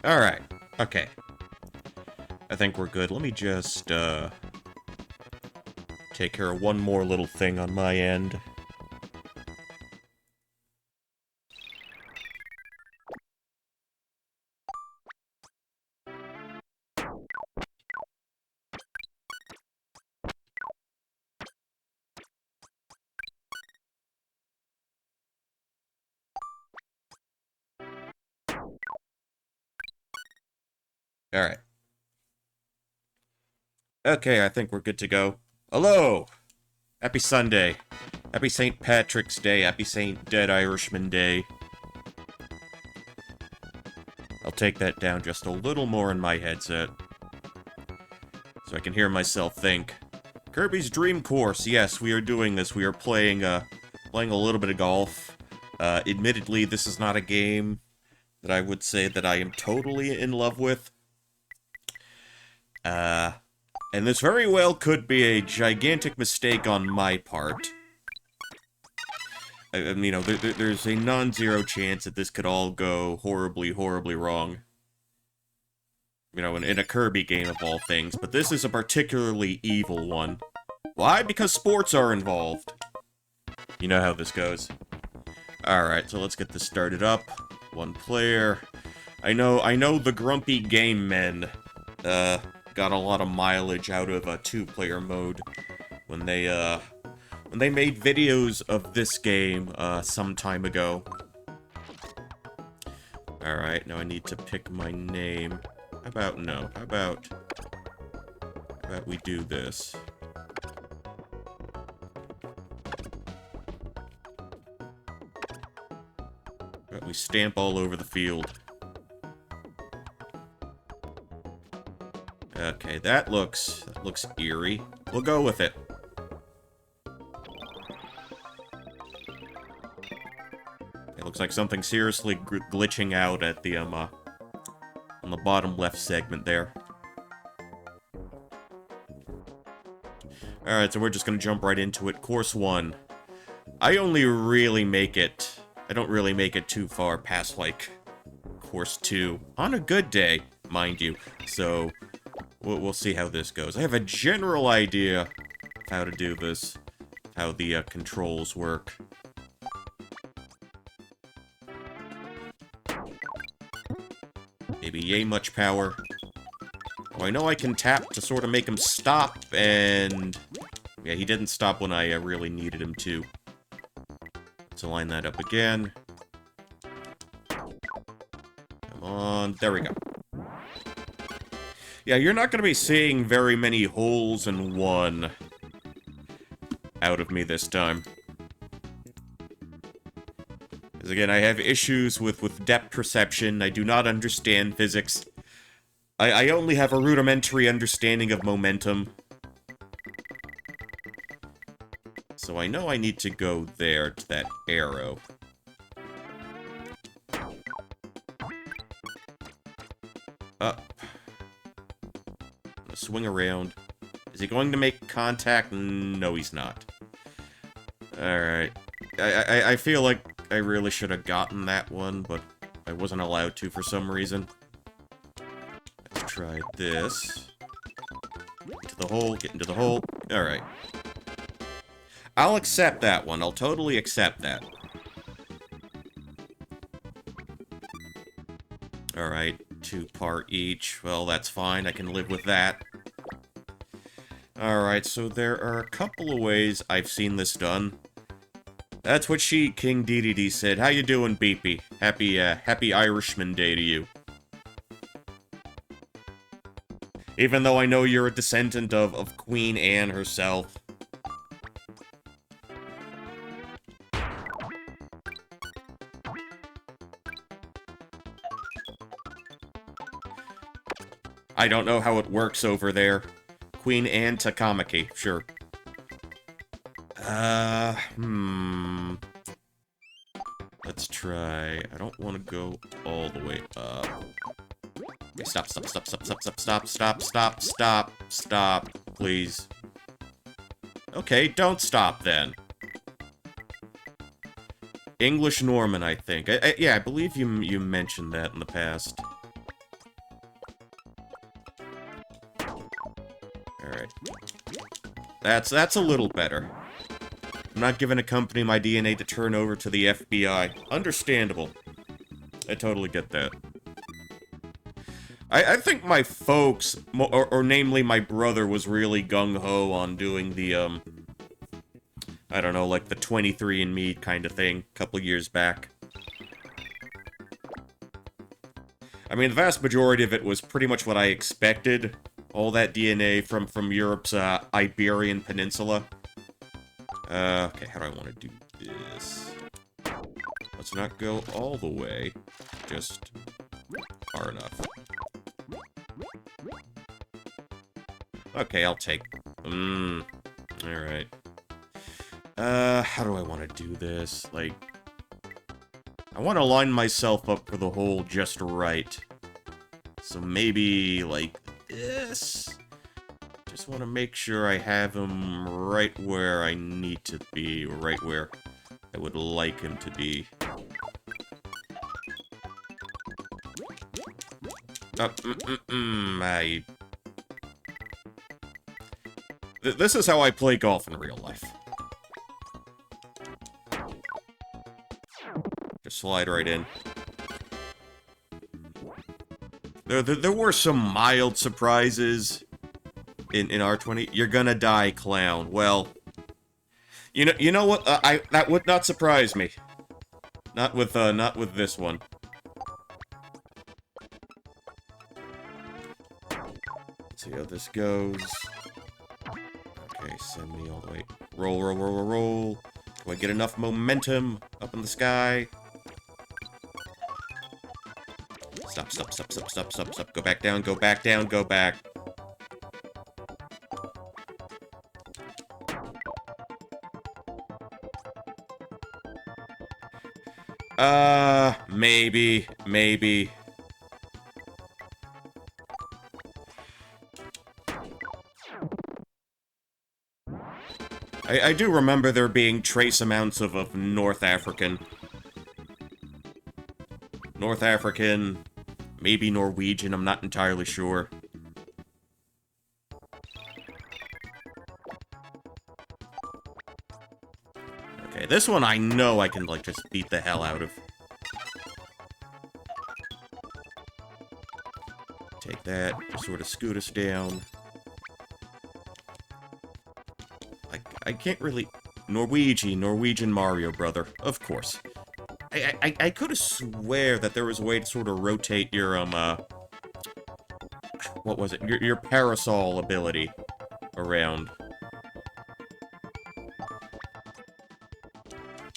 Alright. Okay. I think we're good. Let me just, take care of one more little thing on my end. Alright. Okay, I think we're good to go. Hello! Happy Sunday. Happy St. Patrick's Day. Happy St. Dead Irishman Day. I'll take that down just a little more in my headset, so I can hear myself think. Kirby's Dream Course. Yes, we are doing this. We are playing a little bit of golf. Admittedly, this is not a game that I would say that I am totally in love with. And this very well could be a gigantic mistake on my part. You know, there's a non-zero chance that this could all go horribly, horribly wrong. You know, in a Kirby game of all things, but this is a particularly evil one. Why? Because sports are involved. You know how this goes. Alright, so let's get this started up. One player. I know the grumpy game men, got a lot of mileage out of a two-player mode when they made videos of this game, some time ago. Alright, now I need to pick my name. How about we do this? How about we stamp all over the field? Okay, that looks eerie. We'll go with it. It looks like something seriously glitching out at the on the bottom left segment there. Alright, so we're just gonna jump right into it. Course 1. I don't really make it too far past, like, Course 2. On a good day, mind you. So, we'll see how this goes. I have a general idea of how to do this, how the controls work. Maybe yay much power. Oh, I know I can tap to sort of make him stop, and... yeah, he didn't stop when I really needed him to. Let's line that up again. Come on, there we go. Yeah, you're not going to be seeing very many holes in one out of me this time. Because again, I have issues with depth perception. I do not understand physics. I only have a rudimentary understanding of momentum. So I know I need to go there to that arrow. Up. Swing around. Is he going to make contact? No, he's not. Alright. I feel like I really should have gotten that one, but I wasn't allowed to for some reason. Let's try this. Get to the hole, get into the hole. Alright. I'll accept that one. I'll totally accept that. Alright, 2 par each. Well, that's fine. I can live with that. Alright, so there are a couple of ways I've seen this done. That's what King DDD said. How you doing, Beepy? Happy Irishman Day to you. Even though I know you're a descendant of Queen Anne herself. I don't know how it works over there. Queen Anne Takamaki, sure. Let's try... I don't want to go all the way up. Okay, stop, stop, stop, stop, stop, stop, stop, stop, stop, stop, stop, please. Okay, don't stop then. English Norman, I think. Yeah, I believe you mentioned that in the past. Alright. That's a little better. I'm not giving a company my DNA to turn over to the FBI. Understandable. I totally get that. I think my folks, or namely my brother, was really gung-ho on doing the, I don't know, like the 23andMe kind of thing a couple years back. I mean, the vast majority of it was pretty much what I expected. All that DNA from Europe's Iberian Peninsula. Okay, how do I want to do this? Let's not go all the way, just far enough. Okay, I'll take... alright. How do I want to do this? Like... I want to line myself up for the hole just right. So maybe, like, this? Just want to make sure I have him right where I need to be, or right where I would like him to be. This is how I play golf in real life. Just slide right in. There were some mild surprises in R20. You're gonna die, clown. Well, you know what? That would not surprise me. Not with this one. Let's see how this goes. Okay, send me all the way. Roll, roll, roll, roll, roll. Do I get enough momentum up in the sky? Stop, stop, stop, stop, stop, stop, stop. Go back down, go back down, go back. Maybe. I do remember there being trace amounts of North African, maybe Norwegian, I'm not entirely sure. Okay, this one I know I can, like, just beat the hell out of. Take that, just sort of scoot us down. I can't really... Norwegian Mario, brother. Of course. I could have swear that there was a way to sort of rotate your, what was it? Your parasol ability around.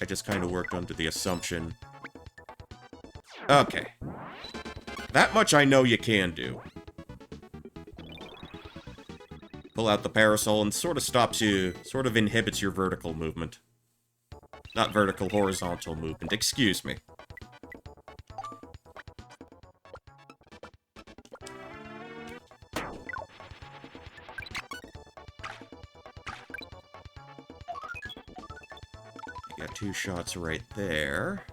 I just kind of worked under the assumption. Okay. That much I know you can do. Pull out the parasol and sort of stops you, sort of inhibits your vertical movement. Not vertical, horizontal movement, excuse me. You got 2 shots right there.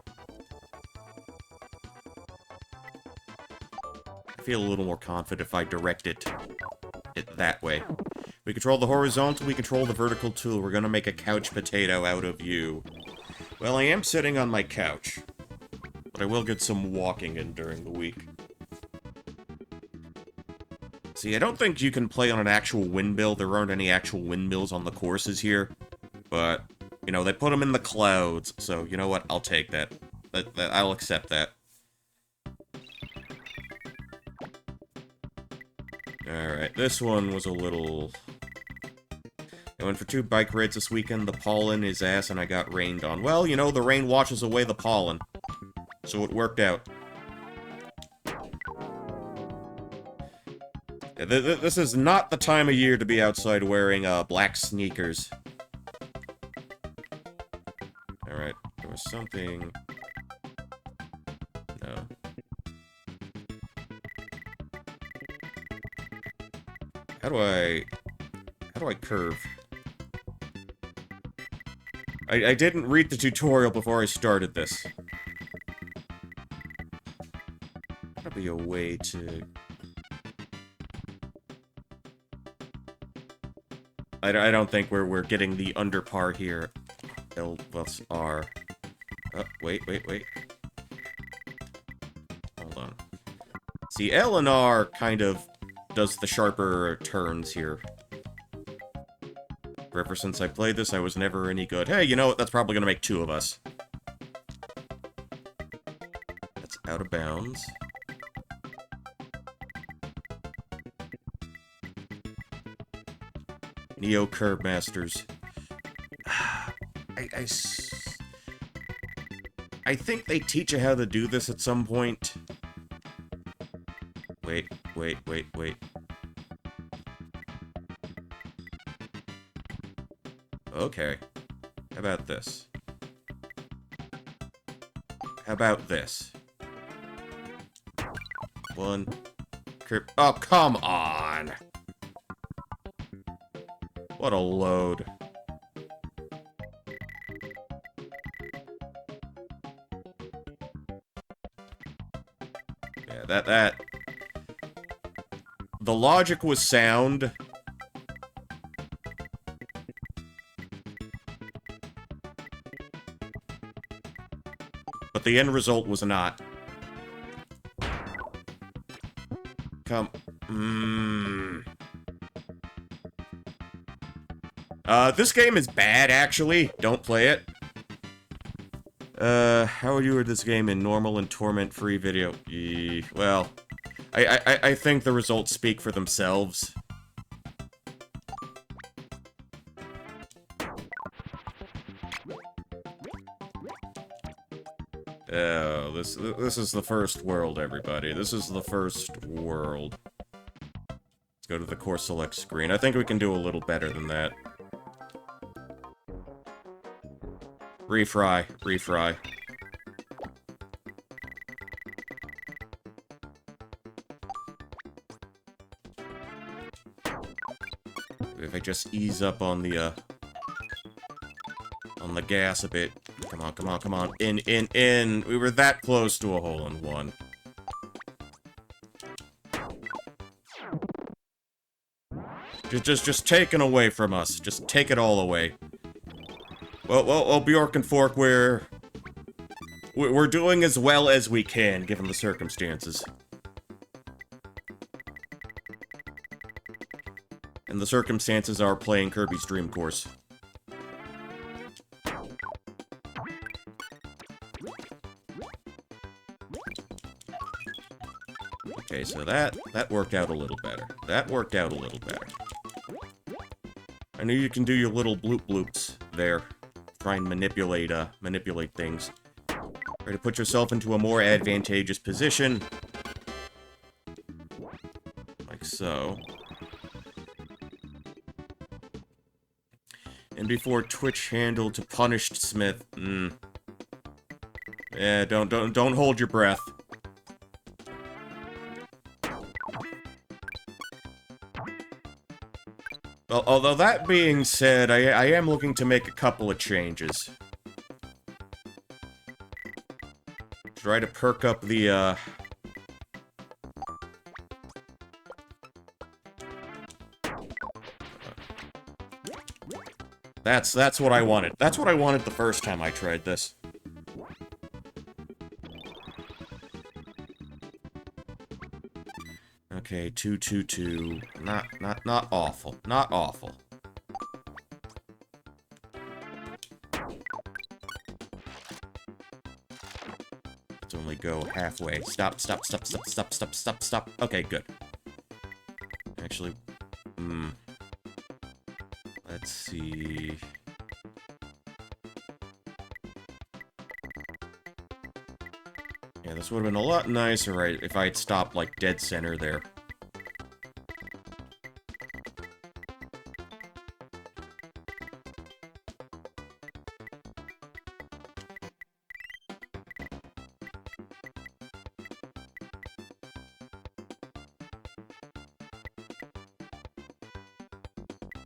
I feel a little more confident if I direct it that way. We control the horizontal, we control the vertical too. We're gonna make a couch potato out of you. Well, I am sitting on my couch, but I will get some walking in during the week. See, I don't think you can play on an actual windmill. There aren't any actual windmills on the courses here. But, you know, they put them in the clouds, so you know what? I'll take that. I'll accept that. Alright, this one was a little... I went for 2 bike rides this weekend. The pollen is ass and I got rained on. Well, you know, the rain washes away the pollen. So it worked out. This is not the time of year to be outside wearing black sneakers. Alright, there was something... No. How do I curve? I didn't read the tutorial before I started this. That'd be a way to... I don't think we're getting the under par here. L plus R. Oh, wait. Hold on. See, L and R kind of does the sharper turns here. Ever since I played this, I was never any good. Hey, you know what? That's probably gonna make two of us. That's out of bounds. Neo Curb Masters. I think they teach you how to do this at some point. Wait. Okay. How about this? How about this? One. Oh, come on! What a load. Yeah, that... The logic was sound. But the end result was not. This game is bad, actually. Don't play it. How would you rate this game in normal and torment-free video? Well, I think the results speak for themselves. Oh, this is the first world, everybody. This is the first world. Let's go to the course select screen. I think we can do a little better than that. Refry. If I just ease up on the gas a bit. Come on. In. We were that close to a hole-in-one. Just taken away from us. Just take it all away. Well, Bjork and Fork, we're doing as well as we can, given the circumstances. And the circumstances are playing Kirby's Dream Course. Okay, so that worked out a little better. I know you can do your little bloops there. Try and manipulate things. Try to put yourself into a more advantageous position. Like so. And before Twitch handle to punished Smith. Yeah, don't hold your breath. Well, although that being said, I am looking to make a couple of changes. Try to perk up the, That's what I wanted. That's what I wanted the first time I tried this. Okay, 2-2-2. Not awful. Not awful. Let's only go halfway. Stop. Okay, good. Actually, let's see. Yeah, this would have been a lot nicer, right, if I had stopped, like, dead center there.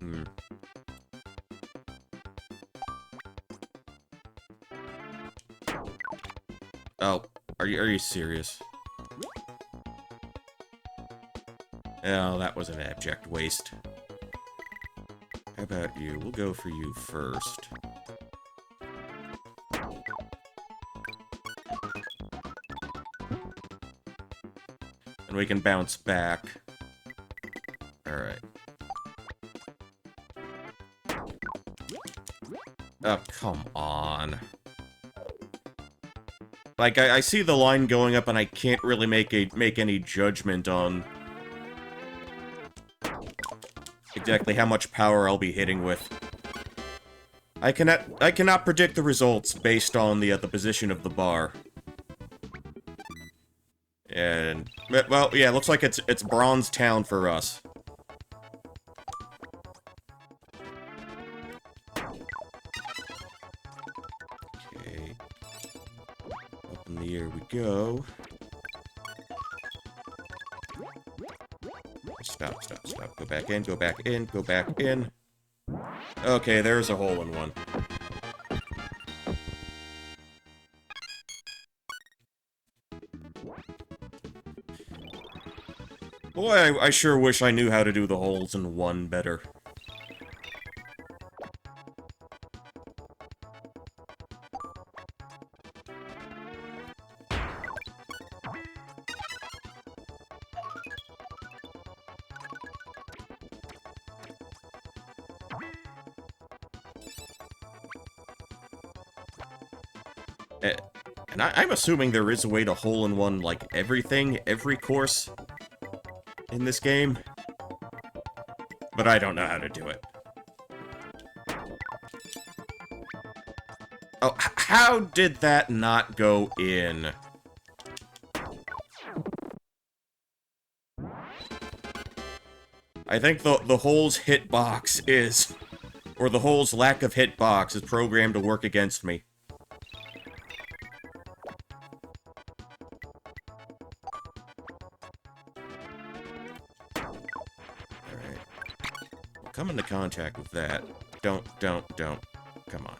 Hmm. Oh, are you serious? Oh, that was an abject waste. How about you? We'll go for you first. And we can bounce back. Alright. Oh, come on. Like, I see the line going up and I can't really make any judgment on exactly how much power I'll be hitting with. I cannot predict the results based on the position of the bar. And well, yeah, it looks like it's Bronze Town for us. Okay. Up in the air we go. Stop. Go back in, go back in, go back in. Okay, there's a hole in one. Boy, I sure wish I knew how to do the holes in one better. And I'm assuming there is a way to hole-in-one, like, everything, every course in this game. But I don't know how to do it. Oh, how did that not go in? I think the hole's hitbox is... or the hole's lack of hitbox is programmed to work against me. Alright. Come into contact with that. Don't. Come on.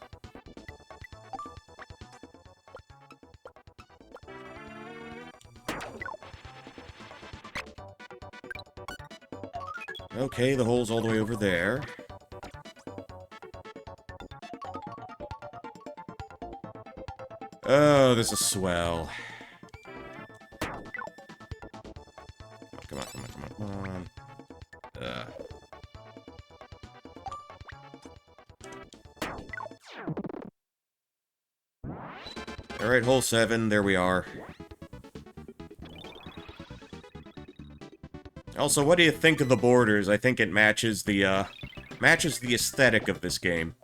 Okay, the hole's all the way over there. Oh, this is swell. Come on. Alright, hole 7, there we are. Also, what do you think of the borders? I think it matches the aesthetic of this game.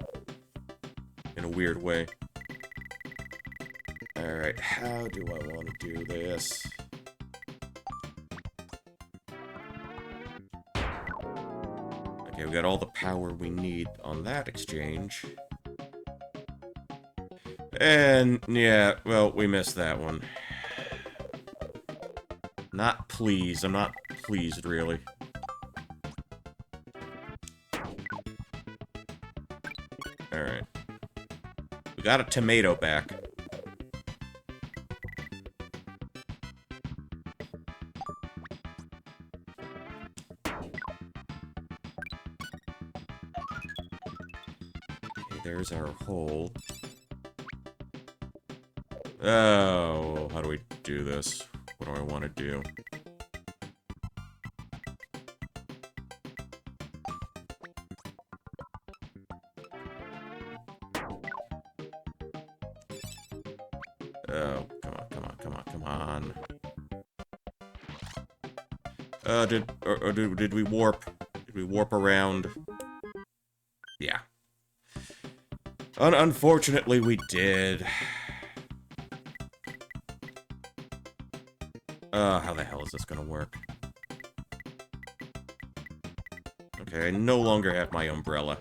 In a weird way. Alright, how do I want to do this? Okay, we got all the power we need on that exchange. And, yeah, well, we missed that one. Not pleased. I'm not pleased, really. Alright. We got a tomato back. Okay, there's our hole. Oh, how do we do this? What do I want to do? Oh, come on. Did we warp? Did we warp around? Yeah. Unfortunately, we did. How the hell is this gonna work? Okay, I no longer have my umbrella.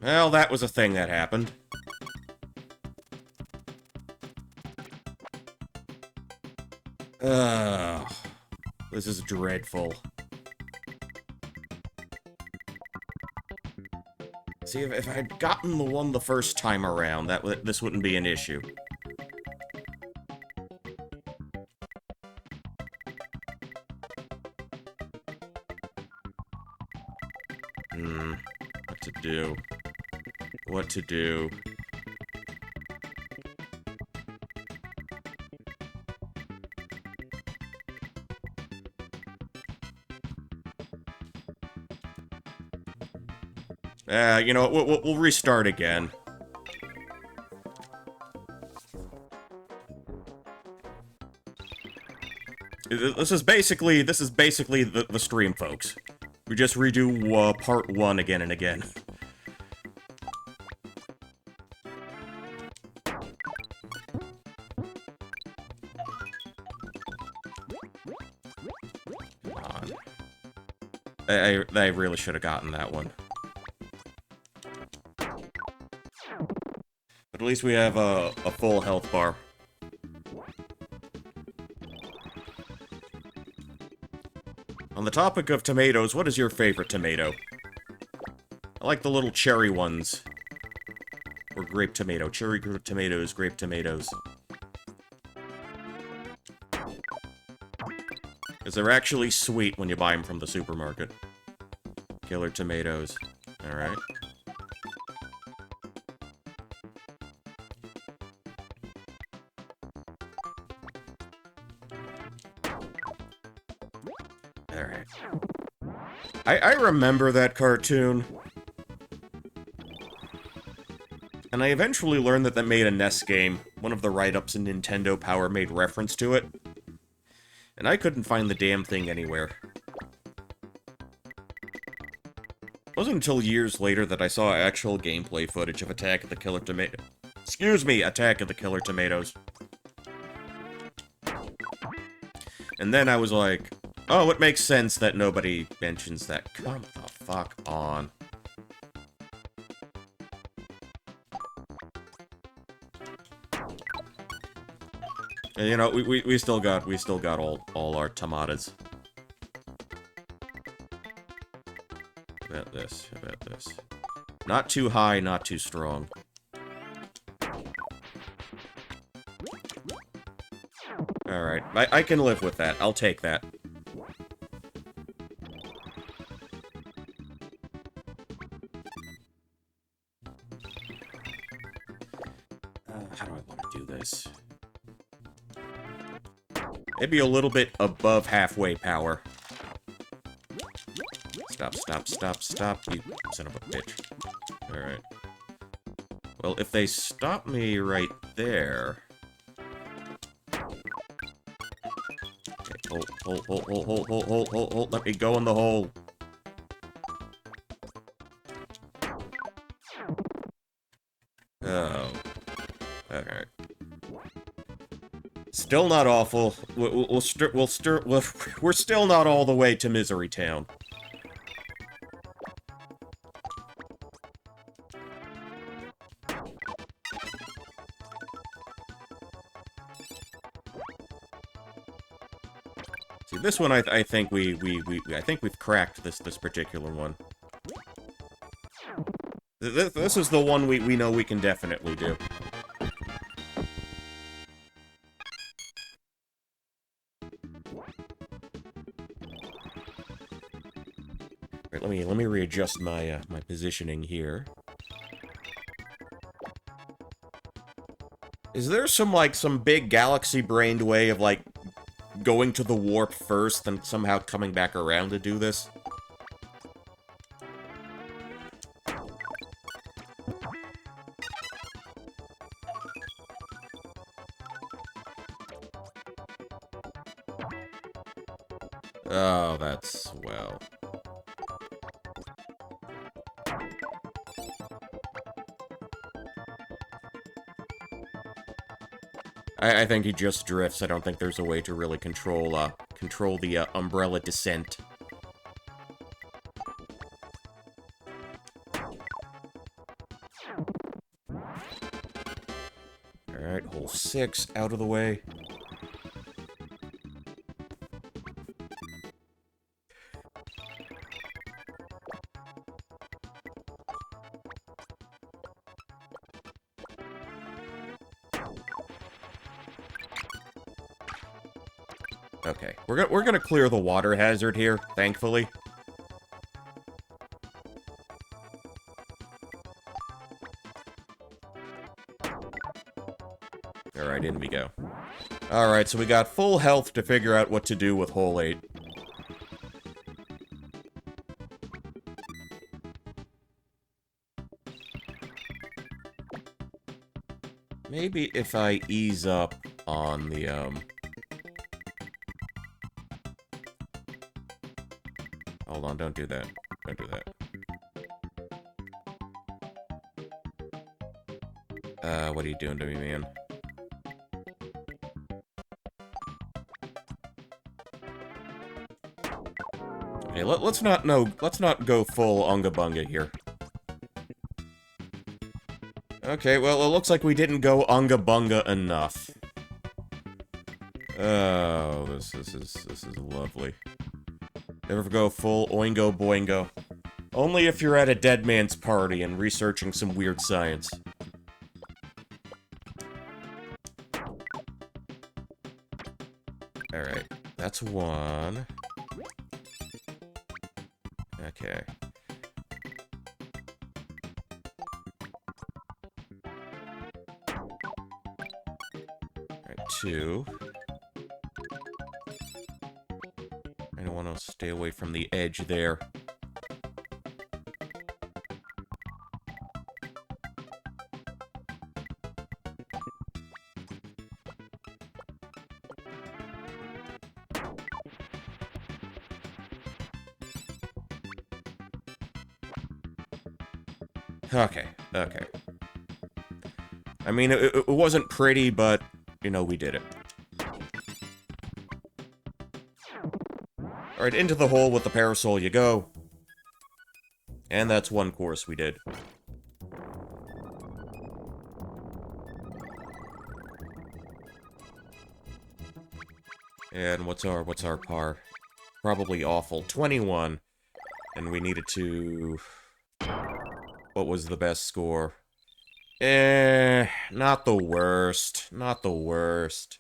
Well, that was a thing that happened. Ugh. This is dreadful. See, if I'd gotten the one the first time around, this wouldn't be an issue. What to do? What to do? You know what, we'll restart again. This is basically the stream, folks. We just redo part 1 again and again. Come on. I really should have gotten that one. But at least we have a full health bar. On the topic of tomatoes, what is your favorite tomato? I like the little cherry ones. Or grape tomato. Cherry tomatoes, grape tomatoes. Because they're actually sweet when you buy them from the supermarket. Killer tomatoes. Alright. Alright. I remember that cartoon. And I eventually learned that made a NES game. One of the write-ups in Nintendo Power made reference to it. And I couldn't find the damn thing anywhere. It wasn't until years later that I saw actual gameplay footage of Attack of the Killer Tomato... Excuse me, Attack of the Killer Tomatoes. And then I was like, oh, it makes sense that nobody mentions that. Come the fuck on. And, you know, we still got all our tomatoes. How about this? How about this? Not too high, not too strong. Alright, I can live with that. I'll take that. How do I want to do this? Maybe a little bit above halfway power. Stop, stop, stop, stop, you son of a bitch. Alright. Well, if they stop me right there... Okay, hold, let me go in the hole. Oh. Alright. Still not awful. We're still not all the way to Misery Town. See, this one I think I think we've cracked this particular one. This is the one we know we can definitely do. Right, let me readjust my my positioning here. Is there some big galaxy-brained way of like going to the warp first and somehow coming back around to do this? Oh, that's swell. I think he just drifts. I don't think there's a way to really control the umbrella descent. Alright, hole 6 out of the way. Okay, we're gonna clear the water hazard here, thankfully. Alright, in we go. Alright, so we got full health to figure out what to do with hole 8. Maybe if I ease up on the, Hold on, don't do that. Don't do that. What are you doing to me, man? Okay, let's not go full Unga Bunga here. Okay, well, it looks like we didn't go Unga Bunga enough. Oh, this is lovely. Never go full Oingo Boingo. Only if you're at a dead man's party and researching some weird science. Alright, that's one. Okay. Alright, two. I don't want to stay away from the edge there. Okay, okay. I mean, it wasn't pretty, but, you know, we did it. Alright, into the hole with the parasol you go. And that's one course we did. And what's our par? Probably awful. 21. And we needed to... What was the best score? Not the worst. Not the worst.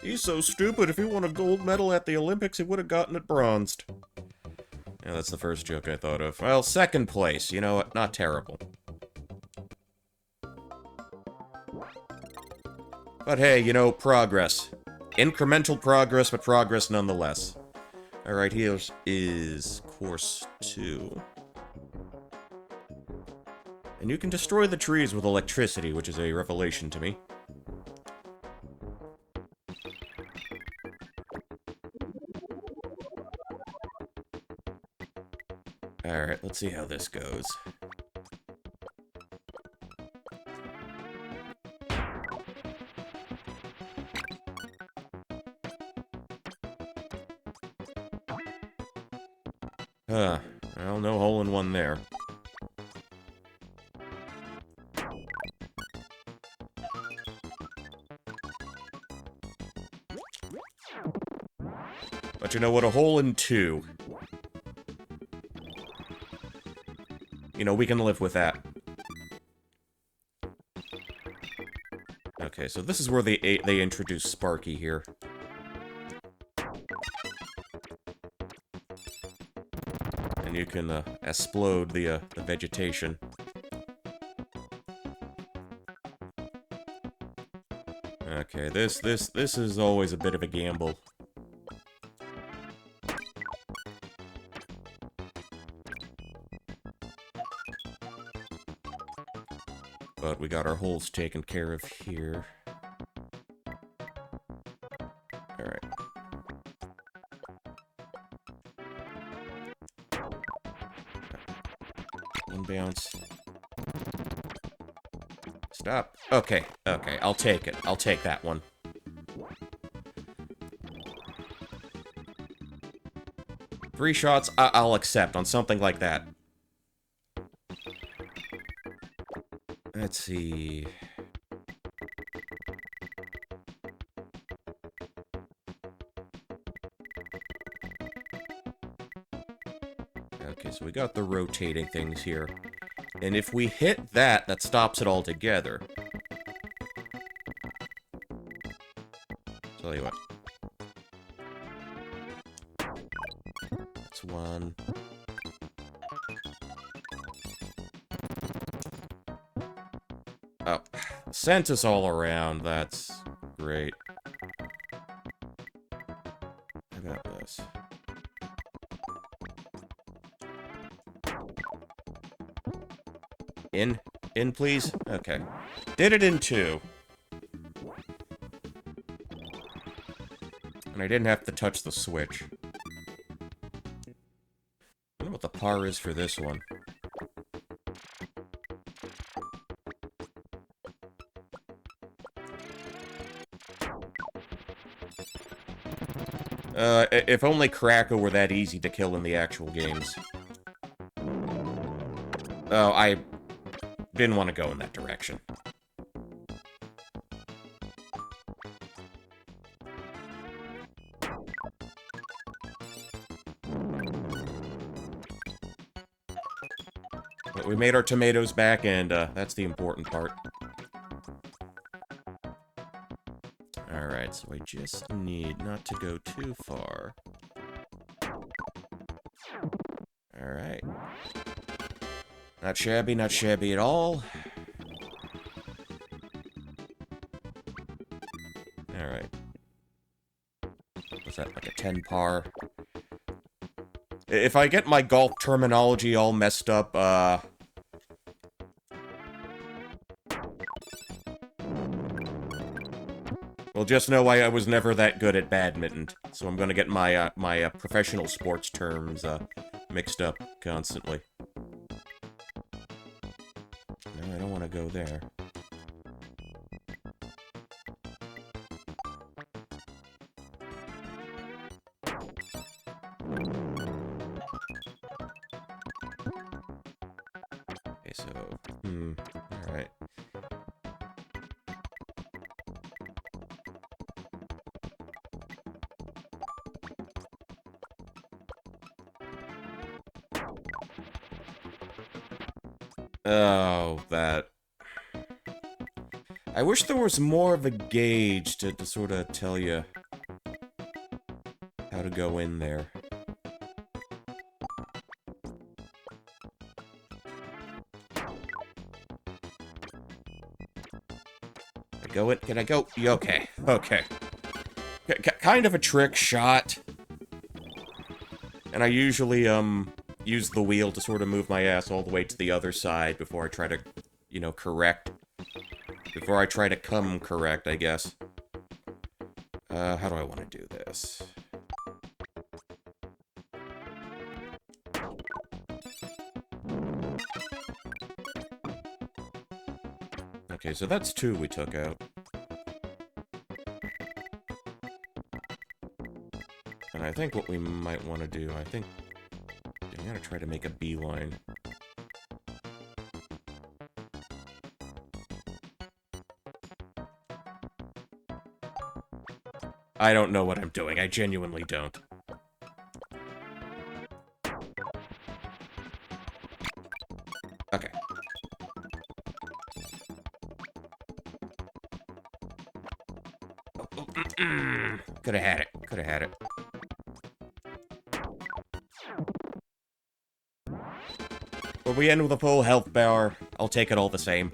He's so stupid. If he won a gold medal at the Olympics, he would have gotten it bronzed. Yeah, that's the first joke I thought of. Well, second place. You know what? Not terrible. But hey, you know, progress. Incremental progress, but progress nonetheless. Alright, here is course 2. And you can destroy the trees with electricity, which is a revelation to me. Alright, let's see how this goes. Well, no hole in one there. But you know what? A hole in 2. You know, we can live with that. Okay, so this is where they introduce Sparky here. And you can explode the vegetation. Okay, this is always a bit of a gamble. But we got our holes taken care of here. Alright. One bounce. Stop. Okay, okay, I'll take it. I'll take that one. Three shots, I'll accept on something like that. Let's see... Okay, so we got the rotating things here. And if we hit that, that stops it altogether. Tell you what. That's one. Oh, scent is all around. That's great. How about this? In? In, please? Okay. Did it in 2. And I didn't have to touch the switch. I wonder what the par is for this one. If only Krakow were that easy to kill in the actual games. Oh, I didn't want to go in that direction. But we made our tomatoes back, and that's the important part. Alright, so I just need not to go too far. Alright. Not shabby at all. Alright. Was that like a 10 par? If I get my golf terminology all messed up, well, just know I was never that good at badminton, so I'm gonna get my, my professional sports terms, mixed up constantly. No, I don't want to go there. Okay, so, alright. Oh, that... I wish there was more of a gauge to sort of tell you how to go in there. Can I go? Okay, okay. Kind of a trick shot. And I usually, use the wheel to sort of move my ass all the way to the other side before I try to, you know, correct. Before I try to come correct, I guess. How do I want to do this? Okay, so that's 2 we took out. And I think what we might want to do, I'm gonna try to make a beeline. I don't know what I'm doing. I genuinely don't. Okay. Could have had it. Could have had it. Will we end with a full health bar? I'll take it all the same.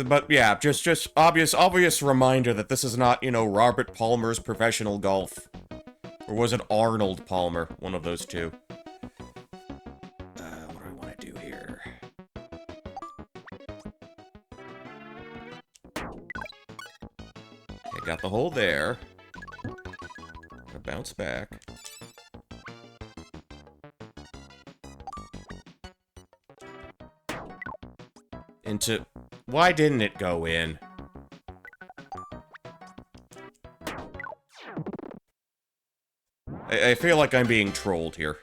But yeah, just obvious reminder that this is not, you know, Robert Palmer's professional golf. Or was it Arnold Palmer? One of those two. What do I want to do here? Okay, got the hole there. Gonna bounce back. Into... Why didn't it go in? I feel like I'm being trolled here.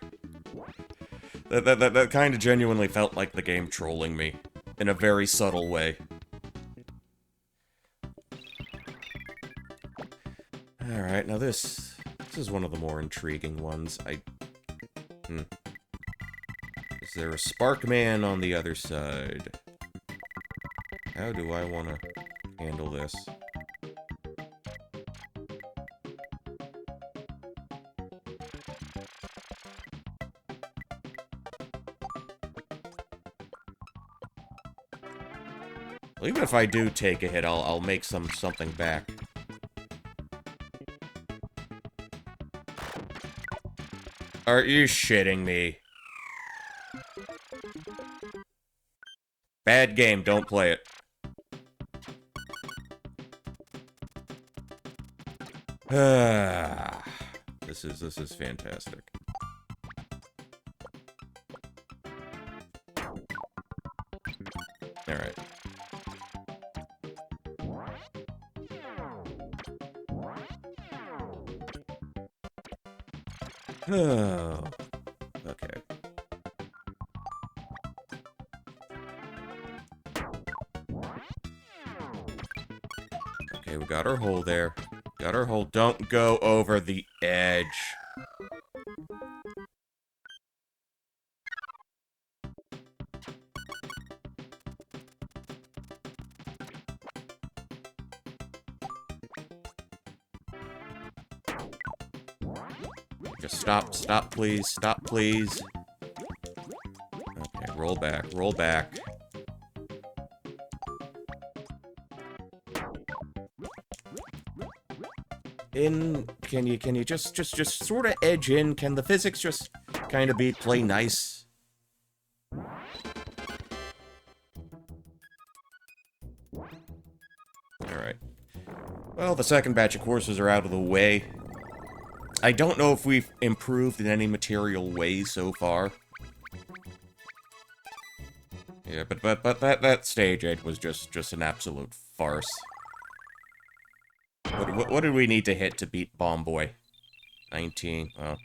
That kind of genuinely felt like the game trolling me. In a very subtle way. Alright, now this is one of the more intriguing ones. Is there a Sparkman on the other side? How do I want to handle this? Well, even if I do take a hit, I'll make something back. Are you shitting me? Bad game, don't play it. This is fantastic. All right. Oh. Okay. Okay, we got our hole there. Got our hole. Don't go over the edge. Just stop, please. Stop, please. Okay, roll back, roll back. Can you just sort of edge in? Can the physics just kind of play nice? Alright. Well, the second batch of courses are out of the way. I don't know if we've improved in any material way so far. Yeah, but that stage 8 was just an absolute farce. What did we need to hit to beat Bomb Boy? 19. Oh.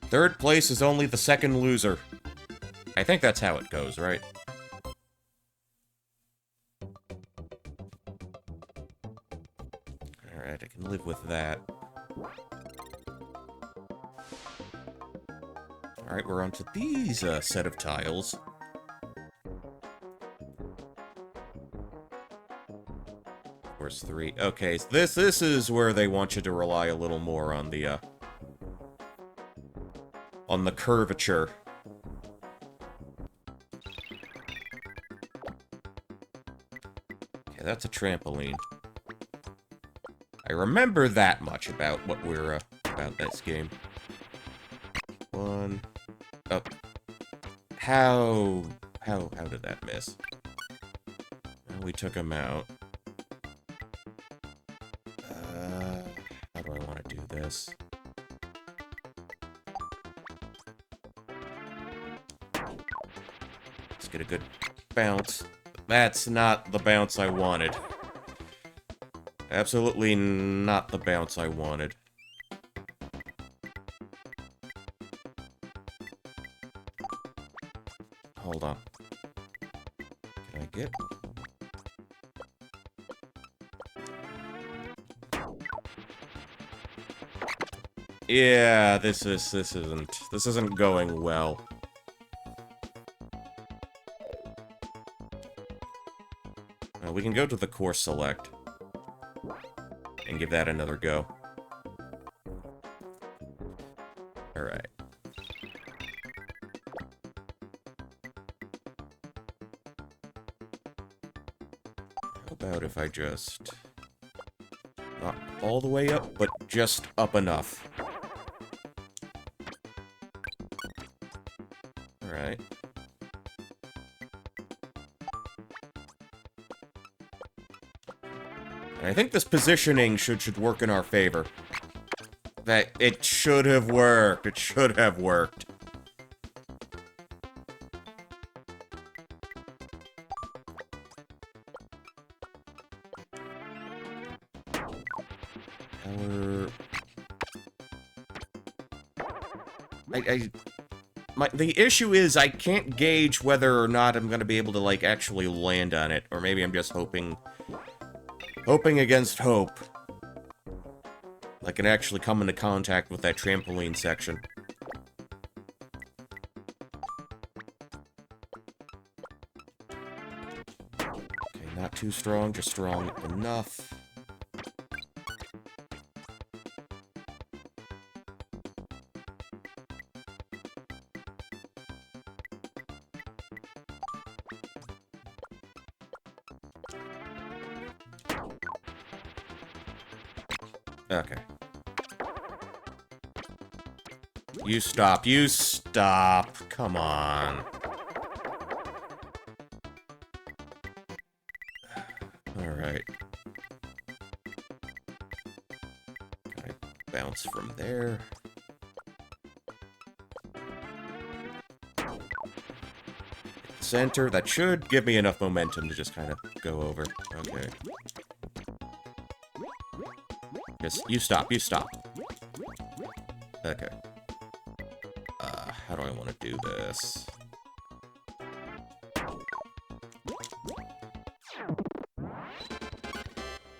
Third place is only the second loser. I think that's how it goes, right? Alright, I can live with that. Alright, we're on to these set of tiles. Course 3. Okay, so this is where they want you to rely a little more on the curvature. Okay, that's a trampoline. I remember that much about what we're about this game. One. Oh. How did that miss? Well, we took him out. How do I want to do this? Let's get a good bounce. That's not the bounce I wanted. Absolutely not the bounce I wanted. Hold on. Can I get... Yeah, this isn't going well. We can go to the course select and give that another go. Alright. How about if I just... not all the way up, but just up enough. Alright. I think this positioning should work in our favor. That it should have worked. It should have worked. the issue is I can't gauge whether or not I'm gonna be able to, like, actually land on it. Or maybe I'm just hoping against hope. I can actually come into contact with that trampoline section. Okay, not too strong, just strong enough. Okay. You stop. You stop. Come on. Alright. Can I bounce from there? Center. That should give me enough momentum to just kind of go over. Okay. Just, you stop. You stop. Okay. How do I want to do this?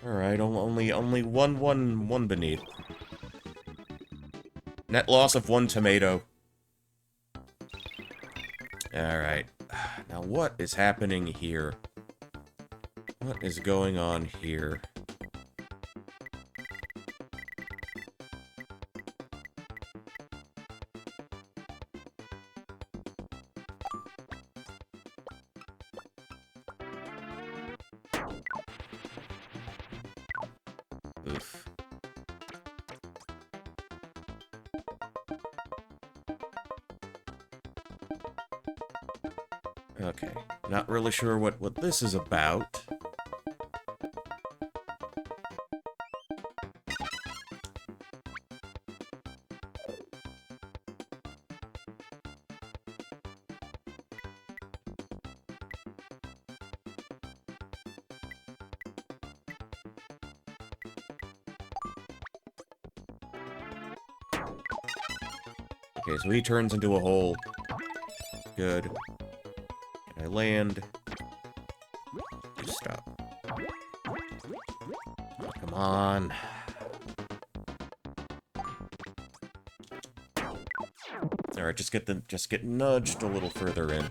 Alright, only one beneath. Net loss of 1 tomato. Alright. Now what is happening here? What is going on here? Oof. Okay, not really sure what this is about. Okay, so he turns into a hole. Good. Can I land? You stop. Come on. Alright, just get nudged a little further in.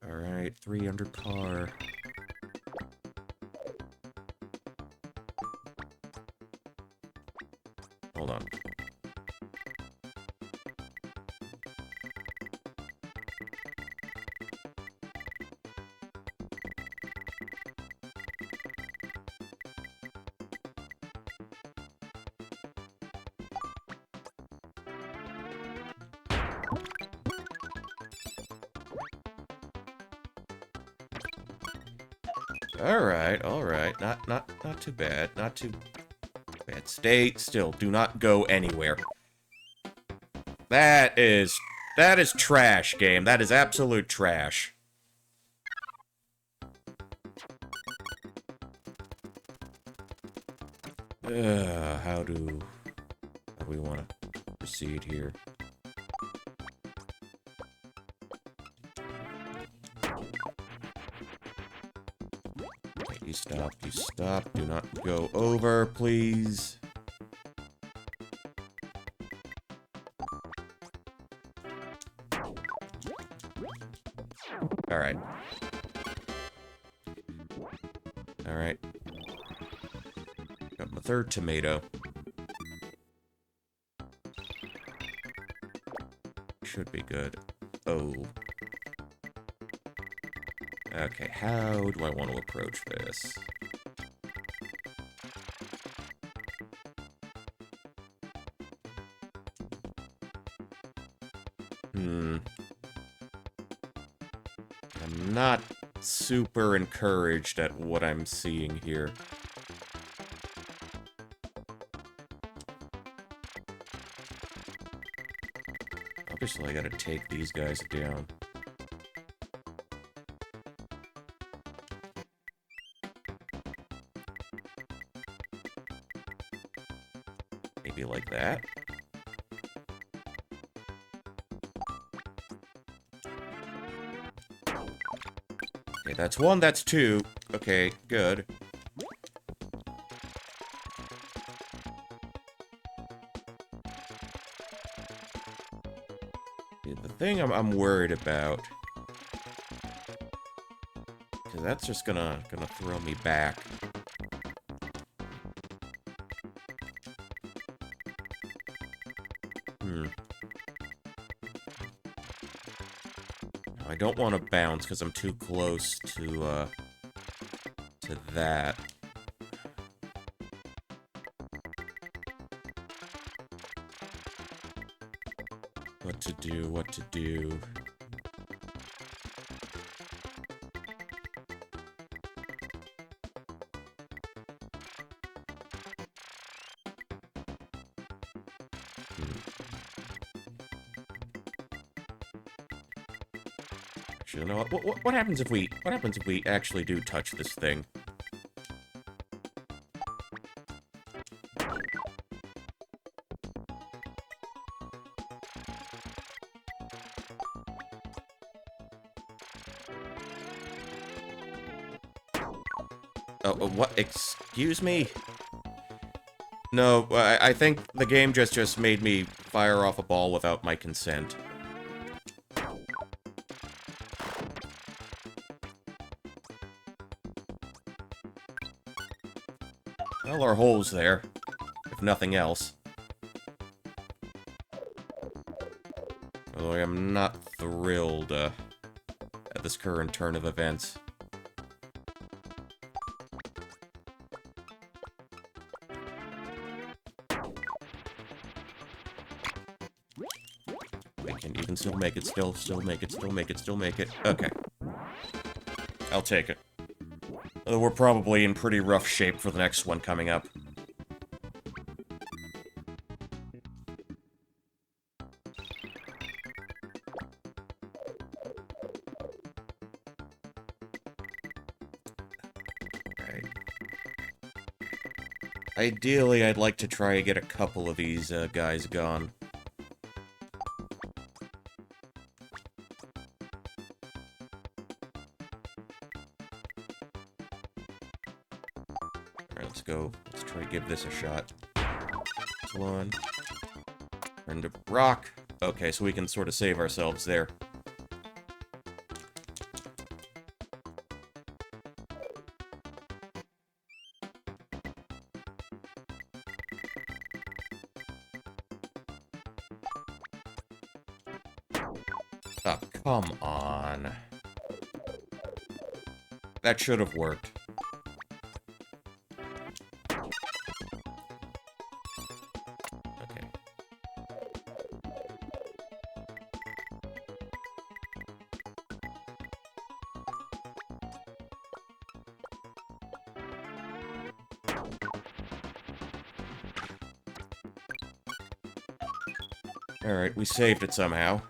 Alright, 3 under par. Hold on. Alright. Not too bad. Not too bad. Stay still. Do not go anywhere. That is trash, game. That is absolute trash. How do we want to proceed here? You stop, you stop. Do not go over, please. Alright. Alright. Got my 3rd tomato. Should be good. Oh. Okay, how do I want to approach this? I'm not super encouraged at what I'm seeing here. Obviously, I gotta take these guys down. Maybe like that. Okay, that's one, that's two. Okay, good. The thing I'm worried about, because that's just gonna throw me back. I don't want to bounce because I'm too close to that. What to do, what to do. Actually, you know what happens if we actually do touch this thing? Oh, what? Excuse me? No, I think the game just made me fire off a ball without my consent. Well, our hole's there, if nothing else. Although I am not thrilled at this current turn of events. You can still make it, still make it, still make it, still make it. Okay. I'll take it. Although we're probably in pretty rough shape for the next one coming up. Alright. Ideally, I'd like to try to get a couple of these guys gone. Let's go. Let's try to give this a shot. This one. Turn to rock. Okay, so we can sort of save ourselves there. Oh, come on. That should have worked. Alright, we saved it somehow.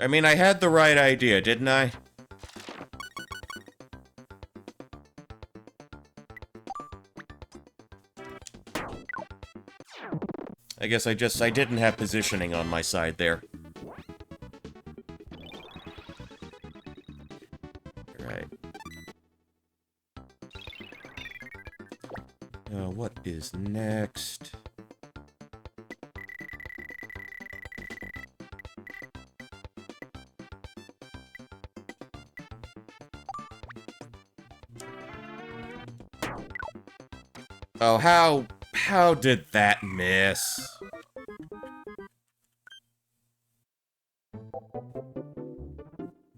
I mean, I had the right idea, didn't I? I guess I didn't have positioning on my side there. Right. What is next? Oh, how did that miss?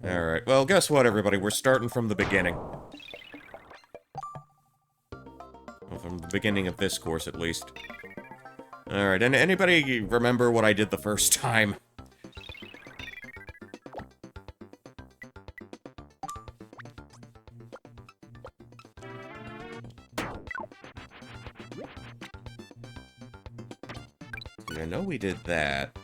Alright, well, guess what, everybody? We're starting from the beginning. Well, from the beginning of this course, at least. Alright, and anybody remember what I did the first time? I know we did that.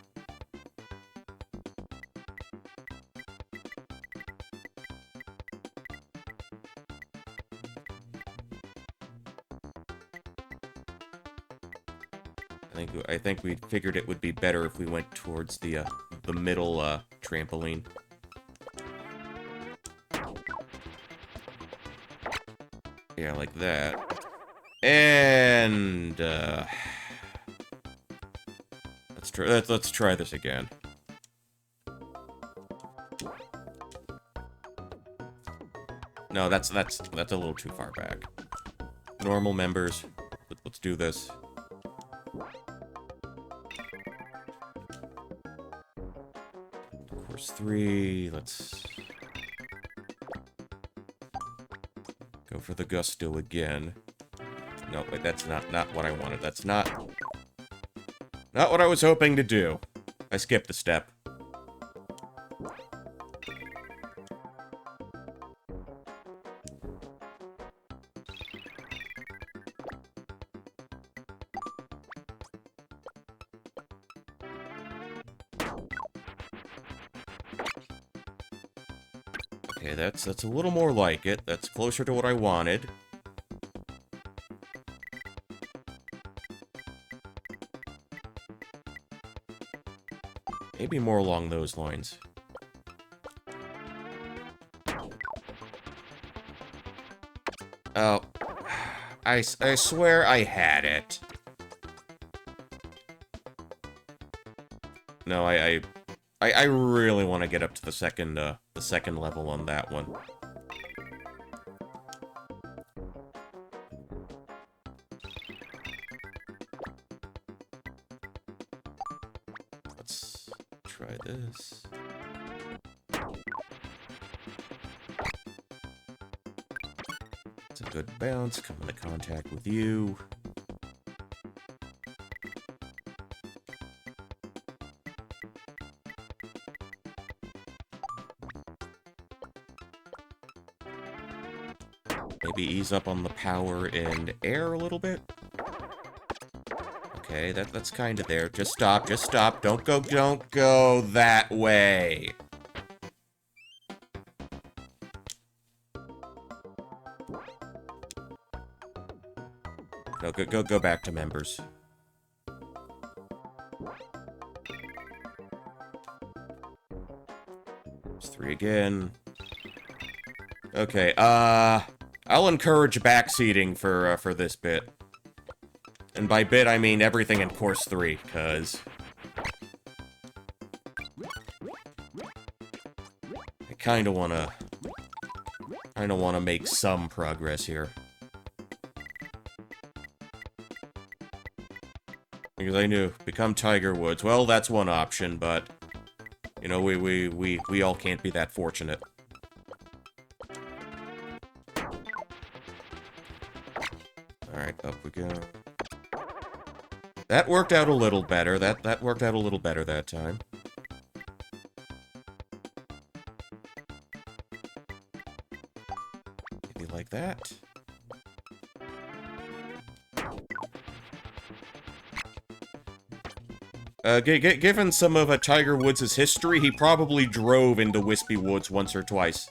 I think we figured it would be better if we went towards the middle trampoline. Yeah, like that. And let's try this again. No, that's a little too far back. Normal members, let's do this. Course 3, let's go for the gusto again. No, wait, that's not what I wanted. That's not what I was hoping to do. I skipped a step. Okay, that's a little more like it. That's closer to what I wanted. Maybe more along those lines. Oh. I swear I had it. No, I really want to get up to the second level on that one. Let's try this. It's a good bounce. Come into contact with you. Maybe ease up on the power and air a little bit. Okay, that's kind of there. Just stop, just stop. Don't go that way. No, go back to members. It's 3 again. Okay, I'll encourage backseating for this bit. And by bit, I mean everything in Course 3, because I kinda wanna make some progress here. Because I knew, become Tiger Woods. Well, that's one option, but, you know, we all can't be that fortunate. Alright, up we go. That worked out a little better. That worked out a little better that time. Maybe like that. Given some of Tiger Woods' history, he probably drove into Wispy Woods once or twice.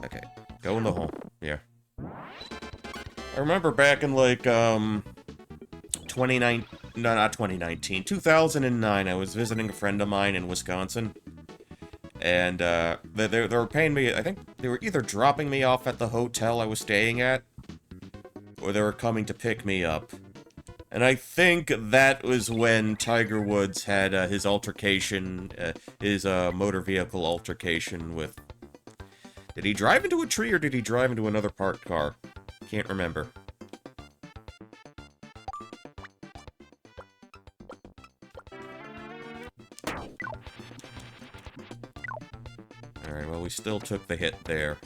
Okay, go in the hole. Yeah. I remember back in, like, 2009, I was visiting a friend of mine in Wisconsin. And, they were paying me, I think they were either dropping me off at the hotel I was staying at, or they were coming to pick me up. And I think that was when Tiger Woods had, his altercation, his, motor vehicle altercation with... Did he drive into a tree, or did he drive into another parked car? Can't remember. Alright, well, we still took the hit there.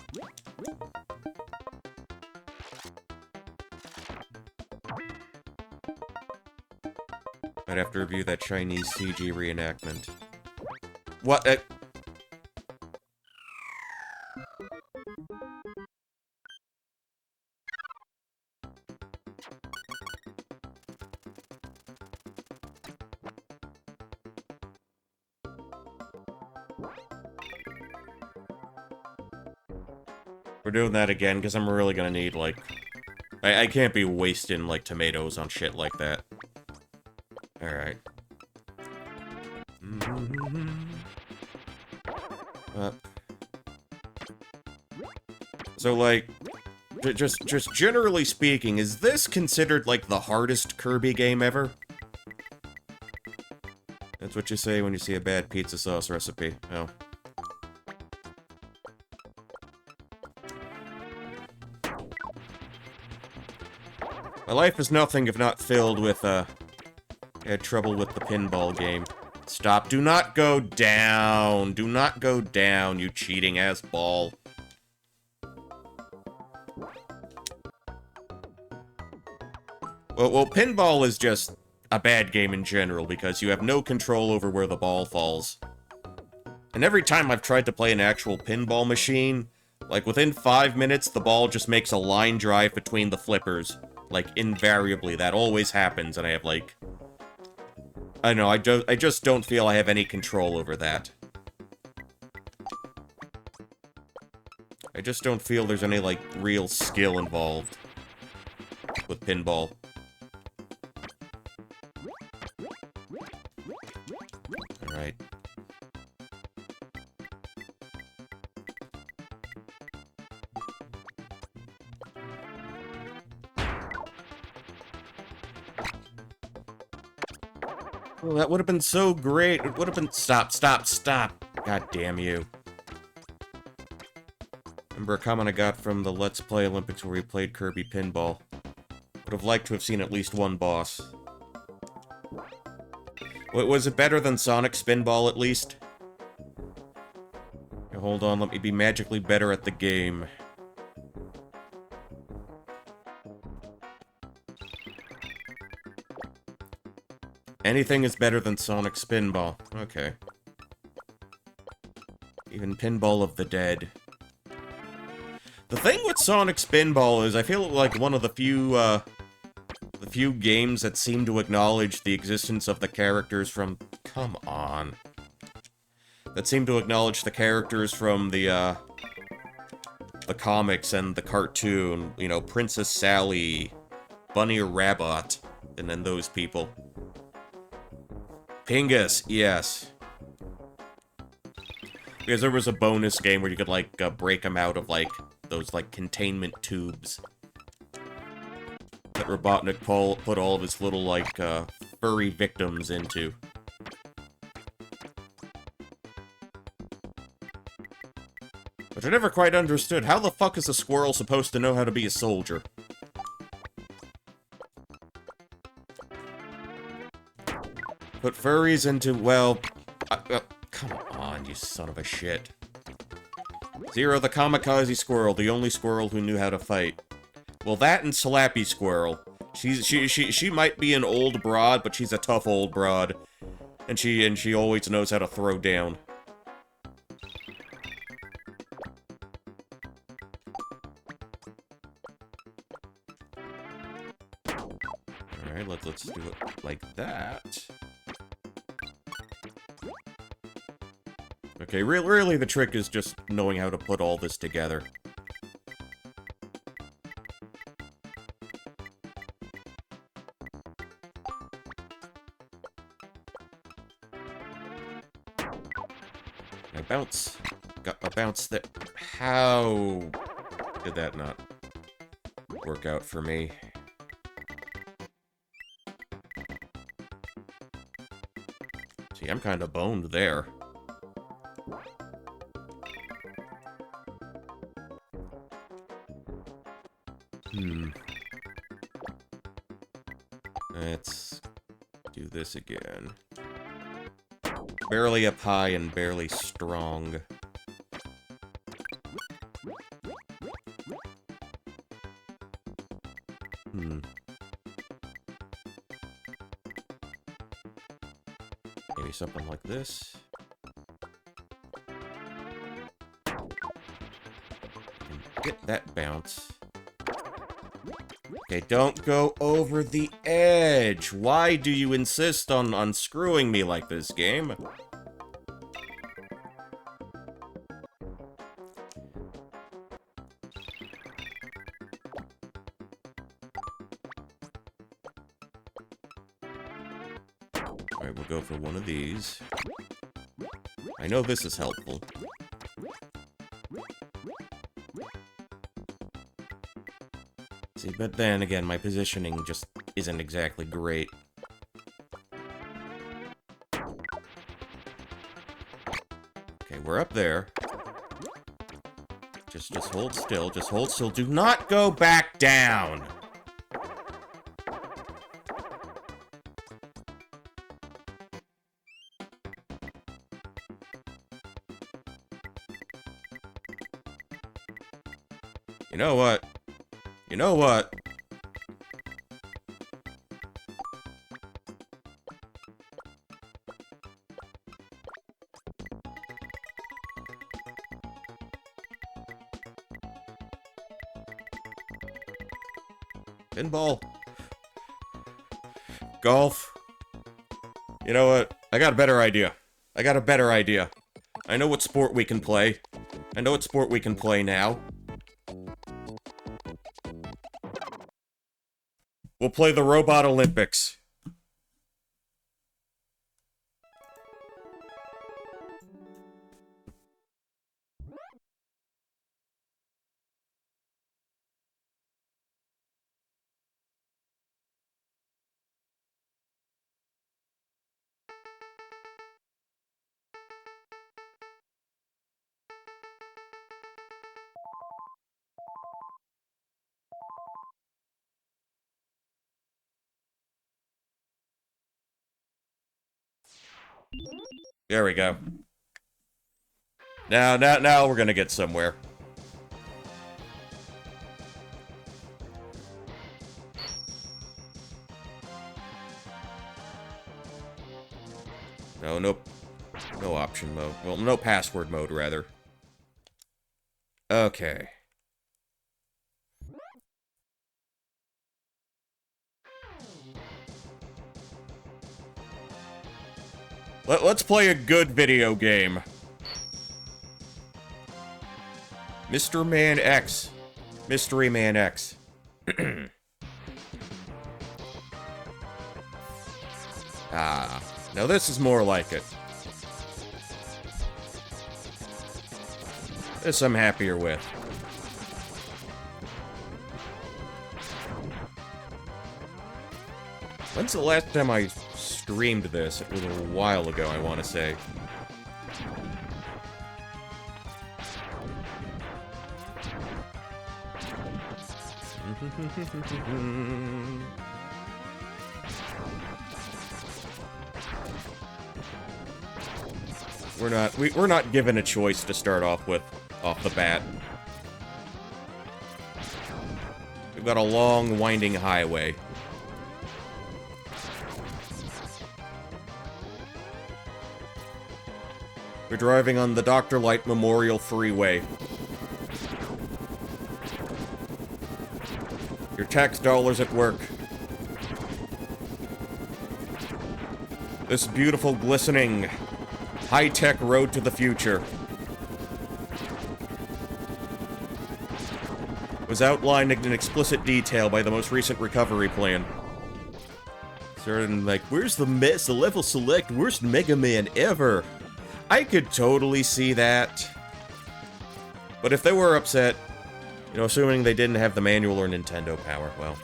Might have to review that Chinese CG reenactment. What? We're doing that again, because I'm really gonna need, like... I can't be wasting, like, tomatoes on shit like that. Alright. Up. So, like... Just generally speaking, is this considered, like, the hardest Kirby game ever? That's what you say when you see a bad pizza sauce recipe. Oh. My life is nothing if not filled with, I had trouble with the pinball game. Stop. Do not go down. Do not go down, you cheating-ass ball. Well, pinball is just a bad game in general, because you have no control over where the ball falls. And every time I've tried to play an actual pinball machine, like, within 5 minutes, the ball just makes a line drive between the flippers. Like, invariably, that always happens, and I have, like... I don't know, I just don't feel I have any control over that. I just don't feel there's any, like, real skill involved with pinball. Alright. Oh, that would have been so great. It would have been... Stop, stop, stop. God damn you. Remember a comment I got from the Let's Play Olympics where we played Kirby Pinball. Would have liked to have seen at least one boss. Was it better than Sonic Spinball, at least? Okay, hold on, let me be magically better at the game. Anything is better than Sonic Spinball. Okay. Even Pinball of the Dead. The thing with Sonic Spinball is I feel like one of the few games that seem to acknowledge the existence of the characters from... Come on. That seem to acknowledge the characters from the comics and the cartoon. You know, Princess Sally, Bunny Rabbit, and then those people. Pingus, yes. Because there was a bonus game where you could, like, break them out of, like, those, like, containment tubes. That Robotnik put all of his little, like, furry victims into. Which I never quite understood. How the fuck is a squirrel supposed to know how to be a soldier? Put furries into, well... come on, you son of a shit. Zero, the kamikaze squirrel, the only squirrel who knew how to fight. Well, that and Slappy Squirrel. She might be an old broad, but she's a tough old broad. And she always knows how to throw down. Alright, let's do it like that. Okay, really the trick is just knowing how to put all this together. I bounce. Got a bounce that... How did that not work out for me? See, I'm kind of boned there. Let's do this again. Barely up high and barely strong. Maybe something like this. Get that bounce. Okay, don't go over the edge. Why do you insist on screwing me like this, game? go for one of these. I know this is helpful. See, but then again, my positioning just isn't exactly great. Okay, we're up there. Just hold still, just hold still. Do not go back down! You know what? You know what? Pinball. Golf. You know what? I got a better idea. I got a better idea. I know what sport we can play. I know what sport we can play now. We'll play the Robot Olympics. There we go. Now we're gonna get somewhere. No, nope. No option mode. Well, no password mode, rather. Okay. Let's play a good video game. Mr. Man X. Mystery Man X. Ah, now this is more like it. This I'm happier with. When's the last time I streamed this? It was a while ago, I want to say. We're not given a choice to start off with off the bat. We've got a long, winding highway. We're driving on the Dr. Light Memorial Freeway. Your tax dollars at work. This beautiful, glistening, high-tech road to the future was outlined in explicit detail by the most recent recovery plan. Certain, like, where's the level select worst Mega Man ever? I could totally see that. But if they were upset, you know, assuming they didn't have the manual or Nintendo Power, well...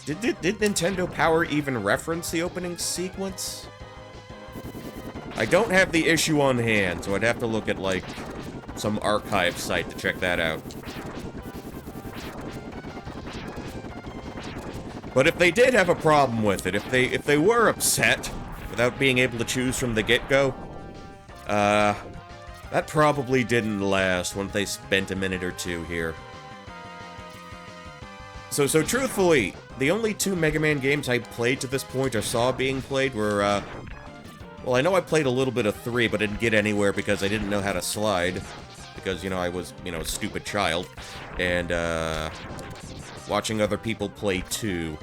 Did Nintendo Power even reference the opening sequence? I don't have the issue on hand, so I'd have to look at, like, some archive site to check that out. But if they did have a problem with it, if they were upset without being able to choose from the get-go, that probably didn't last once they spent a minute or two here. So truthfully, the only two Mega Man games I played to this point or saw being played were, well, I know I played a little bit of 3, but I didn't get anywhere because I didn't know how to slide. Because, you know, I was, you know, a stupid child. And, watching other people play 2.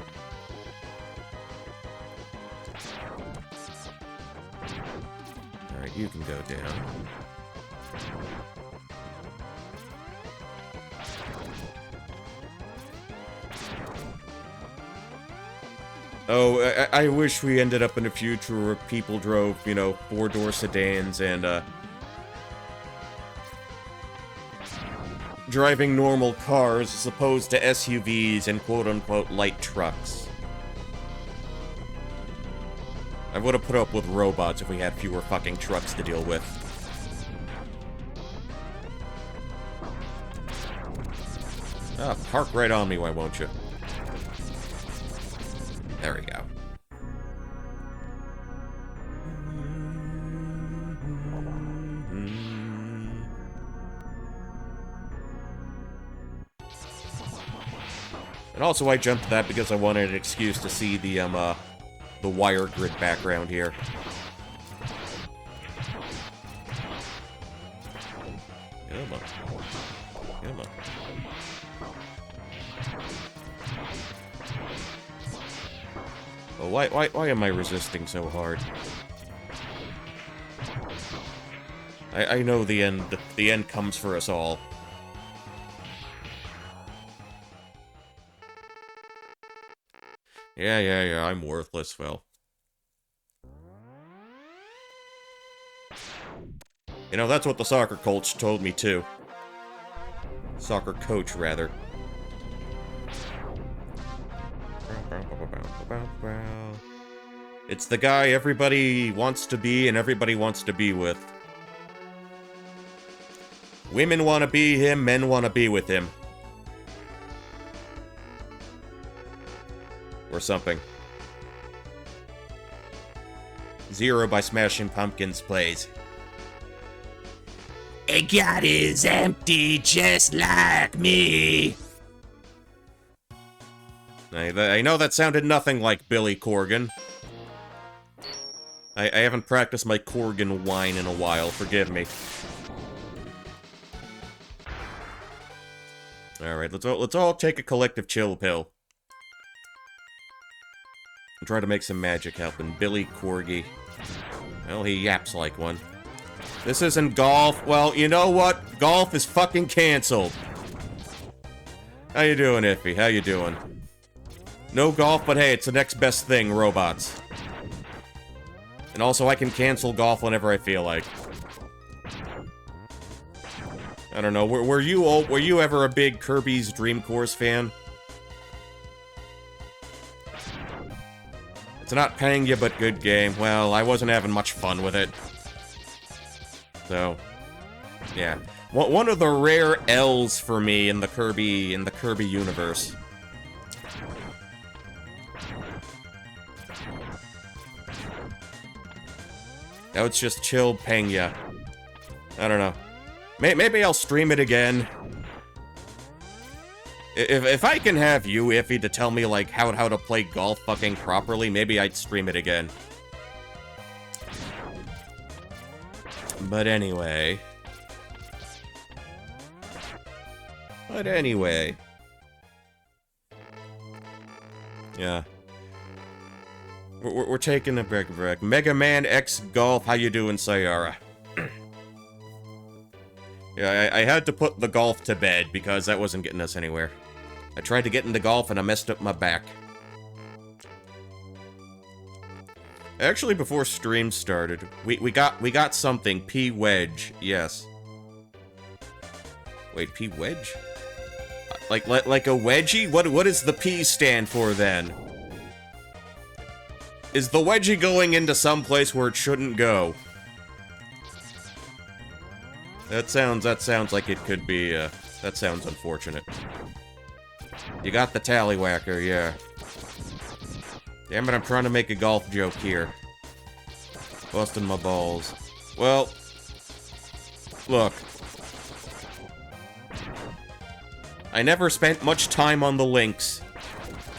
Alright, you can go down. Oh, I wish we ended up in a future where people drove, you know, four-door sedans and, driving normal cars as opposed to SUVs and quote-unquote light trucks. I would have put up with robots if we had fewer fucking trucks to deal with. Ah, park right on me, why won't you? There we go. And also I jumped that because I wanted an excuse to see the wire grid background here. Come on. Come on. Oh, why am I resisting so hard? I know the end comes for us all. Yeah, I'm worthless, well. You know, that's what the soccer coach told me, too. Soccer coach, rather. It's the guy everybody wants to be and everybody wants to be with. Women want to be him, men want to be with him. Or something. Zero by Smashing Pumpkins plays. A god is empty just like me. I know that sounded nothing like Billy Corgan. I haven't practiced my Corgan whine in a while, forgive me. Alright, let's all take a collective chill pill. And try to make some magic happen. Billy Corgi. Well, he yaps like one. This isn't golf. Well, you know what? Golf is fucking canceled. How you doing, Iffy? How you doing? No golf, but hey, it's the next best thing, robots. And also, I can cancel golf whenever I feel like. I don't know, were you ever a big Kirby's Dream Course fan? It's not paying you, but good game. Well, I wasn't having much fun with it. So, yeah. One of the rare L's for me in the Kirby universe. Now it's just chill penya. I don't know. Maybe I'll stream it again. If I can have you, Iffy, to tell me, like, how to play golf fucking properly, maybe I'd stream it again. But anyway. Yeah. We're taking a break. Mega Man X Golf, how you doing, Sayara? Yeah, I had to put the golf to bed because that wasn't getting us anywhere. I tried to get into golf and I messed up my back. Actually, before stream started, we got something. P-Wedge, yes. Wait, P-Wedge? Like a wedgie? What does the P stand for then? Is the wedgie going into some place where it shouldn't go? That sounds like it could be, that sounds unfortunate. You got the tallywhacker, yeah. Damn it, I'm trying to make a golf joke here. Busting my balls. Well, look. I never spent much time on the links,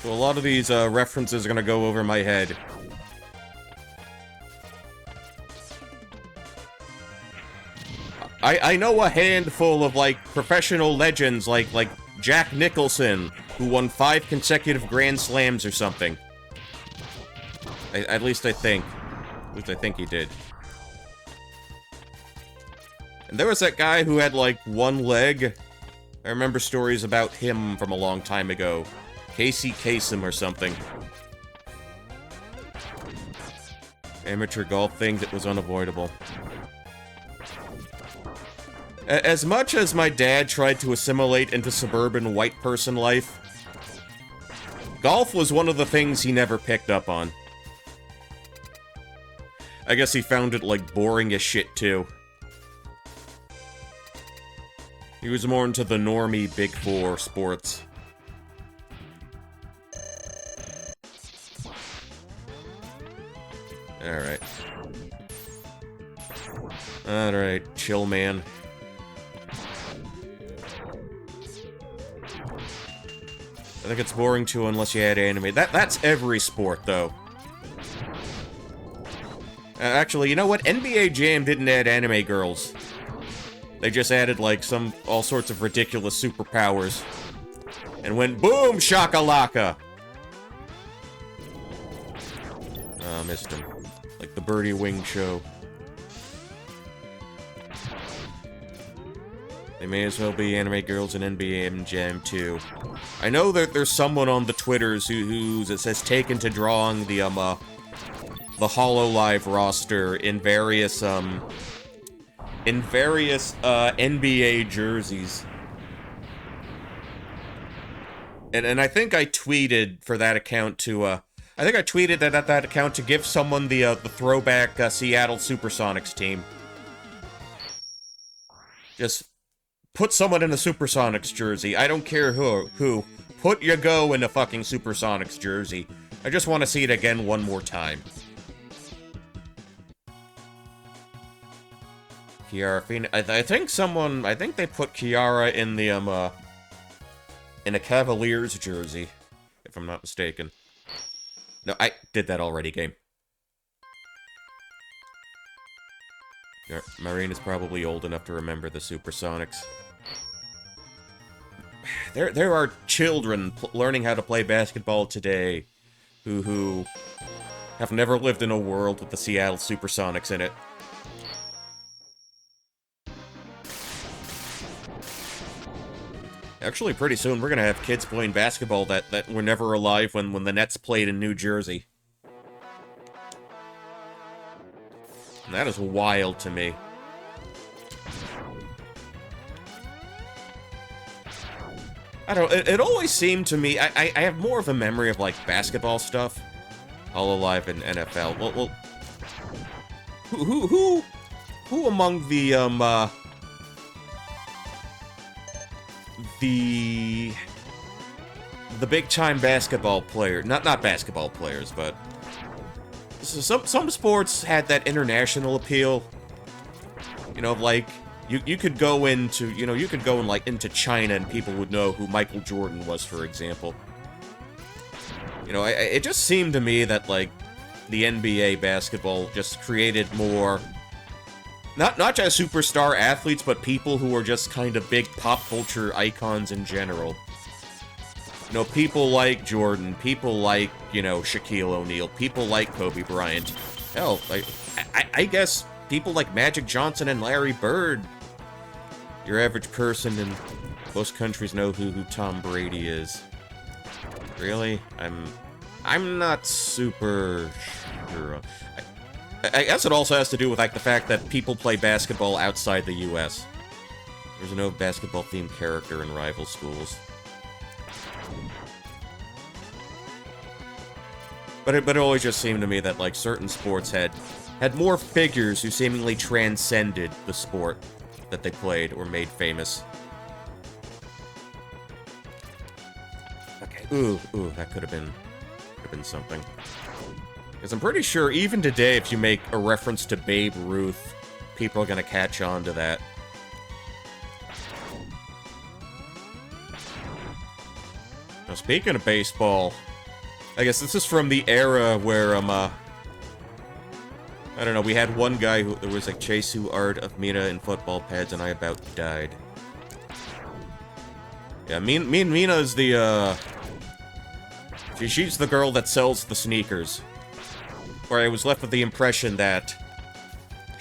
so a lot of these, references are gonna go over my head. I know a handful of, like, professional legends, like Jack Nicholson, who won 5 consecutive Grand Slams or something. At least I think. At least I think he did. And there was that guy who had, like, one leg. I remember stories about him from a long time ago. Casey Kasem or something. Amateur golf thing that was unavoidable. As much as my dad tried to assimilate into suburban white person life, golf was one of the things he never picked up on. I guess he found it, like, boring as shit, too. He was more into the normie Big Four sports. Alright. Alright, chill, man. I think it's boring too unless you add anime. That's every sport, though. Actually, you know what? NBA Jam didn't add anime girls. They just added, like, all sorts of ridiculous superpowers. And went boom, shakalaka! Oh, missed him. Like the Birdie Wing show. They may as well be anime girls in NBA Jam too. I know that there's someone on the Twitters who has taken to drawing the HoloLive roster in various NBA jerseys. And I think I tweeted for that account to I think I tweeted that account to give someone the throwback Seattle Supersonics team. Just put someone in a Supersonics jersey. I don't care who. Put your go in a fucking Supersonics jersey. I just want to see it again one more time. Kiara Phoenix. I think they put Kiara in the in a Cavaliers jersey, if I'm not mistaken. No, I did that already, game. Marine is probably old enough to remember the Supersonics. There are children learning how to play basketball today who have never lived in a world with the Seattle Supersonics in it. Actually, pretty soon we're gonna have kids playing basketball that were never alive when the Nets played in New Jersey. And that is wild to me. I don't know, it always seemed to me, I have more of a memory of, like, basketball stuff. HoloLive and NFL. Well, who among the big-time basketball player, not basketball players, but some sports had that international appeal. You know, like, you could go into, into China and people would know who Michael Jordan was, for example. You know, it just seemed to me that, like, the NBA basketball just created more, not just superstar athletes, but people who are just kind of big pop culture icons in general. You know, people like Jordan, people like, Shaquille O'Neal, people like Kobe Bryant. Hell, I guess people like Magic Johnson and Larry Bird. Your average person in most countries know who Tom Brady is. Really? I'm not super sure. I guess it also has to do with, like, the fact that people play basketball outside the U.S. There's no basketball-themed character in rival schools. But it always just seemed to me that, like, certain sports had more figures who seemingly transcended the sport that they played or made famous. Okay, ooh, that could have been something. Because I'm pretty sure even today, if you make a reference to Babe Ruth, people are gonna catch on to that. Now, speaking of baseball, I guess this is from the era where, I don't know, we had one guy there was like Chesu art of Mina in football pads, and I about died. Yeah, Mina is the, she's the girl that sells the sneakers. Where I was left with the impression that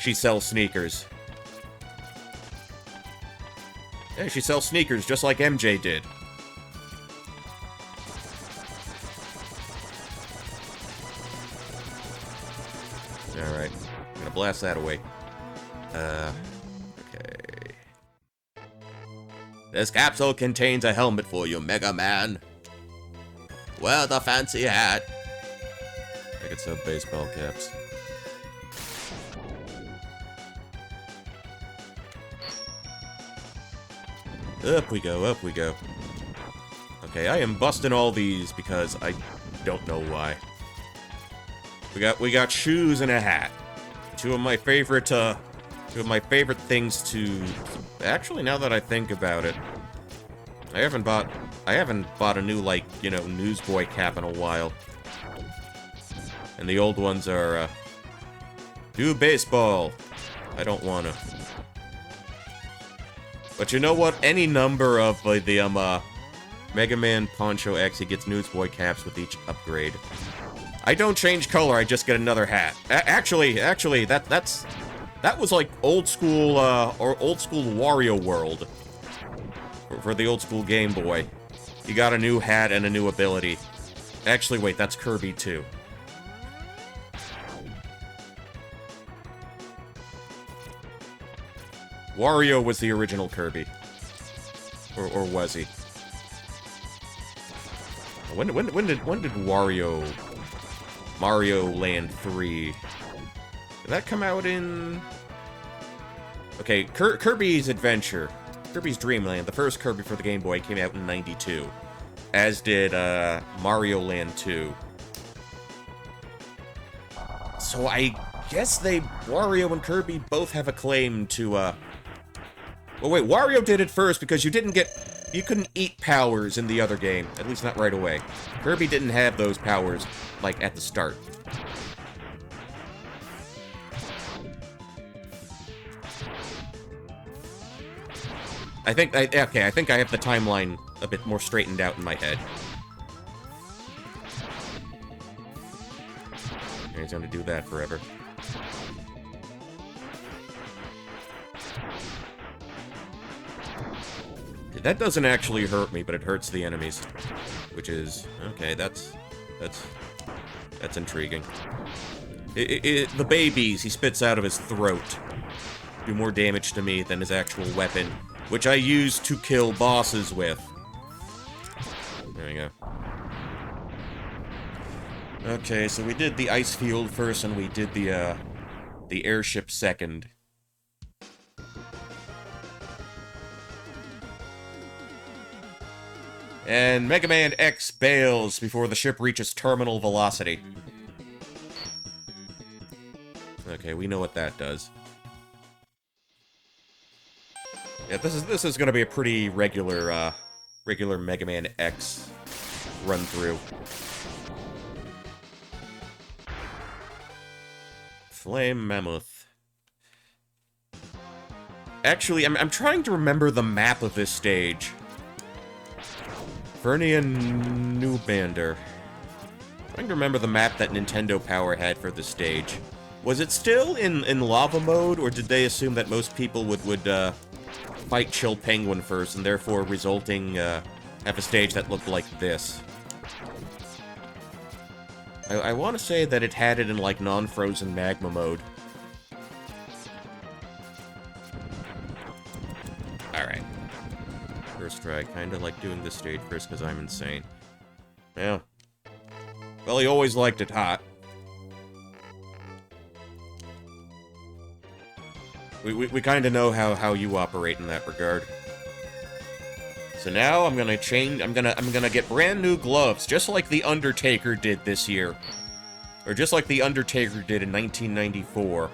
she sells sneakers. Yeah, she sells sneakers just like MJ did. blast that away. Okay. This capsule contains a helmet for you, Mega Man. Wear the fancy hat. I could sell baseball caps. Up we go, up we go. Okay, I am busting all these because I don't know why. We got shoes and a hat. Two of my favorite things to... Actually, now that I think about it, I haven't bought a new, like, you know, newsboy cap in a while. And the old ones are, do baseball. I don't wanna. But you know what? Any number of the Mega Man Poncho X, he gets newsboy caps with each upgrade. I don't change color, I just get another hat. Actually, that was like old school Wario World for the old school Game Boy. You got a new hat and a new ability. Actually, wait, that's Kirby too. Wario was the original Kirby, or was he? When did Mario Land 3? Did that come out in... Okay, Kirby's Adventure. Kirby's Dream Land, the first Kirby for the Game Boy, came out in '92. As did, Mario Land 2. So I guess Wario and Kirby both have a claim to, Well, wait, Wario did it first because you couldn't eat powers in the other game. At least not right away. Kirby didn't have those powers, like, at the start. I think I have the timeline a bit more straightened out in my head. He's gonna do that forever. That doesn't actually hurt me, but it hurts the enemies. Which is... okay, that's intriguing. The babies he spits out of his throat do more damage to me than his actual weapon, which I use to kill bosses with. There we go. Okay, so we did the ice field first, and we did the airship second. And Mega Man X bails before the ship reaches terminal velocity. Okay, we know what that does. Yeah, this is gonna be a pretty regular Mega Man X run through. Flame Mammoth. Actually, I'm trying to remember the map of this stage. Vernian Newbander. I'm trying to remember the map that Nintendo Power had for the stage. Was it still in lava mode, or did they assume that most people would fight Chill Penguin first, and therefore resulting have a stage that looked like this? I want to say that it had it in, like, non-frozen magma mode. Alright. First try. Kinda like doing this stage first because I'm insane. Yeah. Well, he always liked it hot. We kinda know how you operate in that regard. So now I'm gonna get brand new gloves, just like The Undertaker did this year. Or just like The Undertaker did in 1994.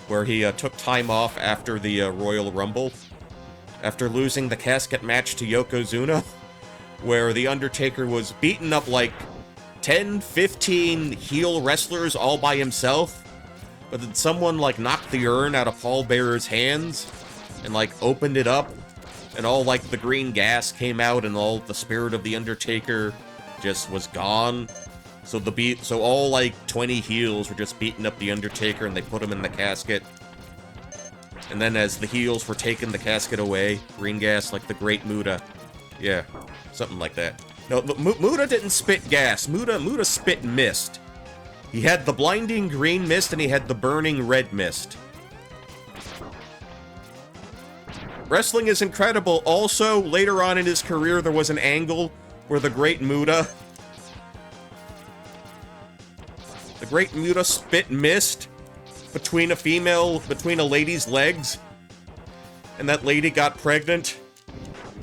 Where he took time off after the Royal Rumble. After losing the casket match to Yokozuna. Where The Undertaker was beaten up like 10, 15 heel wrestlers all by himself. But then someone, like, knocked the urn out of Paul Bearer's hands. And, like, opened it up. And all, like, the green gas came out, and all the spirit of The Undertaker just was gone. So all, like, 20 heels were just beating up The Undertaker, and they put him in the casket. And then as the heels were taking the casket away, green gas, like the Great Muda. Yeah, something like that. No, Muda didn't spit gas. Muda spit mist. He had the blinding green mist and he had the burning red mist. Wrestling is incredible. Also, later on in his career, there was an angle where the Great Muta spit mist between a lady's legs, and that lady got pregnant,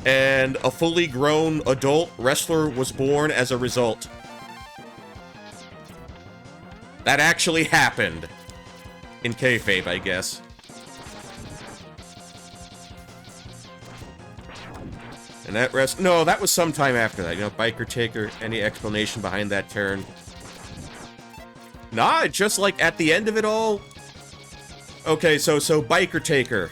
and a fully grown adult wrestler was born as a result. That actually happened. In kayfabe, I guess. And that no, that was sometime after that. You know, Biker Taker, any explanation behind that turn? Nah, just like at the end of it all. Okay, so Biker Taker.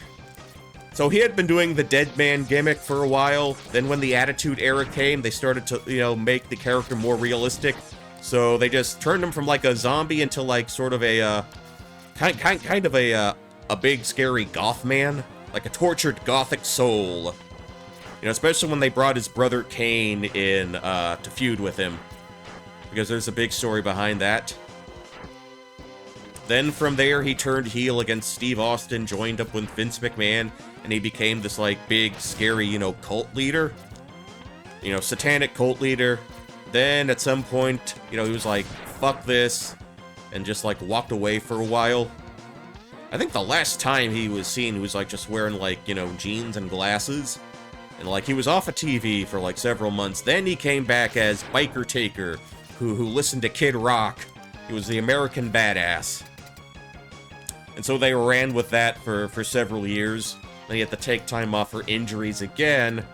So he had been doing the dead man gimmick for a while. Then when the Attitude Era came, they started to, you know, make the character more realistic. So they just turned him from like a zombie into like sort of a kind of a big scary goth man, like a tortured gothic soul. You know, especially when they brought his brother Kane in to feud with him, because there's a big story behind that. Then from there, he turned heel against Steve Austin, joined up with Vince McMahon, and he became this, like, big, scary, you know, cult leader. You know, satanic cult leader. Then, at some point, you know, he was like, fuck this, and just, like, walked away for a while. I think the last time he was seen, he was, like, just wearing, like, you know, jeans and glasses. And, like, he was off of TV for, like, several months. Then he came back as Biker Taker, who listened to Kid Rock. He was the American badass. And so they ran with that for several years. Then he had to take time off for injuries again.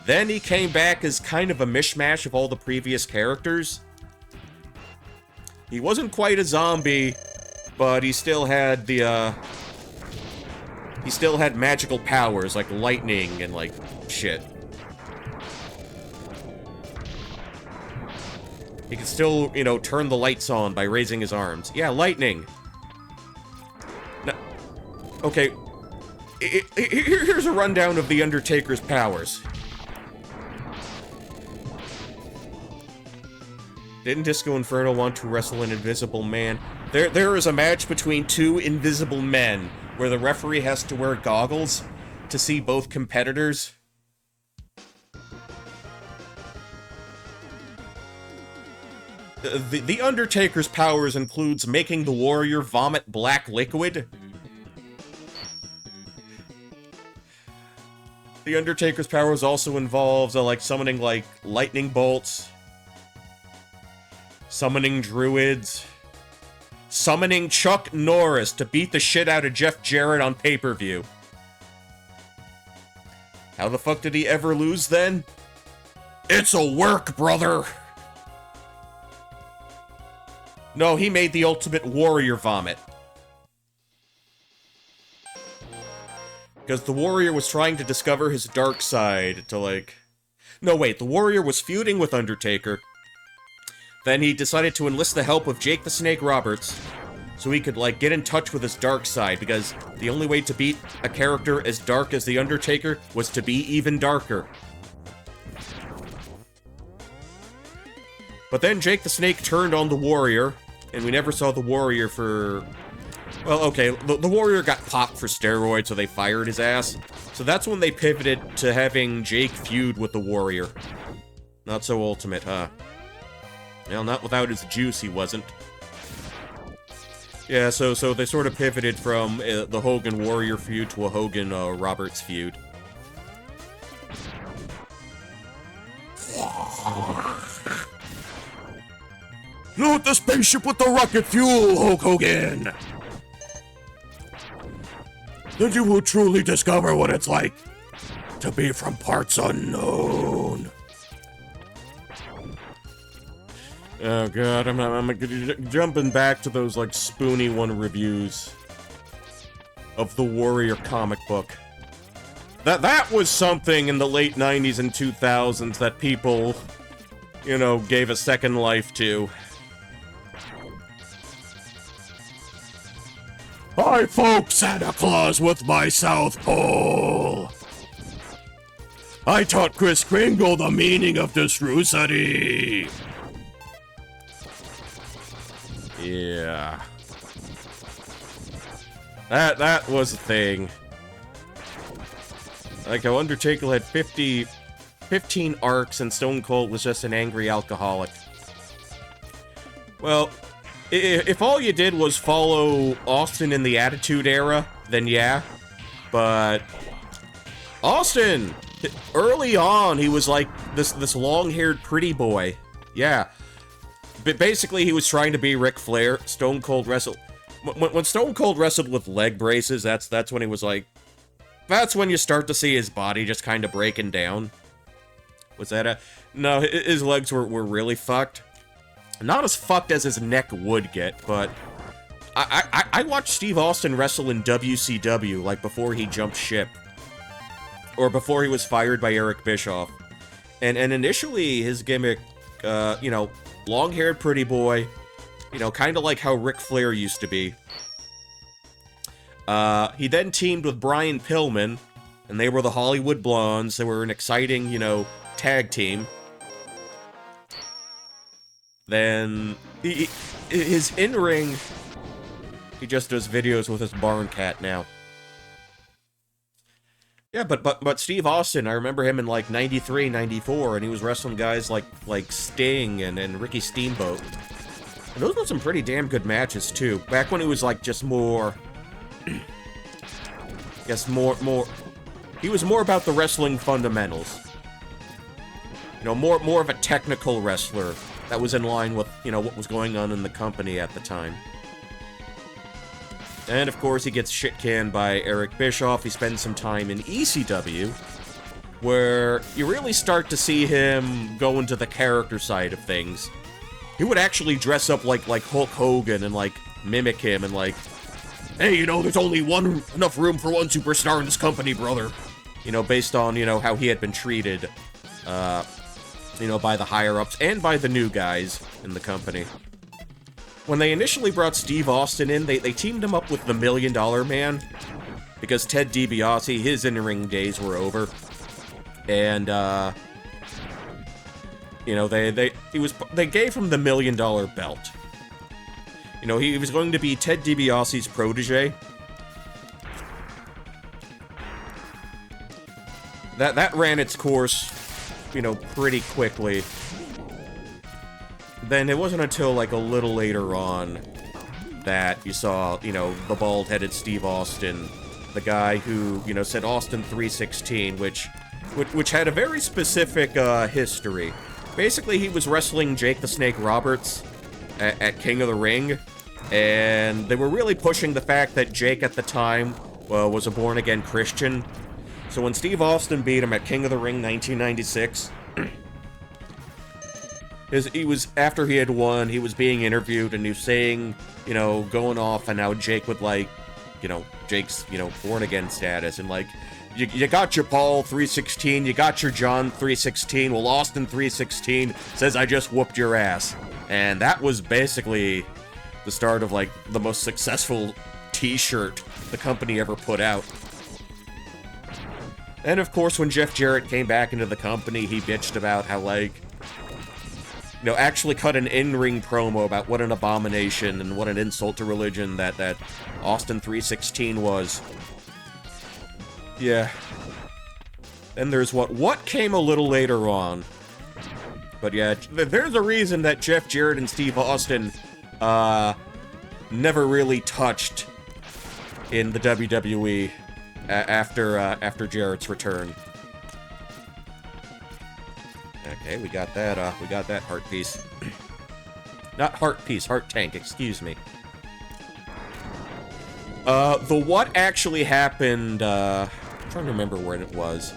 Then he came back as kind of a mishmash of all the previous characters. He wasn't quite a zombie, but he still had the, he still had magical powers, like lightning and, like, shit. He could still, you know, turn the lights on by raising his arms. Yeah, lightning. No, okay. Here's a rundown of The Undertaker's powers. Didn't Disco Inferno want to wrestle an invisible man? There is a match between two invisible men where the referee has to wear goggles to see both competitors. The Undertaker's powers includes making the Warrior vomit black liquid. The Undertaker's powers also involves, like, summoning, like, lightning bolts, summoning druids, summoning Chuck Norris to beat the shit out of Jeff Jarrett on pay-per-view. How the fuck did he ever lose, then? It's a work, brother! No, he made the Ultimate Warrior vomit. Because the Warrior was trying to discover his dark side to, like... No, wait, the Warrior was feuding with Undertaker. Then he decided to enlist the help of Jake the Snake Roberts so he could, like, get in touch with his dark side, because the only way to beat a character as dark as The Undertaker was to be even darker. But then Jake the Snake turned on the Warrior, and we never saw the Warrior for... Well, okay, the Warrior got popped for steroids, so they fired his ass. So that's when they pivoted to having Jake feud with the Warrior. Not so ultimate, huh? Well, not without his juice, he wasn't. Yeah, so they sort of pivoted from the Hogan-Warrior feud to a Hogan-Roberts feud. Load the spaceship with the rocket fuel, Hulk Hogan! Then you will truly discover what it's like to be from parts unknown. Oh god, I'm jumping back to those, like, Spoony One reviews of the Warrior comic book. That was something in the late 90s and 2000s that people, you know, gave a second life to. Hi folks, Santa Claus with my South Pole. I taught Kris Kringle the meaning of disrucity. Yeah. That was a thing. Like how Undertaker had 15 arcs and Stone Cold was just an angry alcoholic. Well, if all you did was follow Austin in the Attitude Era, then yeah. But Austin, early on, he was like this long-haired pretty boy. Yeah. But basically, he was trying to be Ric Flair. Stone Cold wrestled... When Stone Cold wrestled with leg braces, that's when he was like... That's when you start to see his body just kind of breaking down. Was that a... No, his legs were really fucked. Not as fucked as his neck would get, but... I watched Steve Austin wrestle in WCW, like, before he jumped ship. Or before he was fired by Eric Bischoff. And initially, his gimmick, you know, long-haired pretty boy, you know, kind of like how Ric Flair used to be. He then teamed with Brian Pillman, and they were the Hollywood Blondes. They were an exciting, you know, tag team. Then, his in-ring, he just does videos with his barn cat now. Yeah, but Steve Austin, I remember him in, like, 93, 94, and he was wrestling guys like Sting and Ricky Steamboat. And those were some pretty damn good matches, too. Back when he was, like, just more... I guess more... He was more about the wrestling fundamentals. You know, more of a technical wrestler that was in line with, you know, what was going on in the company at the time. And, of course, he gets shit-canned by Eric Bischoff. He spends some time in ECW, where you really start to see him go into the character side of things. He would actually dress up like Hulk Hogan and, like, mimic him and, like, hey, you know, there's only enough room for one superstar in this company, brother. You know, based on, you know, how he had been treated, you know, by the higher-ups and by the new guys in the company. When they initially brought Steve Austin in, they teamed him up with the $1 Million Man, because Ted DiBiase, his in-ring days were over. And, you know, they gave him the $1 Million belt. You know, he was going to be Ted DiBiase's protege. That ran its course, you know, pretty quickly. Then it wasn't until, like, a little later on that you saw, you know, the bald-headed Steve Austin, the guy who, you know, said Austin 316, which had a very specific, history. Basically, he was wrestling Jake the Snake Roberts at King of the Ring, and they were really pushing the fact that Jake at the time, was a born-again Christian. So when Steve Austin beat him at King of the Ring 1996... he was, after he had won, he was being interviewed, and he was saying, you know, going off on how Jake would, like, you know, Jake's, you know, born-again status, and, like, you got your Paul 316, you got your John 316, well, Austin 316 says I just whooped your ass. And that was basically the start of, like, the most successful t-shirt the company ever put out. And, of course, when Jeff Jarrett came back into the company, he bitched about how, like, you know, actually cut an in-ring promo about what an abomination and what an insult to religion that Austin 316 was. Yeah. Then there's what came a little later on. But yeah, there's a reason that Jeff Jarrett and Steve Austin, never really touched in the WWE after Jarrett's return. Okay, we got that heart piece. Not heart piece, heart tank, excuse me. The what actually happened, I'm trying to remember where it was.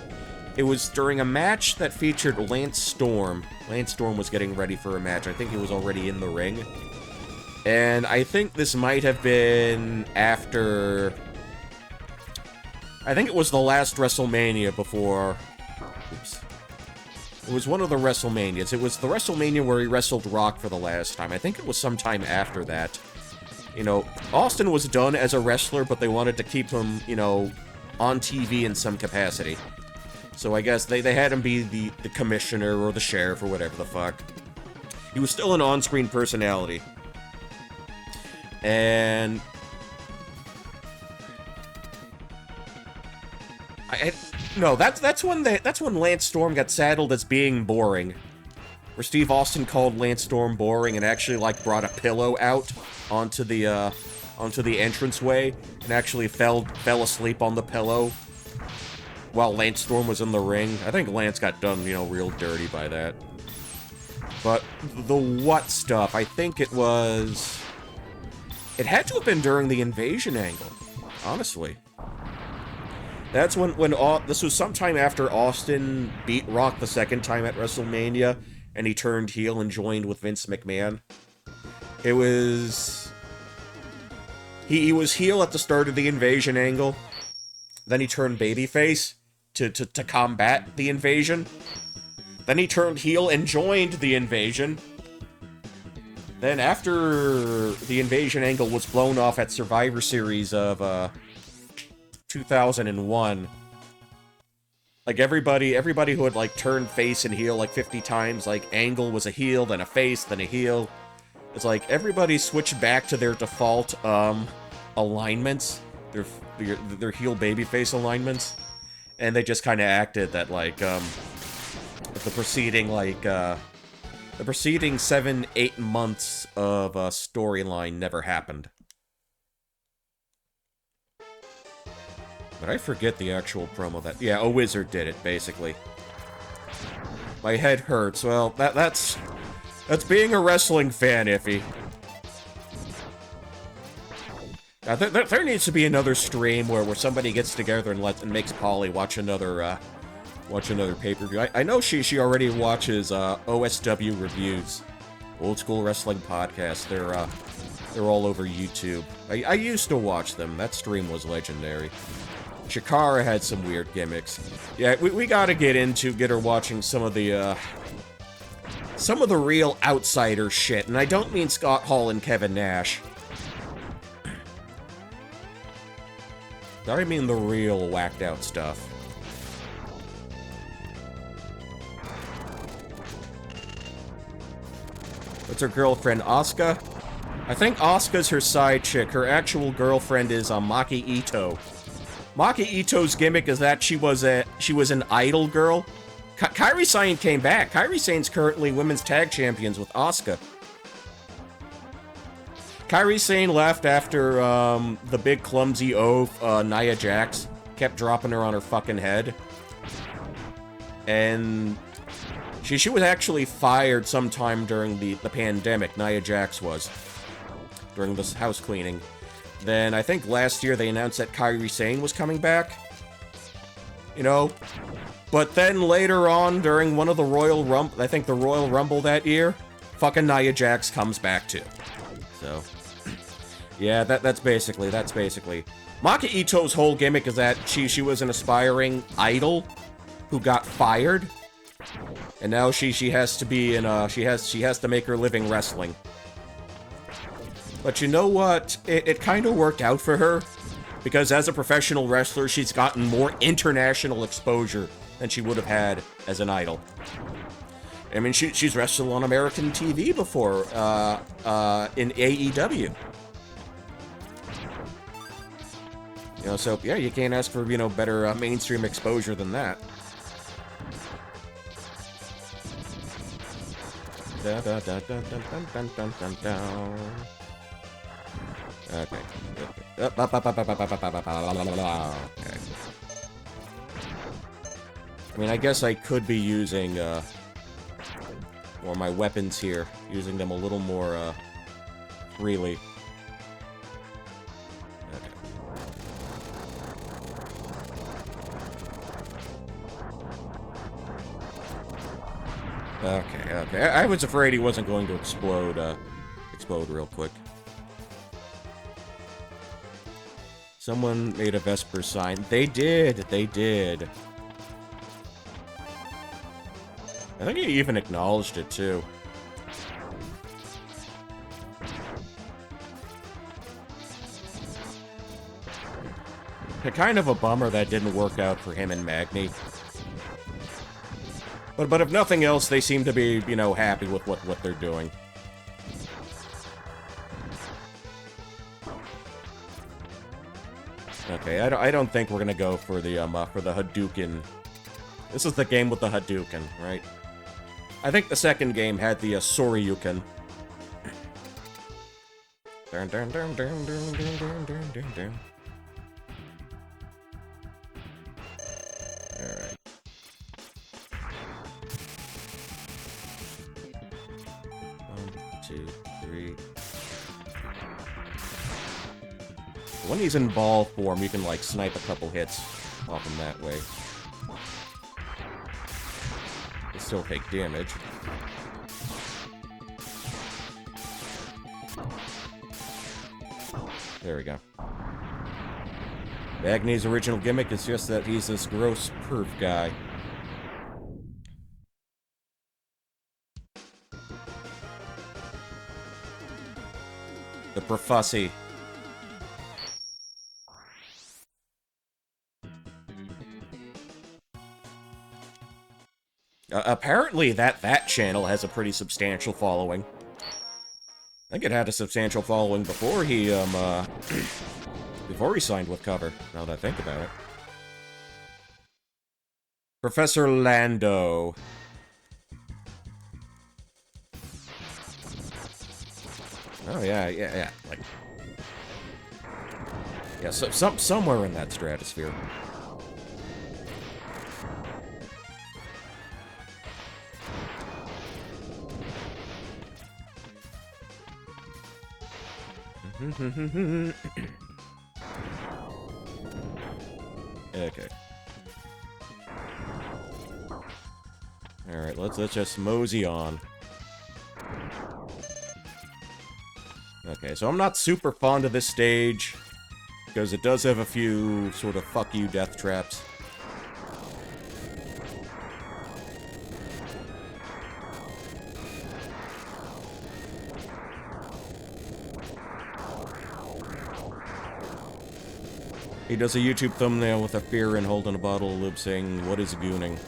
It was during a match that featured Lance Storm. Lance Storm was getting ready for a match. I think he was already in the ring. And I think this might have been after... I think it was the last WrestleMania before... Oops. It was one of the WrestleManias. It was the WrestleMania where he wrestled Rock for the last time. I think it was sometime after that. You know, Austin was done as a wrestler, but they wanted to keep him, you know, on TV in some capacity. So I guess they had him be the commissioner or the sheriff or whatever the fuck. He was still an on-screen personality. And no, that's when Lance Storm got saddled as being boring. Where Steve Austin called Lance Storm boring and actually, like, brought a pillow out onto the entranceway and actually fell asleep on the pillow while Lance Storm was in the ring. I think Lance got done, you know, real dirty by that. But the what stuff, I think it had to have been during the Invasion angle, honestly. That's when this was sometime after Austin beat Rock the second time at WrestleMania, and he turned heel and joined with Vince McMahon. It was... He was heel at the start of the Invasion angle. Then he turned babyface to combat the Invasion. Then he turned heel and joined the Invasion. Then after the Invasion angle was blown off at Survivor Series of 2001... Like, everybody who had, like, turned face and heel, like, 50 times, like, Angle was a heel, then a face, then a heel. It's like, everybody switched back to their default, alignments. Their heel babyface alignments. And they just kind of acted that, like, the preceding 7-8 months of, storyline never happened. But I forget the actual promo that... Yeah, a wizard did it, basically. My head hurts. Well, that's being a wrestling fan, Iffy. There needs to be another stream where somebody gets together and makes Polly watch another pay-per-view. I know she already watches OSW reviews, Old School Wrestling Podcast. They're all over YouTube. I used to watch them. That stream was legendary. Shakara had some weird gimmicks. Yeah, we gotta get her watching some of the real outsider shit, and I don't mean Scott Hall and Kevin Nash. I mean the real whacked out stuff. What's her girlfriend, Asuka? I think Asuka's her side chick. Her actual girlfriend is Maki Ito. Maki Ito's gimmick is that she was an idol girl. Kairi Sane came back. Kairi Sane's currently women's tag champions with Asuka. Kairi Sane left after the big clumsy oaf Nia Jax kept dropping her on her fucking head. And she was actually fired sometime during the pandemic. Nia Jax was. During this house cleaning. Then, I think last year they announced that Kairi Sane was coming back. You know? But then later on, during one of the Royal Rumble, I think the Royal Rumble that year, fucking Nia Jax comes back too. So, yeah, that's basically. Maki Ito's whole gimmick is that she was an aspiring idol who got fired. And now she has to be in, she has to make her living wrestling. But you know what? It kind of worked out for her. Because as a professional wrestler, she's gotten more international exposure than she would have had as an idol. I mean, she's wrestled on American TV before, in AEW. You know, so, yeah, you can't ask for, you know, better mainstream exposure than that. Da, da, da, da, dun, dun, dun, dun, dun, dun. Okay. Okay. I mean, I guess I could be using, or my weapons here, using them a little more, freely. Okay. I was afraid he wasn't going to explode real quick. Someone made a Vesper sign. They did. I think he even acknowledged it, too. Kind of a bummer that didn't work out for him and Magni. But if nothing else, they seem to be, you know, happy with what they're doing. Okay, I don't think we're gonna go for the Hadouken. This is the game with the Hadouken, right? I think the second game had the Soryuken. Dun, dun, dun, dun, dun, dun, dun, dun, dun, dun. Alright. One, two, three. When he's in ball form, you can, like, snipe a couple hits off him that way. You still take damage. There we go. Agni's original gimmick is just that he's this gross perv guy. The Profussy. Apparently that channel has a pretty substantial following. I think it had a substantial following before he, before he signed with Cover, now that I think about it. Professor Lando. Oh, yeah, like... Yeah, so, somewhere in that stratosphere. Okay. Alright, let's just mosey on. Okay, so I'm not super fond of this stage, because it does have a few sort of fuck you death traps. He does a YouTube thumbnail with a Fearin holding a bottle of lube saying, "What is gooning?"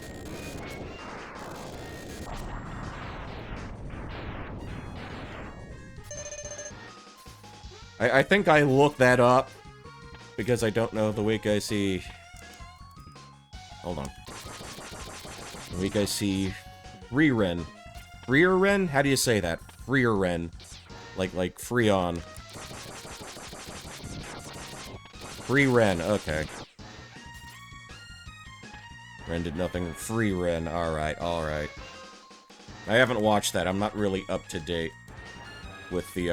I think I looked that up, because I don't know the week I see... Hold on. The week I see... Freeren. Freeren? How do you say that? Freeren. Like Freon. Free-Ren, okay. Ren did nothing. Free-Ren, alright. I haven't watched that. I'm not really up to date with the,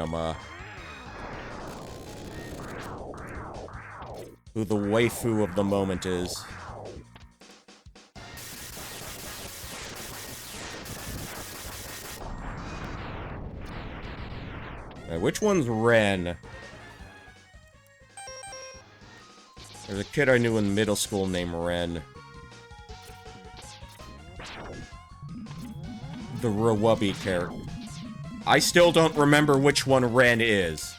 who the waifu of the moment is. Which one's Ren? There's a kid I knew in middle school named Ren. The Rawubby character. I still don't remember which one Ren is.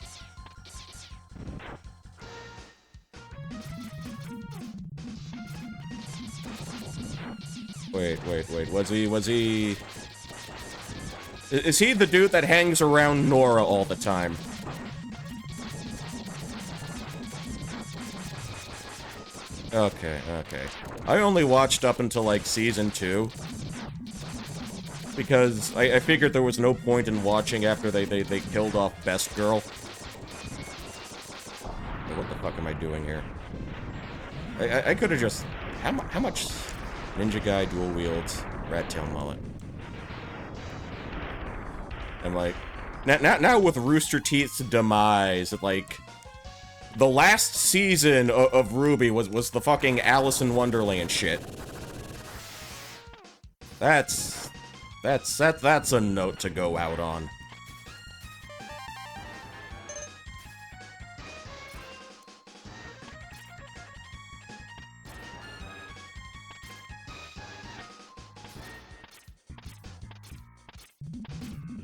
Wait. Was he... Is he the dude that hangs around Nora all the time? Okay. I only watched up until, like, Season 2. Because I figured there was no point in watching after they killed off Best Girl. What the fuck am I doing here? I could've just... How much Ninja Guy dual wields Rat Tail Mullet? And, like... Now with Rooster Teeth's demise, like... The last season of Ruby was the fucking Alice in Wonderland shit. That's a note to go out on.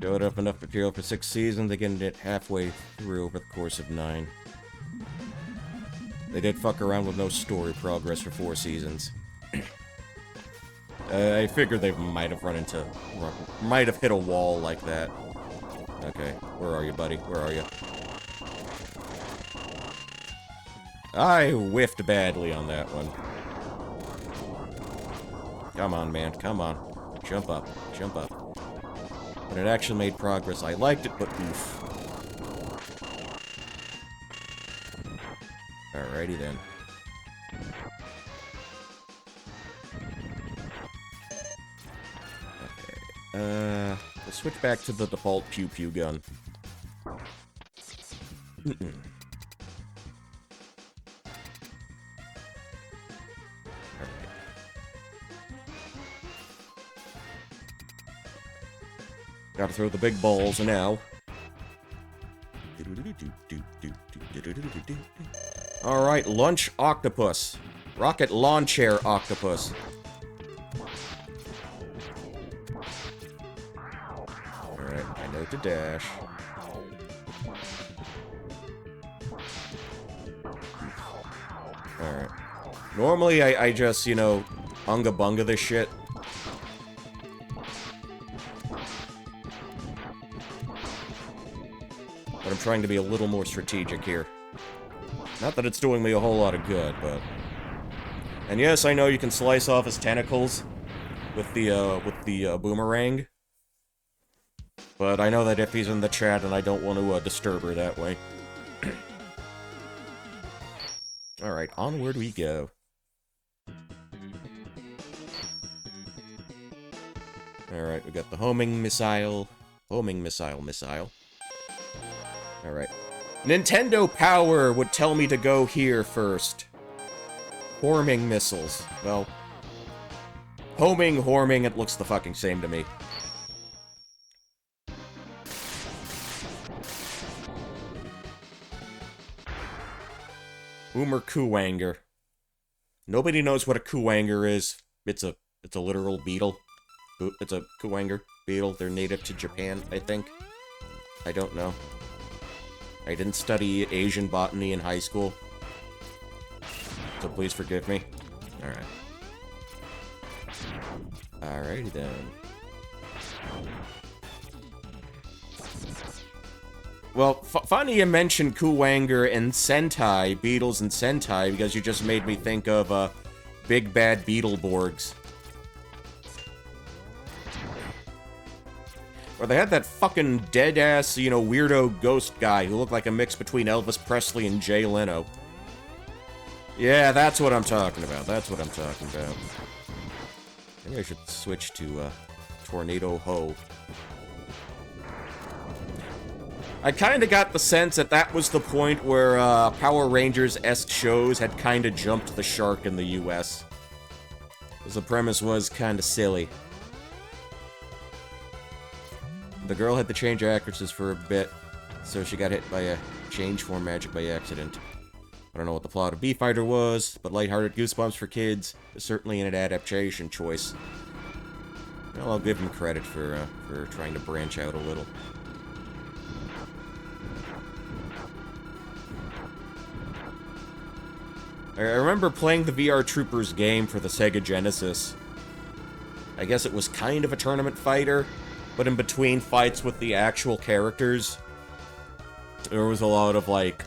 Showed up enough material for 6 seasons, they get it halfway through over the course of 9. They did fuck around with no story progress for 4 seasons. I figured they might have might have hit a wall like that. Okay, where are you, buddy? Where are you? I whiffed badly on that one. Come on, man. Come on. Jump up. Jump up. But it actually made progress. I liked it, but oof. Alrighty then. Okay. We'll switch back to the default pew-pew gun. Gotta throw the big balls now. Alright, lunch octopus. Rocket lawn chair octopus. Alright, I know to dash. Alright. Normally, I just, you know, unga-bunga this shit. But I'm trying to be a little more strategic here. Not that it's doing me a whole lot of good, but... And yes, I know you can slice off his tentacles with the boomerang. But I know that if he's in the chat and I don't want to disturb her that way. Alright, onward we go. Alright, we got the homing missile. Homing missile. Alright. Nintendo Power would tell me to go here first. Homing missiles. Well, homing, it looks the fucking same to me. Boomer Kuwanger. Nobody knows what a Kuwanger is. It's a literal beetle. It's a Kuwanger beetle. They're native to Japan, I think. I don't know. I didn't study Asian botany in high school. So please forgive me. Alright. Alrighty then. Well, funny you mentioned Kuwanger and Sentai, Beetles and Sentai, because you just made me think of, Big Bad Beetleborgs. Or they had that fucking dead-ass, you know, weirdo ghost guy who looked like a mix between Elvis Presley and Jay Leno. Yeah, that's what I'm talking about. That's what I'm talking about. Maybe I should switch to, Tornado Ho. I kinda got the sense that that was the point where, Power Rangers-esque shows had kinda jumped the shark in the US. Because the premise was kinda silly. The girl had to change actresses for a bit, so she got hit by a change form magic by accident. I don't know what the plot of B-Fighter was, but lighthearted Goosebumps for kids is certainly an adaptation choice. Well, I'll give him credit for trying to branch out a little. I remember playing the VR Troopers game for the Sega Genesis. I guess it was kind of a tournament fighter, but in between fights with the actual characters, there was a lot of, like,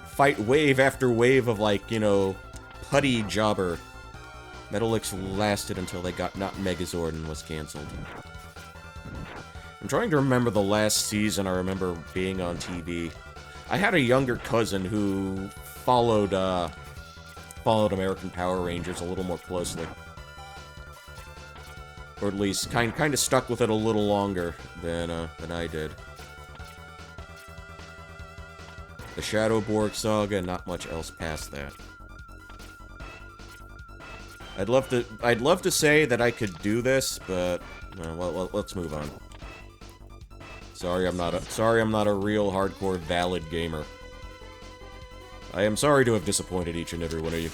fight wave after wave of, like, you know, putty jobber. Metalix lasted until they got not Megazord and was cancelled. I'm trying to remember the last season I remember being on TV. I had a younger cousin who followed American Power Rangers a little more closely. Or at least kind of stuck with it a little longer than I did. The Shadowborg saga, not much else past that. I'd love to say that I could do this, but well, let's move on. Sorry, I'm not a real hardcore valid gamer. I am sorry to have disappointed each and every one of you.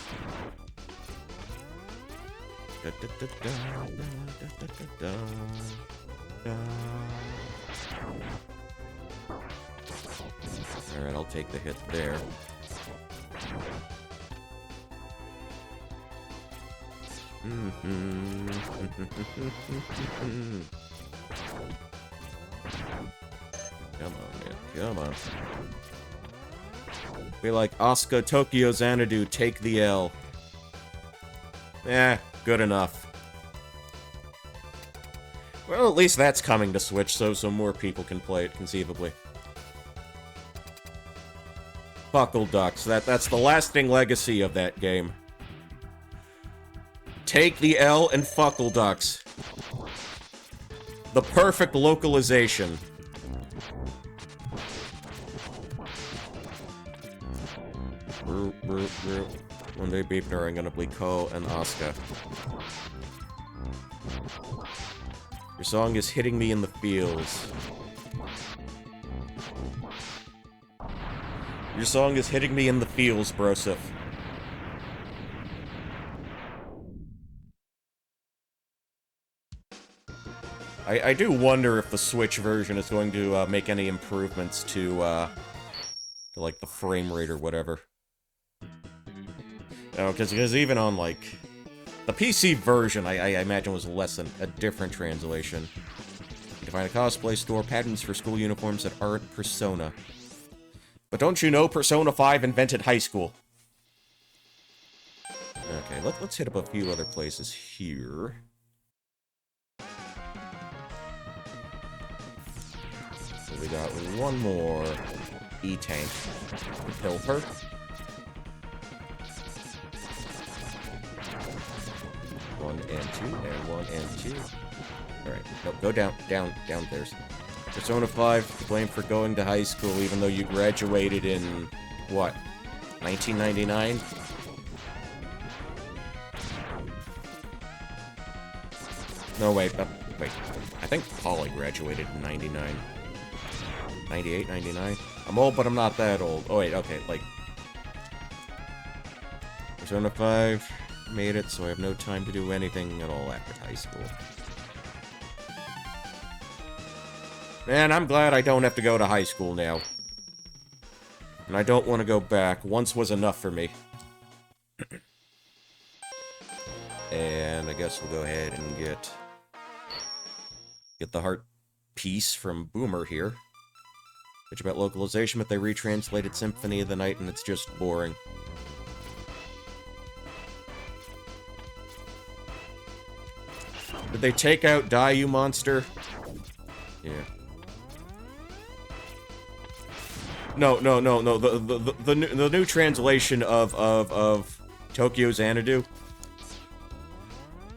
Alright, I'll take the hit there. Come on, man. Come on. Be like, Asuka, Tokyo, Xanadu, take the L. Eh, good enough. Well, at least that's coming to Switch, so more people can play it, conceivably. Buckle Ducks, that's the lasting legacy of that game. Take the L and Fuckle Ducks. The perfect localization. One day Beepner, I'm gonna be Ko and Asuka. Your song is hitting me in the feels. Your song is hitting me in the feels, Broseph. I do wonder if the Switch version is going to make any improvements to like, the frame rate or whatever. No, because even on, like, the PC version, I imagine was less than a different translation. You can find a cosplay store, patterns for school uniforms that aren't Persona. But don't you know Persona 5 invented high school? Okay, let's hit up a few other places here. So we got one more E-Tank. Kill her. One and two, and one and two. Alright, no, go downstairs. Persona 5, blamed for going to high school even though you graduated in, what, 1999? No, wait, I think Polly graduated in 99. 98, 99? I'm old, but I'm not that old. Oh, wait, okay, like... Persona 5 made it, so I have no time to do anything at all after high school. Man, I'm glad I don't have to go to high school now. And I don't want to go back. Once was enough for me. And I guess we'll go ahead and get the heart piece from Boomer here. Bitch about localization, but they retranslated Symphony of the Night and it's just boring. Did they take out Die, You Monster? Yeah. No. The new translation of Tokyo Xanadu.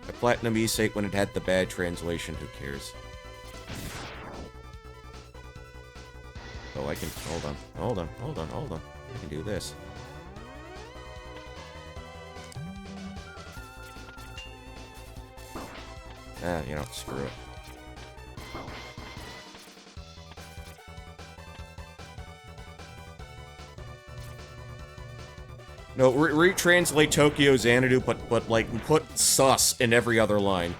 A Platinum E-Sate when it had the bad translation. Who cares? Oh, I can... Hold on. I can do this. Ah, you know, screw it. No, retranslate Tokyo Xanadu, but like, put sus in every other line.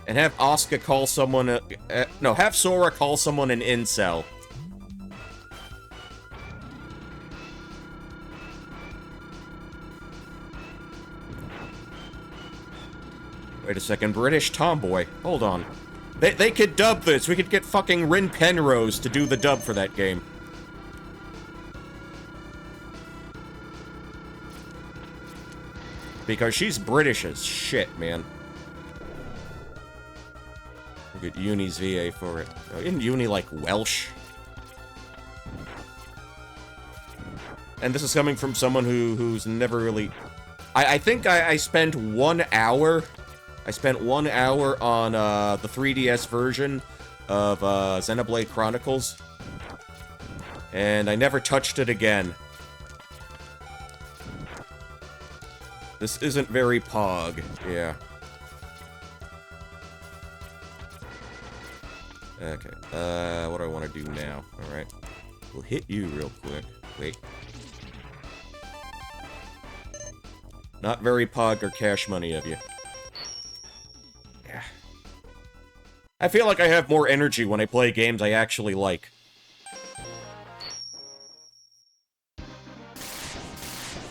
And have Asuka call someone no, have Sora call someone an incel. Wait a second, British Tomboy. Hold on. They could dub this. We could get fucking Rin Penrose to do the dub for that game. Because she's British as shit, man. We'll get Uni's VA for it. Oh, isn't Uni, like, Welsh? And this is coming from someone who's never really... I think I spent 1 hour... I spent 1 hour on the 3DS version of Xenoblade Chronicles. And I never touched it again. This isn't very pog. Yeah. Okay. What do I want to do now? Alright. We'll hit you real quick. Wait. Not very pog or cash money of you. Yeah. I feel like I have more energy when I play games I actually like.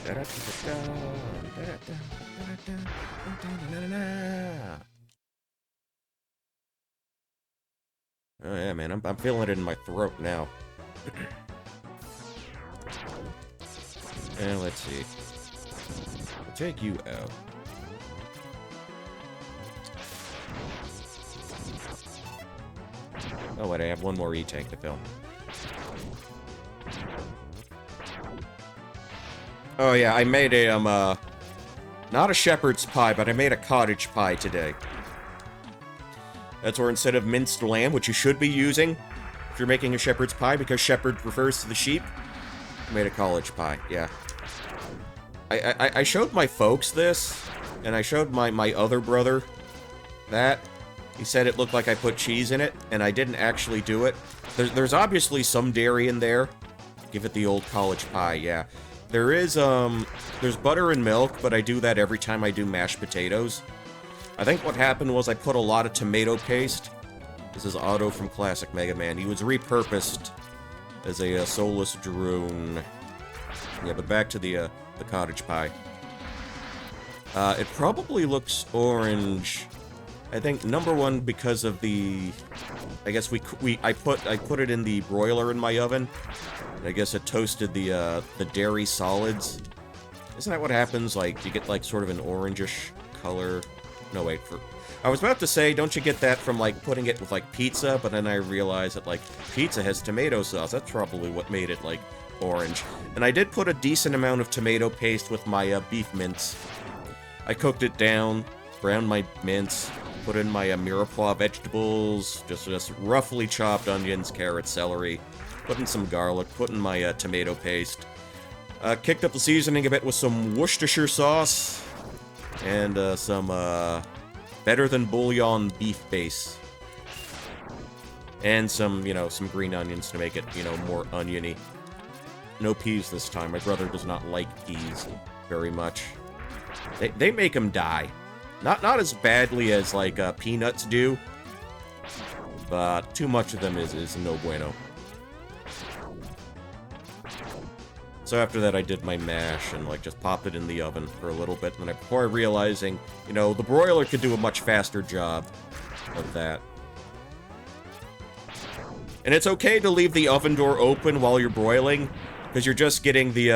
Da-da-da-da-da, da-da-da. Oh yeah, man, I'm feeling it in my throat now. And let's see. I'll take you out. Oh wait, I have one more E-tank to fill. Oh yeah, I made a, not a shepherd's pie, but I made a cottage pie today. That's where instead of minced lamb, which you should be using if you're making a shepherd's pie, because shepherd refers to the sheep, I made a college pie, yeah. I showed my folks this, and I showed my other brother that. He said it looked like I put cheese in it, and I didn't actually do it. There's obviously some dairy in there. Give it the old college pie, yeah. There's butter and milk, but I do that every time I do mashed potatoes. I think what happened was I put a lot of tomato paste. This is Otto from Classic Mega Man. He was repurposed as a soulless drone. Yeah, but back to the cottage pie. It probably looks orange. I think number one because of the, I guess I put it in the broiler in my oven. And I guess it toasted the dairy solids. Isn't that what happens? Like you get like sort of an orangish color. No wait, I was about to say, don't you get that from like putting it with like pizza? But then I realized that like pizza has tomato sauce. That's probably what made it like orange. And I did put a decent amount of tomato paste with my beef mince. I cooked it down, browned my mince. Put in my mirepoix vegetables, just roughly chopped onions, carrots, celery. Put in some garlic, put in my tomato paste. Kicked up the seasoning a bit with some Worcestershire sauce. And some better than bouillon beef base. And some, some green onions to make it, more oniony. No peas this time. My brother does not like peas very much. They make him die. Not as badly as, like, peanuts do, but too much of them is no bueno. So after that, I did my mash and, like, just popped it in the oven for a little bit, and then before realizing, the broiler could do a much faster job of that. And it's okay to leave the oven door open while you're broiling, because you're just getting the,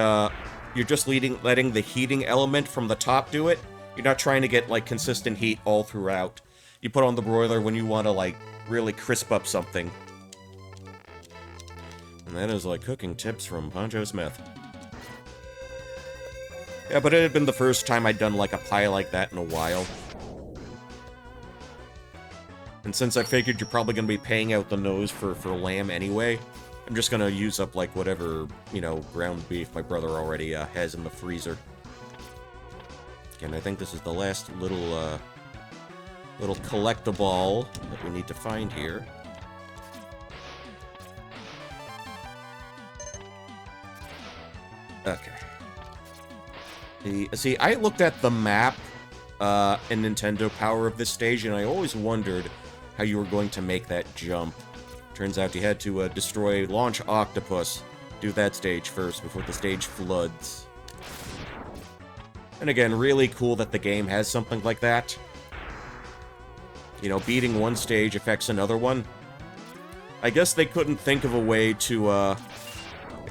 letting the heating element from the top do it. You're not trying to get, like, consistent heat all throughout. You put on the broiler when you want to, like, really crisp up something. And that is, like, cooking tips from Poncho Smith. Yeah, but it had been the first time I'd done, like, a pie like that in a while. And since I figured you're probably going to be paying out the nose for lamb anyway, I'm just going to use up, like, whatever, ground beef my brother already has in the freezer. And I think this is the last little collectible that we need to find here. Okay. See, I looked at the map in Nintendo Power of this stage, and I always wondered how you were going to make that jump. Turns out you had to destroy Launch Octopus. Do that stage first before the stage floods. And again, really cool that the game has something like that. Beating one stage affects another one. I guess they couldn't think of a way to, I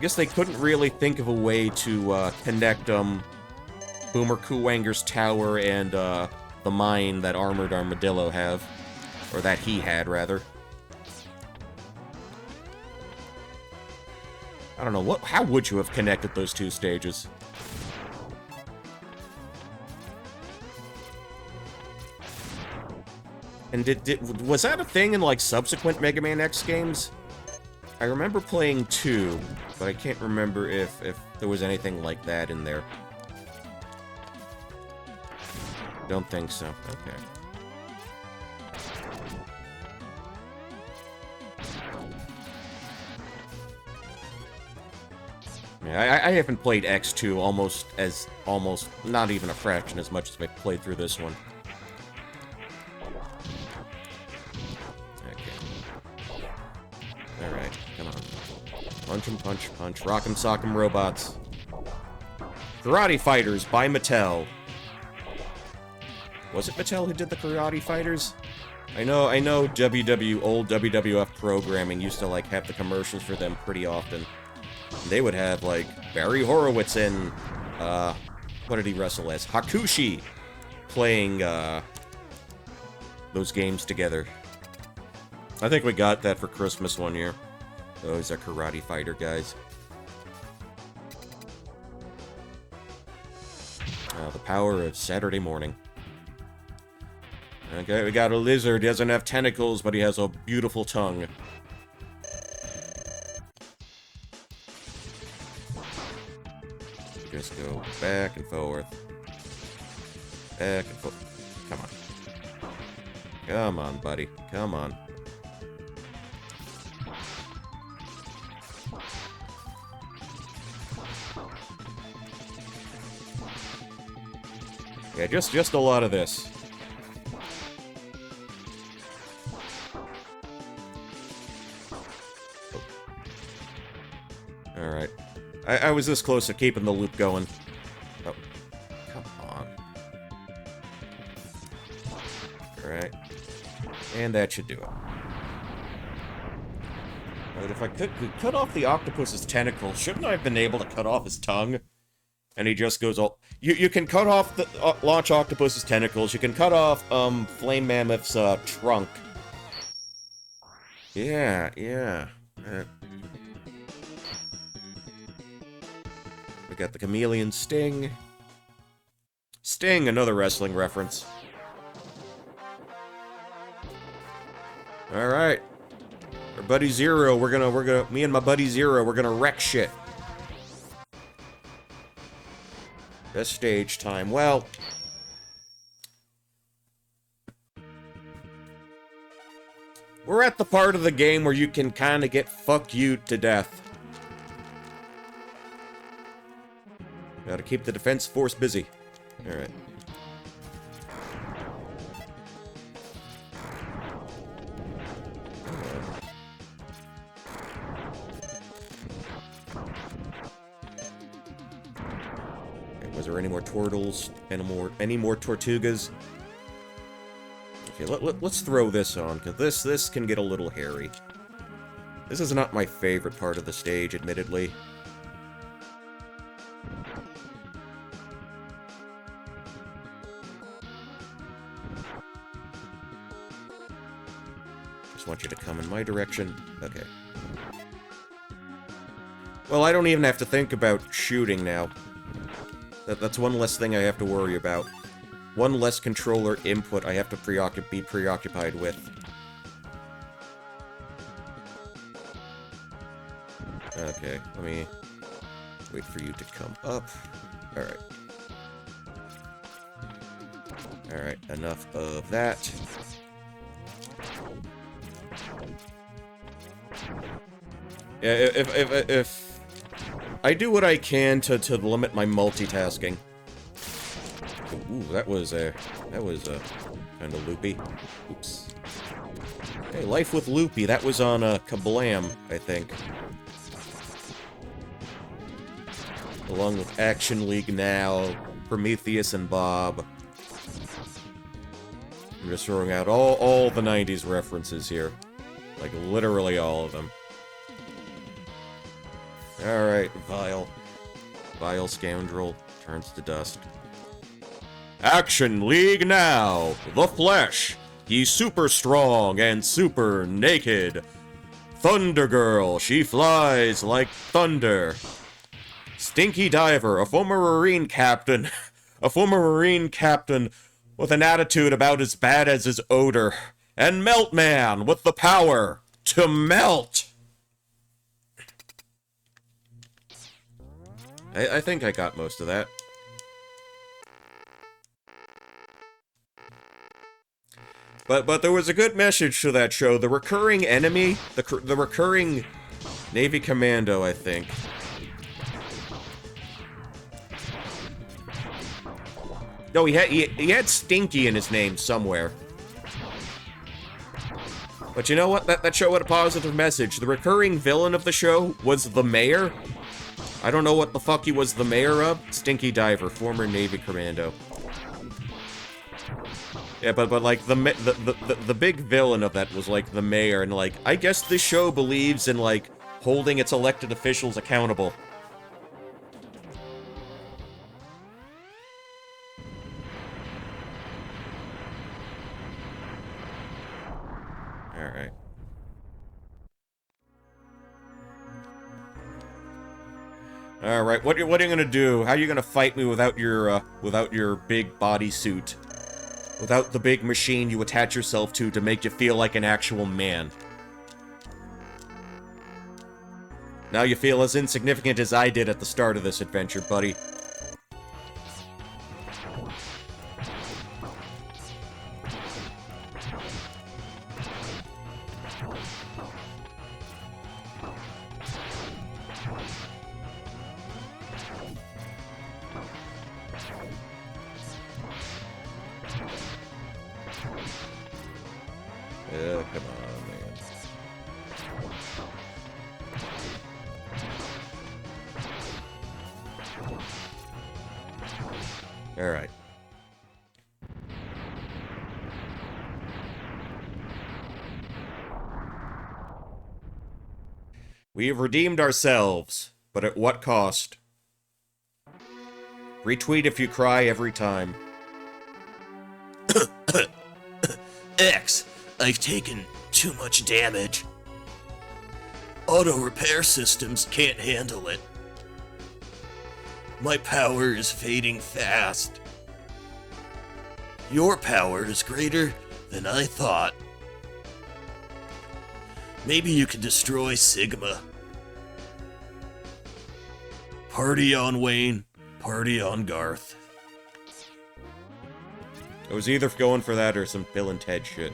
guess they couldn't really think of a way to, connect, Boomer Kuwanger's tower and, the mine that Armored Armadillo have. Or that he had, rather. I don't know, how would you have connected those two stages? And was that a thing in, like, subsequent Mega Man X games? I remember playing 2, but I can't remember if there was anything like that in there. Don't think so. Okay. Yeah, I haven't played X2 almost, not even a fraction as much as I played through this one. Alright, come on. Punch 'em, punch, punch. Rock 'em, sock 'em, robots. Karate Fighters by Mattel. Was it Mattel who did the Karate Fighters? I know old WWF programming used to, like, have the commercials for them pretty often. They would have, like, Barry Horowitz and, what did he wrestle as? Hakushi playing, those games together. I think we got that for Christmas one year. Those are Karate Fighter guys. The power of Saturday morning. Okay, we got a lizard. He doesn't have tentacles, but he has a beautiful tongue. Just go back and forth. Back and forth. Come on. Come on, buddy. Come on. Yeah, just a lot of this. Alright. I was this close to keeping the loop going. Oh. Come on. Alright. And that should do it. But if I could cut off the octopus's tentacles, shouldn't I have been able to cut off his tongue? And he just goes all... You can cut off the Launch Octopus's tentacles. You can cut off, Flame Mammoth's, trunk. Yeah. We got the Chameleon Sting. Sting, another wrestling reference. Alright. Our buddy Zero, me and my buddy Zero, we're gonna wreck shit. Best stage time. Well, we're at the part of the game where you can kind of get fuck you to death. Gotta keep the defense force busy. Alright. Was there any more turtles? Any more Tortugas? Okay, let's throw this on, because this can get a little hairy. This is not my favorite part of the stage, admittedly. Just want you to come in my direction. Okay. Well, I don't even have to think about shooting now. That's one less thing I have to worry about. One less controller input I have to be preoccupied with. Okay, let me wait for you to come up. Alright. Alright, enough of that. Yeah, if I do what I can to limit my multitasking. Ooh, that was kind of loopy. Oops. Hey, Life with Loopy, that was on Kablam, I think. Along with Action League Now, Prometheus and Bob. I'm just throwing out all the 90s references here. Like, literally all of them. Alright, Vile. Vile scoundrel turns to dust. Action League Now! The Flesh! He's super strong and super naked. Thunder Girl, she flies like thunder. Stinky Diver, a former Marine captain. A former Marine captain with an attitude about as bad as his odor. And Melt Man with the power to melt! I think I got most of that. But there was a good message to that show. The recurring enemy, the recurring Navy Commando, I think. No, he had Stinky in his name somewhere. But you know what? That show had a positive message. The recurring villain of the show was the mayor. I don't know what the fuck he was the mayor of. Stinky Diver, former Navy Commando. Yeah, but like the big villain of that was like the mayor, and like I guess this show believes in like holding its elected officials accountable. All right. All right. What are you gonna do? How are you gonna fight me without your big bodysuit? Without the big machine you attach yourself to make you feel like an actual man. Now you feel as insignificant as I did at the start of this adventure, buddy. Come on, man. Alright. We have redeemed ourselves, but at what cost? Retweet if you cry every time. X, I've taken too much damage. Auto repair systems can't handle it. My power is fading fast. Your power is greater than I thought. Maybe you can destroy Sigma. Party on Wayne, party on Garth. I was either going for that or some Bill and Ted shit.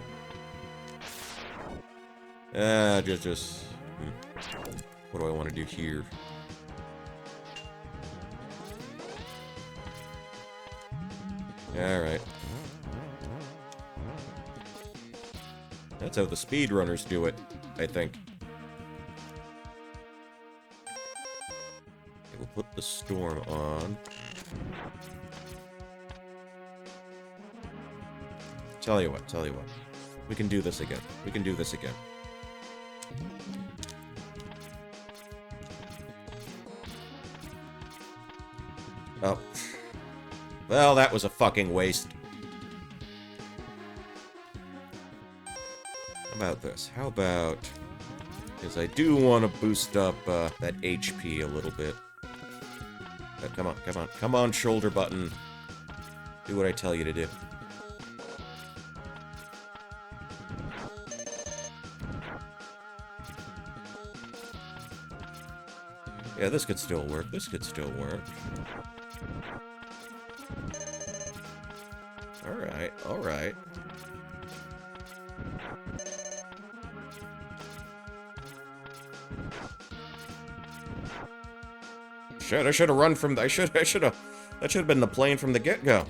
What do I want to do here? Alright. That's how the speedrunners do it, I think. Okay, we'll put the storm on. Tell you what. We can do this again. Oh. Well, that was a fucking waste. How about this? How about... Because I do want to boost up that HP a little bit. Come on, shoulder button. Do what I tell you to do. Yeah, this could still work. Alright. Shit, I should have run from... That should have been the plane from the get-go.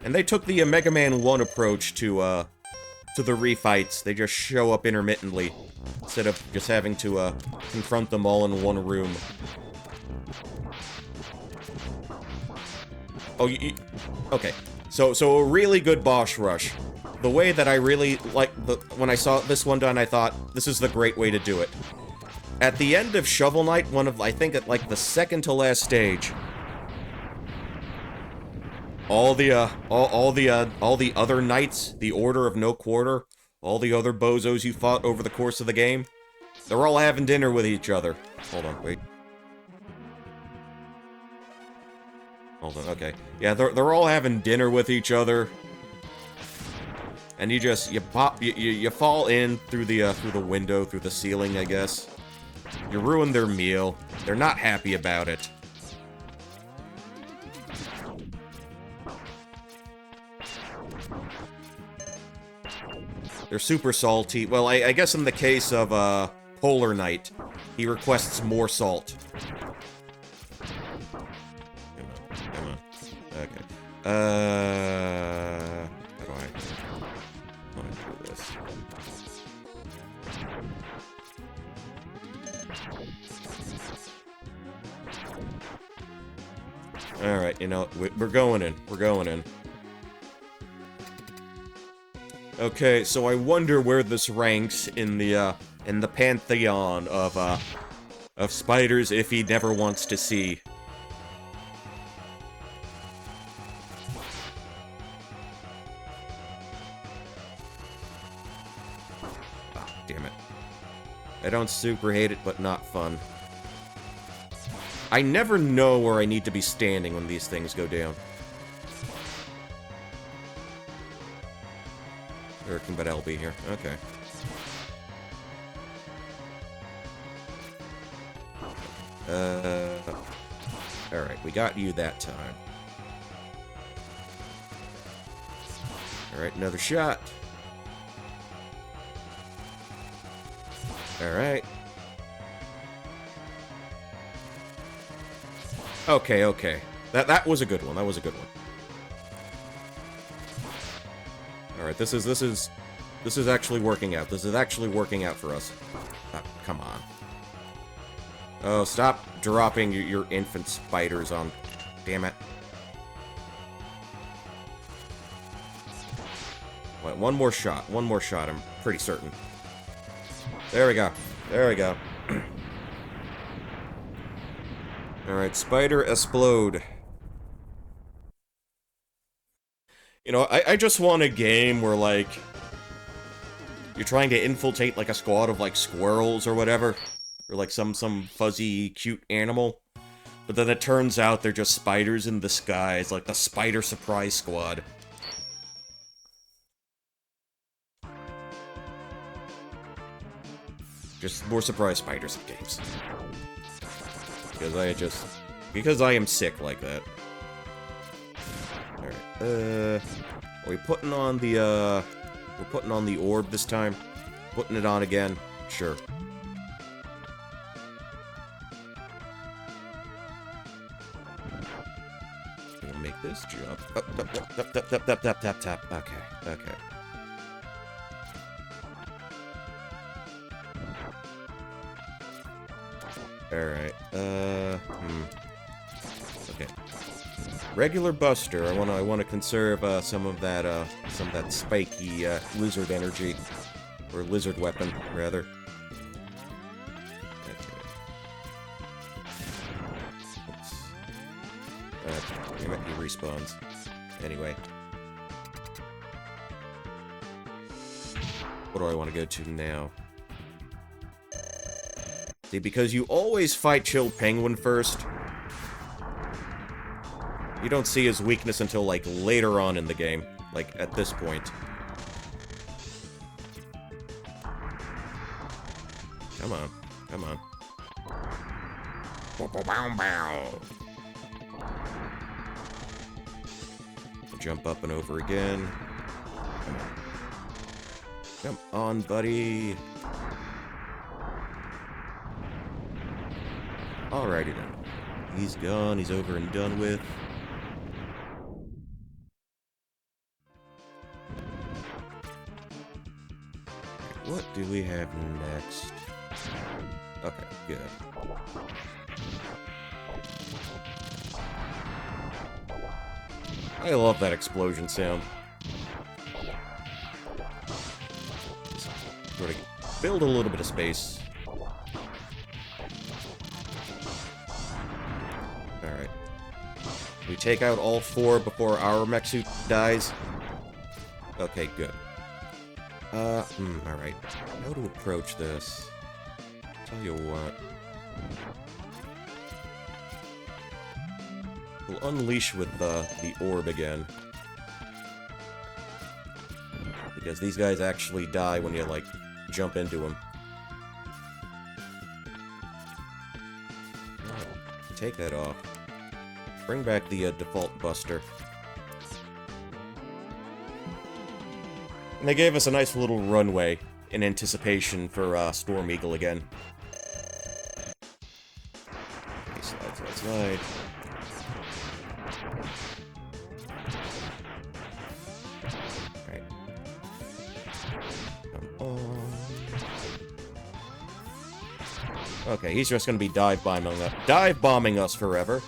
And they took the Mega Man 1 approach to the refights. They just show up intermittently, instead of just having to, confront them all in one room. Oh, okay. So a really good boss rush. The way that I really when I saw this one done, I thought, this is the great way to do it. At the end of Shovel Knight, I think at, like, the second to last stage, all the other knights, the Order of No Quarter, all the other bozos you fought over the course of the game, they're all having dinner with each other. Hold on, wait. Hold on, okay. Yeah, they're all having dinner with each other. And you fall in through the window, through the ceiling, I guess. You ruin their meal. They're not happy about it. They're super salty. Well, I guess in the case of, Polar Knight, he requests more salt. Come on. Okay. How do I do this? Alright, you know, we're going in. We're going in. Okay, so I wonder where this ranks in the pantheon of spiders if he never wants to see. Oh, damn it. I don't super hate it, but not fun. I never know where I need to be standing when these things go down. There can but L be here. Okay. Alright, we got you that time. Alright, another shot. Alright. Okay, okay. That was a good one. That was a good one. Alright, this is actually working out. This is actually working out for us. Oh, come on. Oh, stop dropping your infant spiders on... Damn it. Wait, one more shot. One more shot, I'm pretty certain. There we go. There we go. Alright, spider explode. You know, I just want a game where, like, you're trying to infiltrate, like, a squad of, like, squirrels or whatever. Or, like, some fuzzy, cute animal. But then it turns out they're just spiders in the skies, like the Spider Surprise Squad. Just more surprise spiders in games. Because I am sick like that. Alright, are we putting on the, we're putting on the orb this time? Putting it on again? Sure. Gonna make this jump. Tap. Okay. Alright, okay. Regular Buster, I wanna conserve some of that spiky lizard energy. Or lizard weapon, rather. Damn it, he respawns. Anyway. What do I want to go to now? See, because you always fight Chill Penguin first. You don't see his weakness until, like, later on in the game. Like, at this point. Come on. Come on. Jump up and over again. Come on, buddy. Alrighty then. He's gone. He's over and done with. What do we have next? Okay, good. I love that explosion sound. Sort of build a little bit of space. Alright. We take out all four before our mech suit dies. Okay, good. Alright. How to approach this? Tell you what. We'll unleash with the orb again. Because these guys actually die when you, like, jump into them. Take that off. Bring back the default Buster. And they gave us a nice little runway in anticipation for Storm Eagle again. Okay, slide. Alright. Come on. Okay, he's just gonna be dive bombing us forever.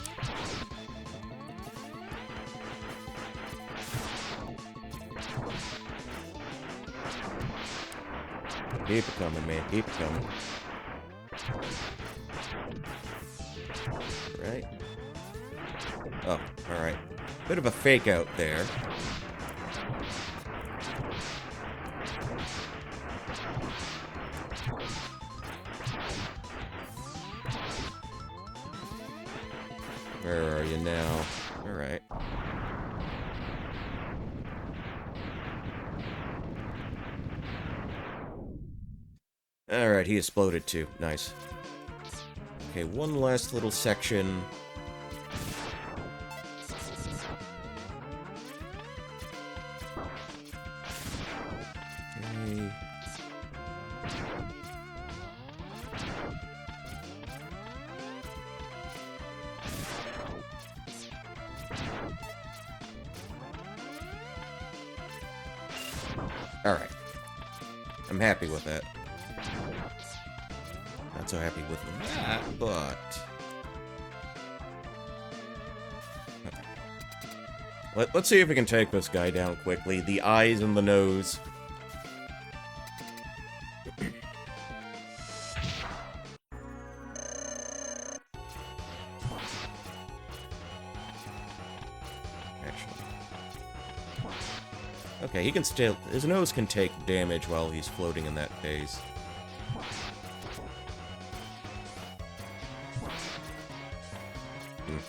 Keep it coming, man. Keep it coming. Right. Oh, alright. Bit of a fake out there. Where are you now? Alright. Alright, he exploded too. Nice. Okay, one last little section. Okay. Alright. I'm happy with that. Not so happy with that, but... Okay. Let's see if we can take this guy down quickly. The eyes and the nose. Okay, he can still... His nose can take damage while he's floating in that phase.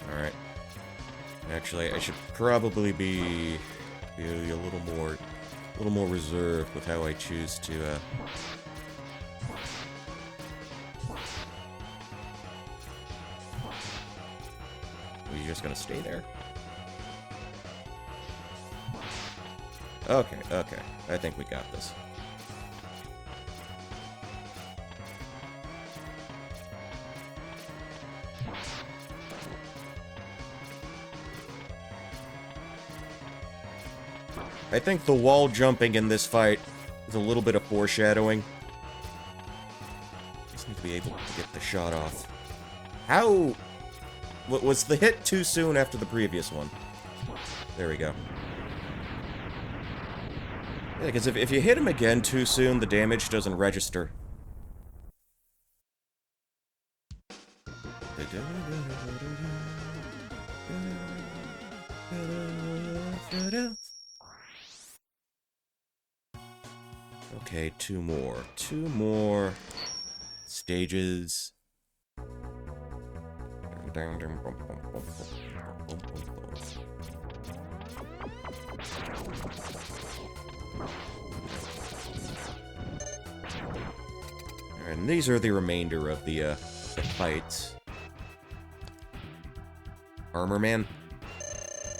Alright. Actually, I should probably be a little more reserved with how I choose to, Are you just gonna stay there? Okay, okay. I think we got this. I think the wall jumping in this fight is a little bit of foreshadowing. Just need to be able to get the shot off. How... Was the hit too soon after the previous one? There we go. Yeah, because if you hit him again too soon, the damage doesn't register. Okay, two more. Two more stages. And these are the remainder of the fights. Armor Man?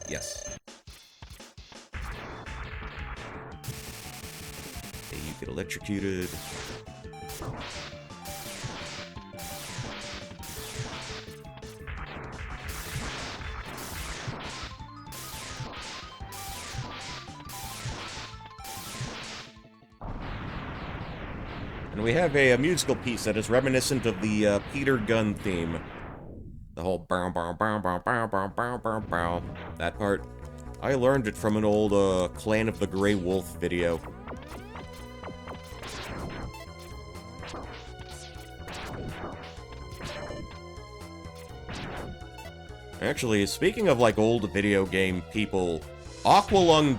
Yes. Okay, you get electrocuted. And we have a musical piece that is reminiscent of the Peter Gunn theme. The whole bow bow bow bow bow bow bow bow bow. That part. I learned it from an old Clan of the Grey Wolf video. Actually, speaking of like old video game people, Aqualung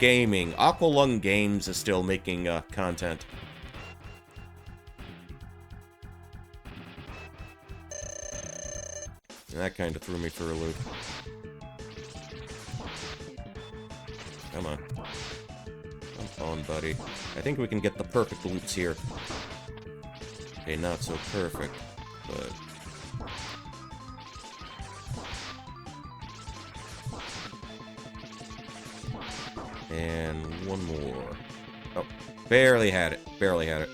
Games is still making content. And that kind of threw me for a loop. Come on. Come on, buddy. I think we can get the perfect loops here. Okay, not so perfect, but... And one more. Oh, barely had it. Barely had it.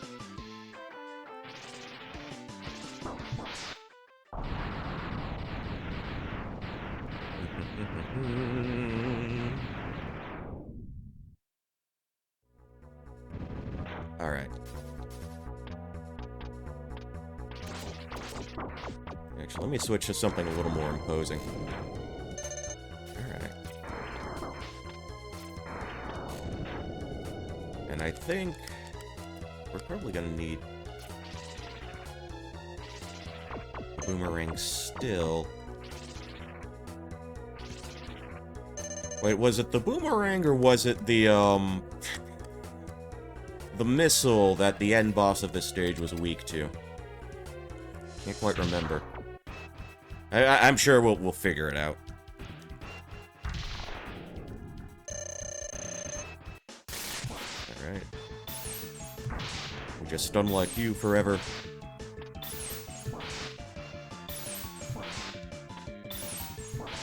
Alright. Actually, let me switch to something a little more imposing. Alright. And I think we're probably gonna need a boomerang still. Wait, was it the boomerang or was it the missile that the end boss of this stage was weak to? Can't quite remember. I'm sure we'll figure it out. Alright. We're just stunned like you forever.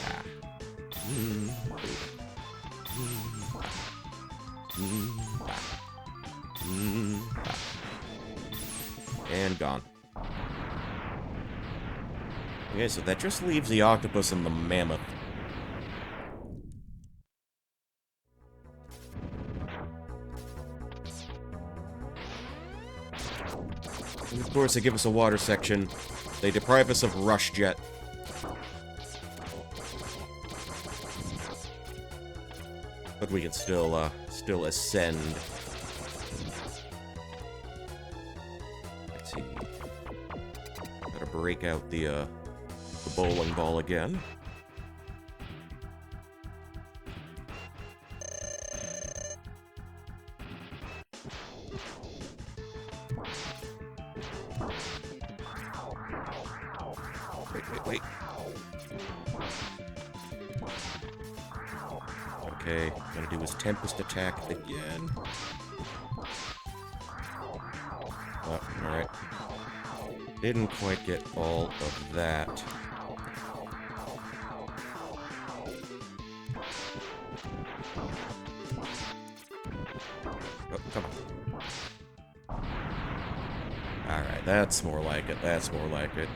Ah. And gone. Okay, so that just leaves the octopus and the mammoth. And of course, they give us a water section. They deprive us of Rush Jet. But we can still ascend. Let's see. Gotta break out the bowling ball again. Wait. Okay, gonna do his Tempest attack again. Oh, alright. Didn't quite get all of that. Oh, come on. Alright, that's more like it. That's more like it.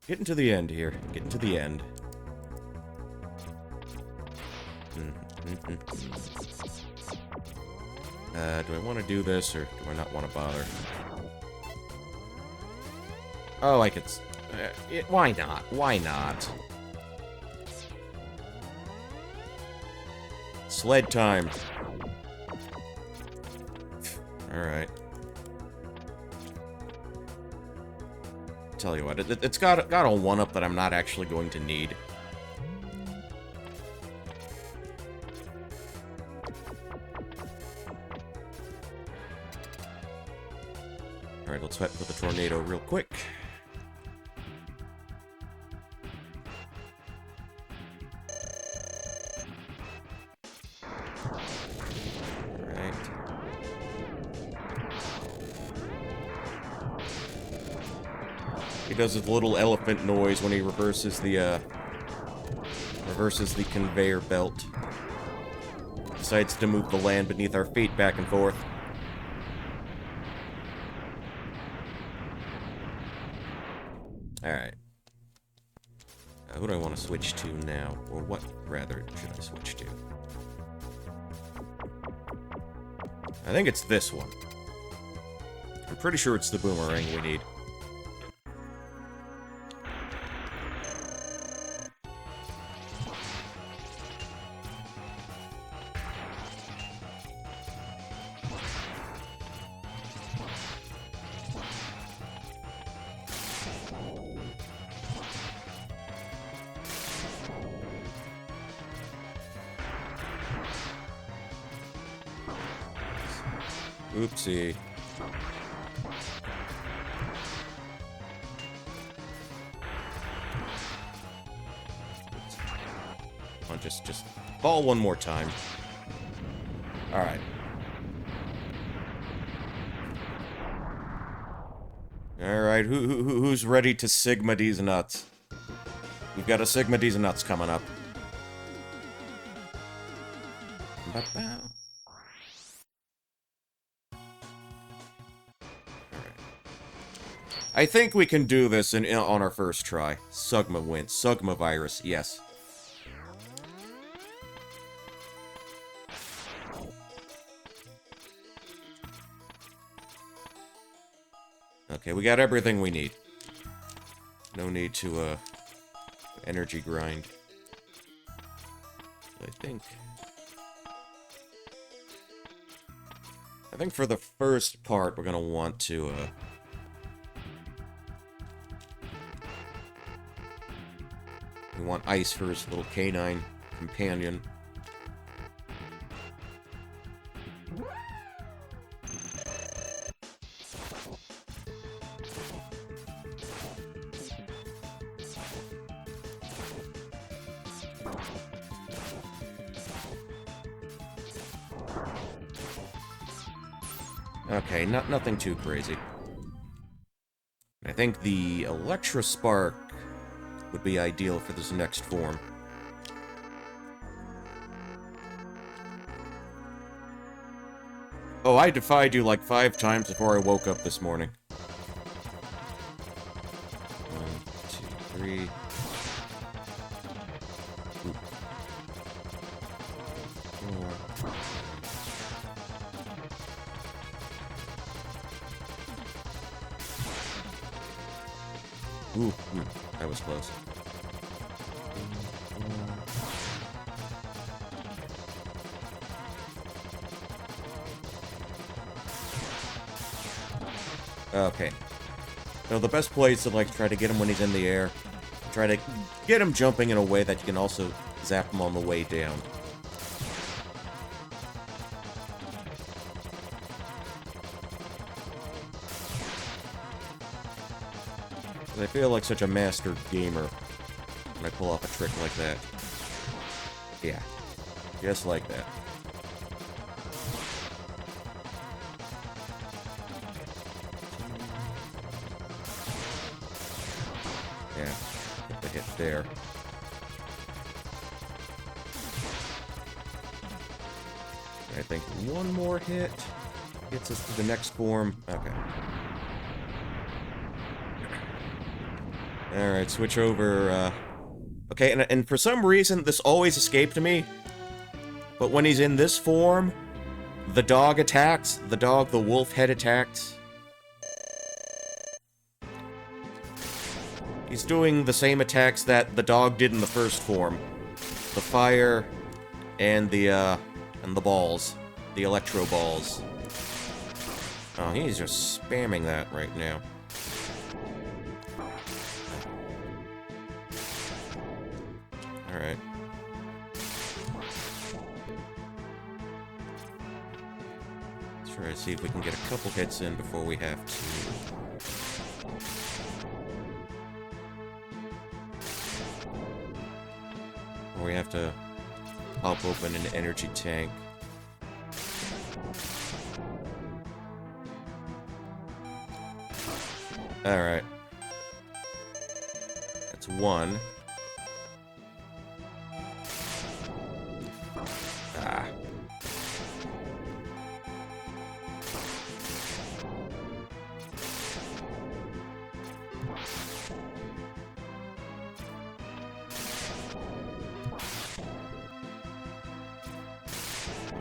Getting to the end here. Getting to the end. Do I want to do this, or do I not want to bother? Oh, I could... why not? Why not? Sled time. Alright. Tell you what, it's got a 1-up that I'm not actually going to need. Alright, let's fight for the tornado real quick. Alright. He does his little elephant noise when he reverses the conveyor belt. Decides to move the land beneath our feet back and forth. Alright. Who do I want to switch to now? Or what, rather, should I switch to? I think it's this one. I'm pretty sure it's the boomerang we need. Oopsie. Come on, just ball one more time. Alright. Alright, who's ready to Sigma these nuts? We've got a Sigma these nuts coming up. Ba-bow. I think we can do this on our first try. Sugma wins. Sugma virus, yes. Okay, we got everything we need. No need to, energy grind. I think for the first part, we're gonna want to, we want Ice for his little canine companion. Okay, nothing too crazy. I think the Electro Spark would be ideal for this next form. Oh, I defied you like 5 times before I woke up this morning. 1, 2, 3. Ooh. 4. Ooh, that was close. Okay. So the best place to, like, try to get him when he's in the air, try to get him jumping in a way that you can also zap him on the way down. I feel like such a master gamer when I pull off a trick like that. Yeah. Just like that. Yeah. Get the hit there. I think one more hit gets us to the next form. Okay. Alright, switch over, Okay, and for some reason, this always escaped me. But when he's in this form, the dog attacks. The wolf head attacks. He's doing the same attacks that the dog did in the first form. The fire and the balls. The electro balls. Oh, he's just spamming that right now. Alright. Let's try to see if we can get a couple hits in before we have to... Or we have to pop open an energy tank. Alright. That's one. Ah.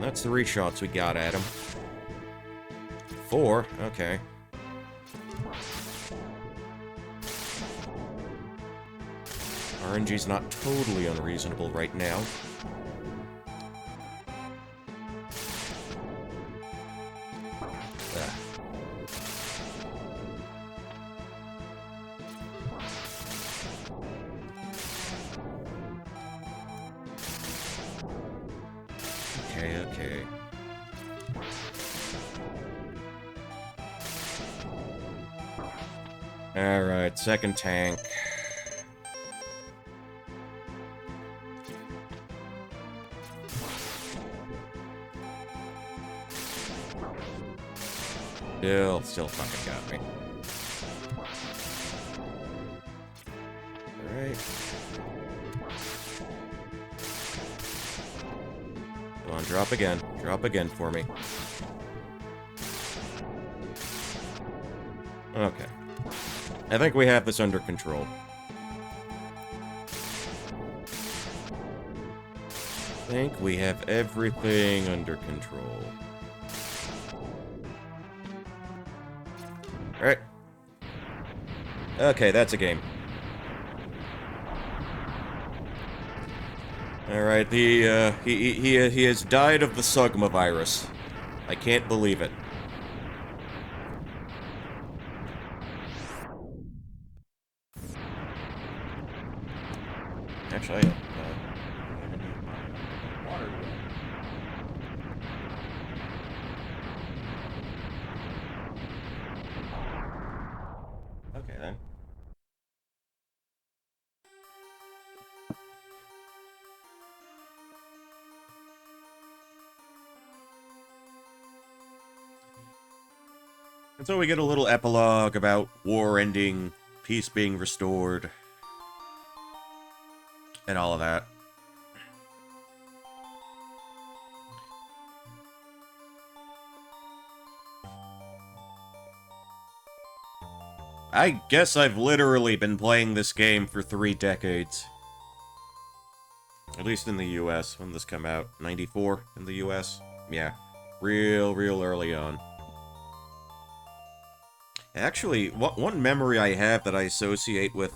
That's 3 shots we got at him. 4? Okay. RNG's not totally unreasonable right now. Okay. Alright, second tank. Still fucking got me. Alright. Come on, drop again. Drop again for me. Okay. I think we have this under control. I think we have everything under control. Alright. Okay, that's a game. Alright, he has died of the Sugma virus. I can't believe it. Actually, I have any water. Okay, then. And so we get a little epilogue about war ending, peace being restored, and all of that. I guess I've literally been playing this game for 3 decades. At least in the US, when this came out. 94 in the US? Yeah. Real early on. Actually, one memory I have that I associate with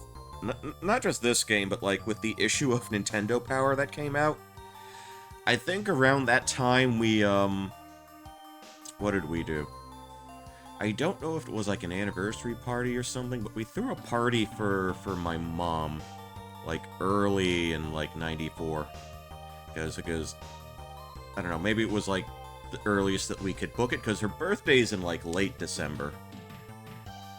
not just this game, but like with the issue of Nintendo Power that came out. I think around that time we, what did we do? I don't know if it was like an anniversary party or something, but we threw a party for my mom, like early in like 94. Because, I don't know, maybe it was like the earliest that we could book it, because her birthday's in like late December.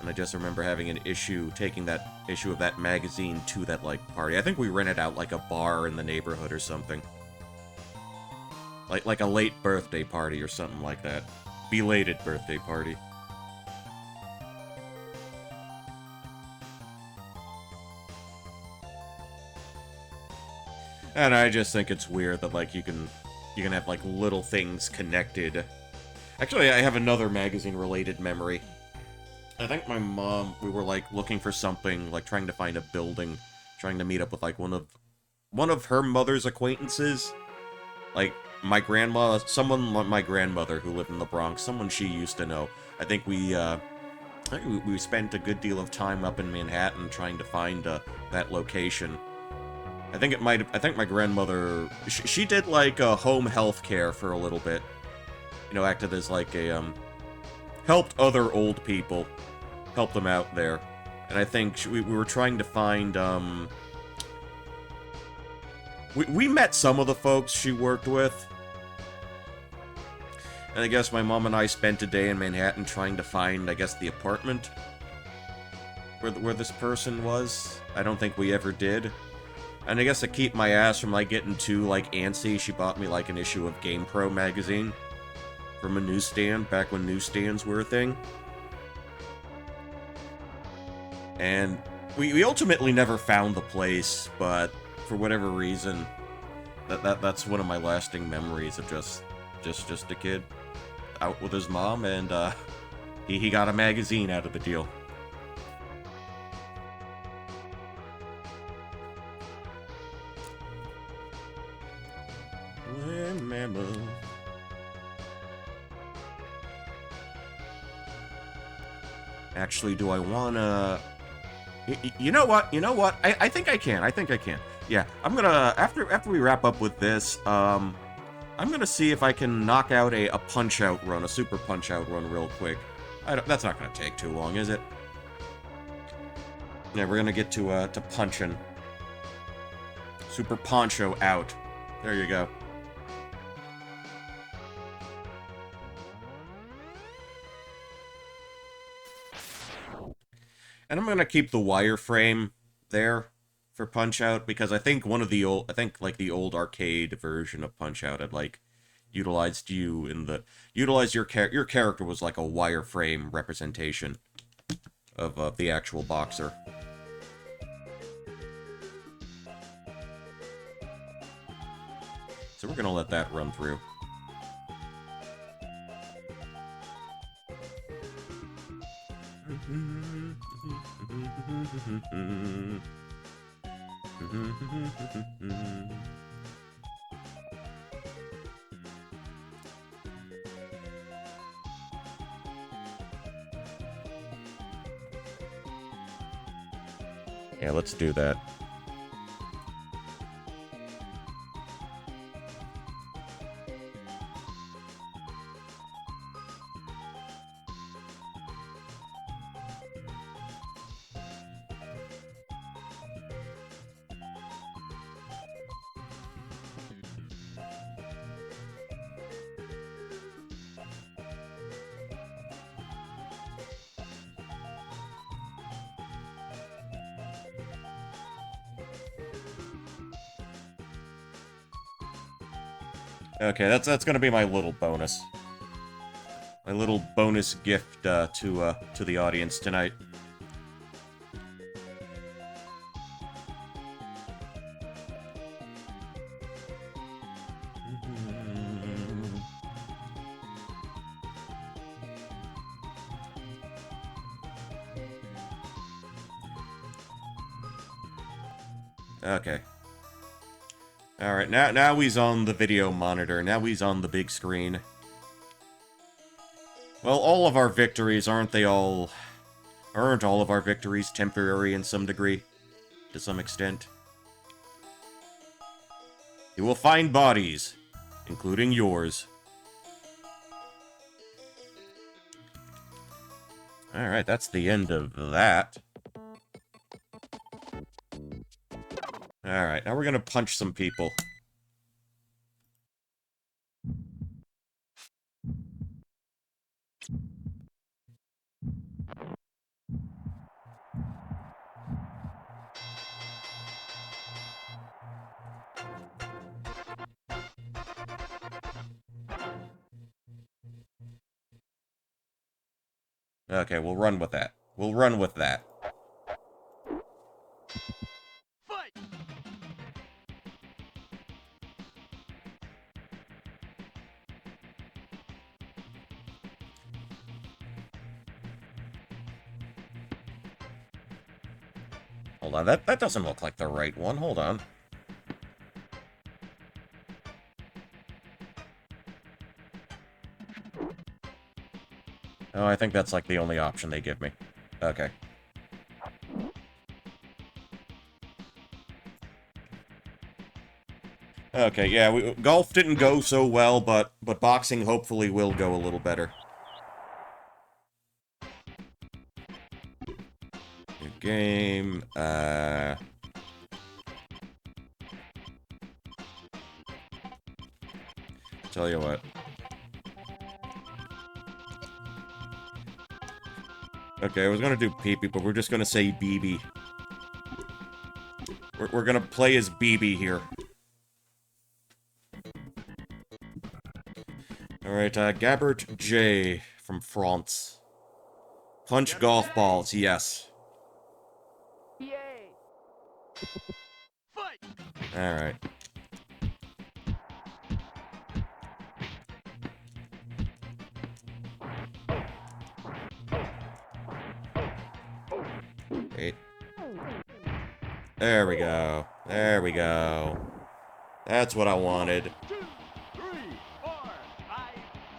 And I just remember having an issue, taking that issue of that magazine to that, like, party. I think we rented out, like, a bar in the neighborhood or something. Like a late birthday party or something like that. Belated birthday party. And I just think it's weird that, like, you can have, like, little things connected. Actually, I have another magazine-related memory. I think my mom, we were, like, looking for something, like, trying to find a building, trying to meet up with, like, one of her mother's acquaintances. Like, my grandmother who lived in the Bronx, someone she used to know. I think we spent a good deal of time up in Manhattan trying to find, that location. I think my grandmother, she did, like, home health care for a little bit. You know, acted as, like, a, helped other old people. Helped them out there. And I think we were trying to find, we met some of the folks she worked with. And I guess my mom and I spent a day in Manhattan trying to find, I guess, the apartment where this person was. I don't think we ever did. And I guess to keep my ass from, like, getting too, like, antsy, she bought me, like, an issue of GamePro magazine from a newsstand, back when newsstands were a thing. And we ultimately never found the place, but for whatever reason, that's one of my lasting memories of just a kid out with his mom, and he got a magazine out of the deal. Remember. Actually, do I wanna... You know what? I think I can. Yeah, I'm gonna... After we wrap up with this, I'm gonna see if I can knock out a Punch-Out run, a Super Punch-Out run real quick. That's not gonna take too long, is it? Yeah, we're gonna get to punching. Super Poncho out. There you go. And I'm gonna keep the wireframe there for Punch-Out, because I think like the old arcade version of Punch-Out had, like, utilized your character was like a wireframe representation of the actual boxer. So we're gonna let that run through. Yeah, let's do that. Okay, that's gonna be my little bonus. My little bonus gift to the audience tonight. Okay. Alright, now he's on the video monitor. Now he's on the big screen. Well, all of our victories, aren't all of our victories temporary in some degree? To some extent? You will find bodies, including yours. Alright, that's the end of that. Alright, now we're gonna punch some people. Okay, we'll run with that. We'll run with that. Fight! Hold on, that doesn't look like the right one. Hold on. Oh, I think that's like the only option they give me. Okay. Okay, yeah, golf didn't go so well, but boxing hopefully will go a little better. New game, tell you what. Okay, I was gonna do pee-pee, but we're just gonna say BB. We're gonna play as BB here. Alright, Gabbert J. from France. Punch golf balls, yes. Yay! Fight! Alright. Wait. There we go. There we go. That's what I wanted. 2, 3, 4, 5,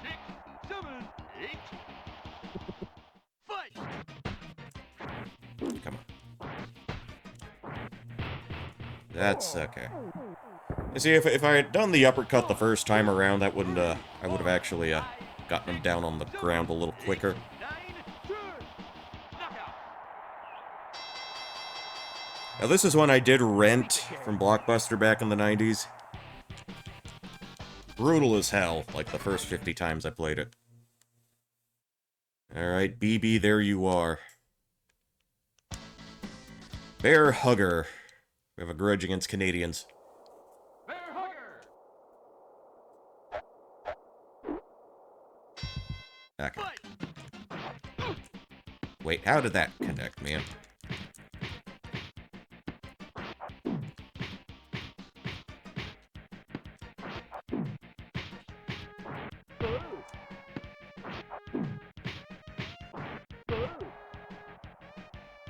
6, 7, 8. Fight! Come on. That's okay. You see, if I had done the uppercut the first time around, that wouldn't, I would have actually, gotten him down on the ground a little quicker. 9, turn! Knockout! Now, this is one I did rent from Blockbuster back in the 90s. Brutal as hell, like the first 50 times I played it. Alright, BB, there you are. Bear Hugger. We have a grudge against Canadians. Bear hugger! Okay. Fight! Wait, how did that connect, man?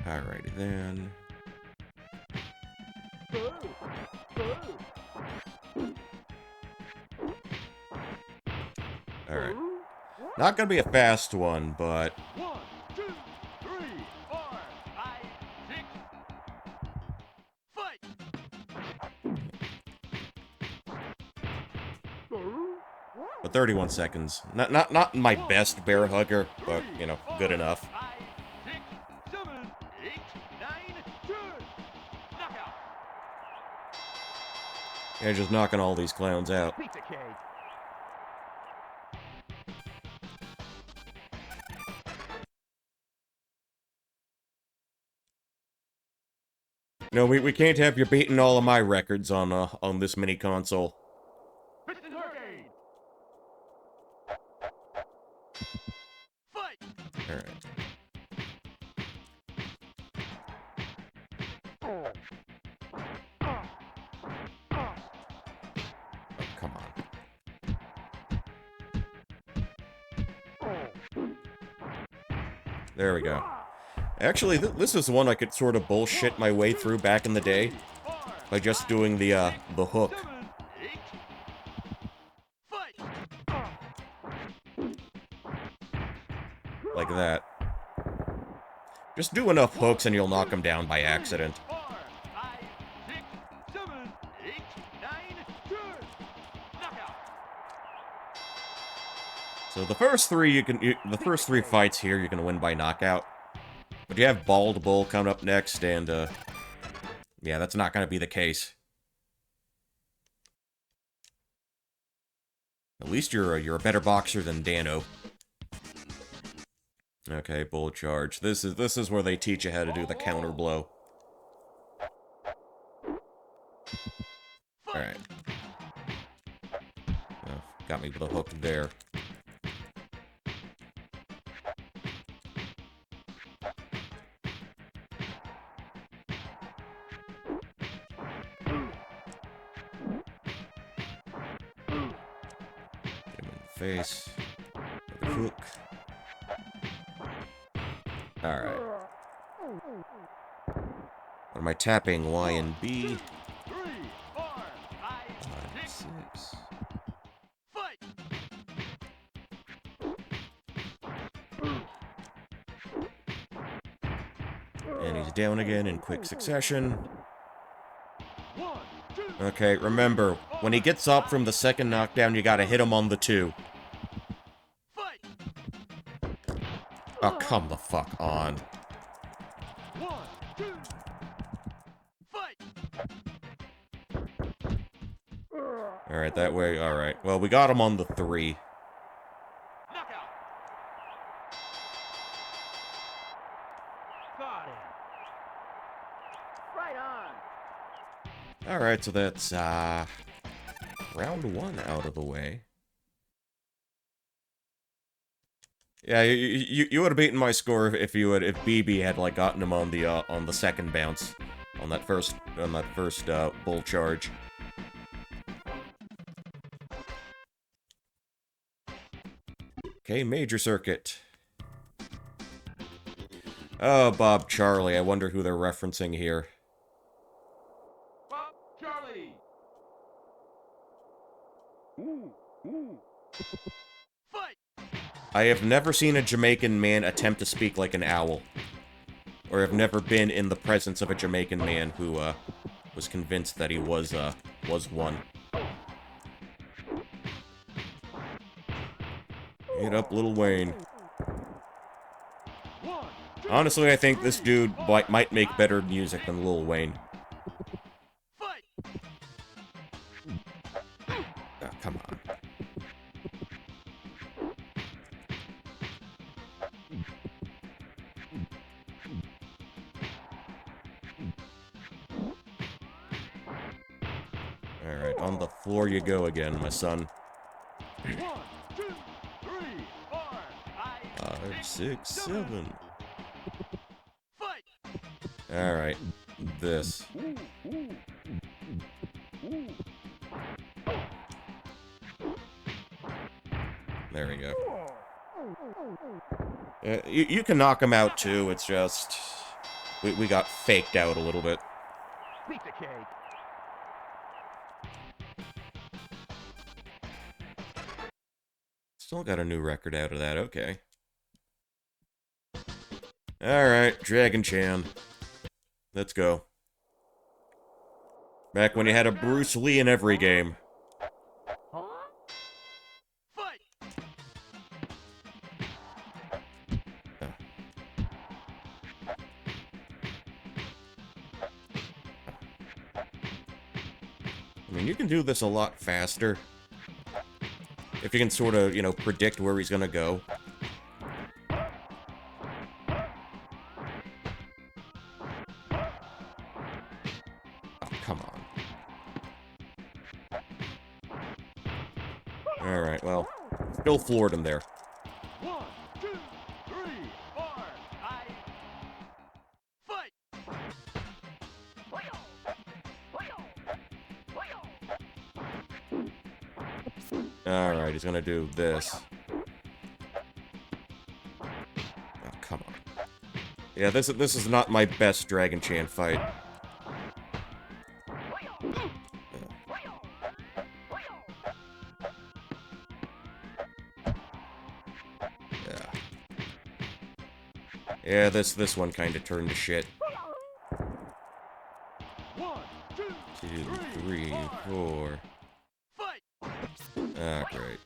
Alrighty then. Alright. Not gonna be a fast one, but 1, 2, 3, 4, 5, 6. Fight! but 31 seconds. Not my best bear hugger, but you know, good enough. 5, 6, 7, 8, 9, turn! Knockout! Yeah, just knocking all these clowns out. Pizza cake! No, we can't have you beating all of my records on this mini console. Piston hurricane! Alright. Oh, come on. There we go. Actually, this is one I could sort of bullshit my way through back in the day by just doing the hook. Like that. Just do enough hooks and you'll knock them down by accident. So the first three the first three fights here you can win by knockout. But you have Bald Bull coming up next, and yeah, that's not gonna be the case. At least you're a better boxer than Dano. Okay, Bull Charge. This is where they teach you how to do the counter blow. Alright. Oh, got me with a hook there. Get him in the face. With a hook. Alright. What am I tapping? Y and B. 5, 6. And he's down again in quick succession. Okay, remember, when he gets up from the second knockdown, you gotta hit him on the 2. Oh, come the fuck on. Alright, that way, alright. Well, we got him on the 3. Alright, so that's, round 1 out of the way. Yeah, you would have beaten my score if BB had, like, gotten him on the second bounce. On that first bull charge. Okay, Major Circuit. Oh, Bob Charlie, I wonder who they're referencing here. Bob Charlie. I have never seen a Jamaican man attempt to speak like an owl. Or have never been in the presence of a Jamaican man who, was convinced that he was one. Hit up Lil Wayne. Honestly, I think this dude might make better music than Lil Wayne. Oh, come on. Alright, on the floor you go again, my son. 1, 2, 3, 4, 5, 6, 7. Alright, this. There we go. You can knock him out too, it's just... We got faked out a little bit. Pizza cake. Still got a new record out of that, okay. Alright, Dragon Chan. Let's go. Back when you had a Bruce Lee in every game. I mean, you can do this a lot faster. If you can sort of, you know, predict where he's gonna go. Oh, come on. Alright, well, still floored him there. 1, 2, 3, Alright, he's gonna do this. Oh, come on. Yeah, this is not my best Dragon Chan fight. Yeah, this one kind of turned to shit. 1, 2, 2, 3, 4. fight! Ah, great.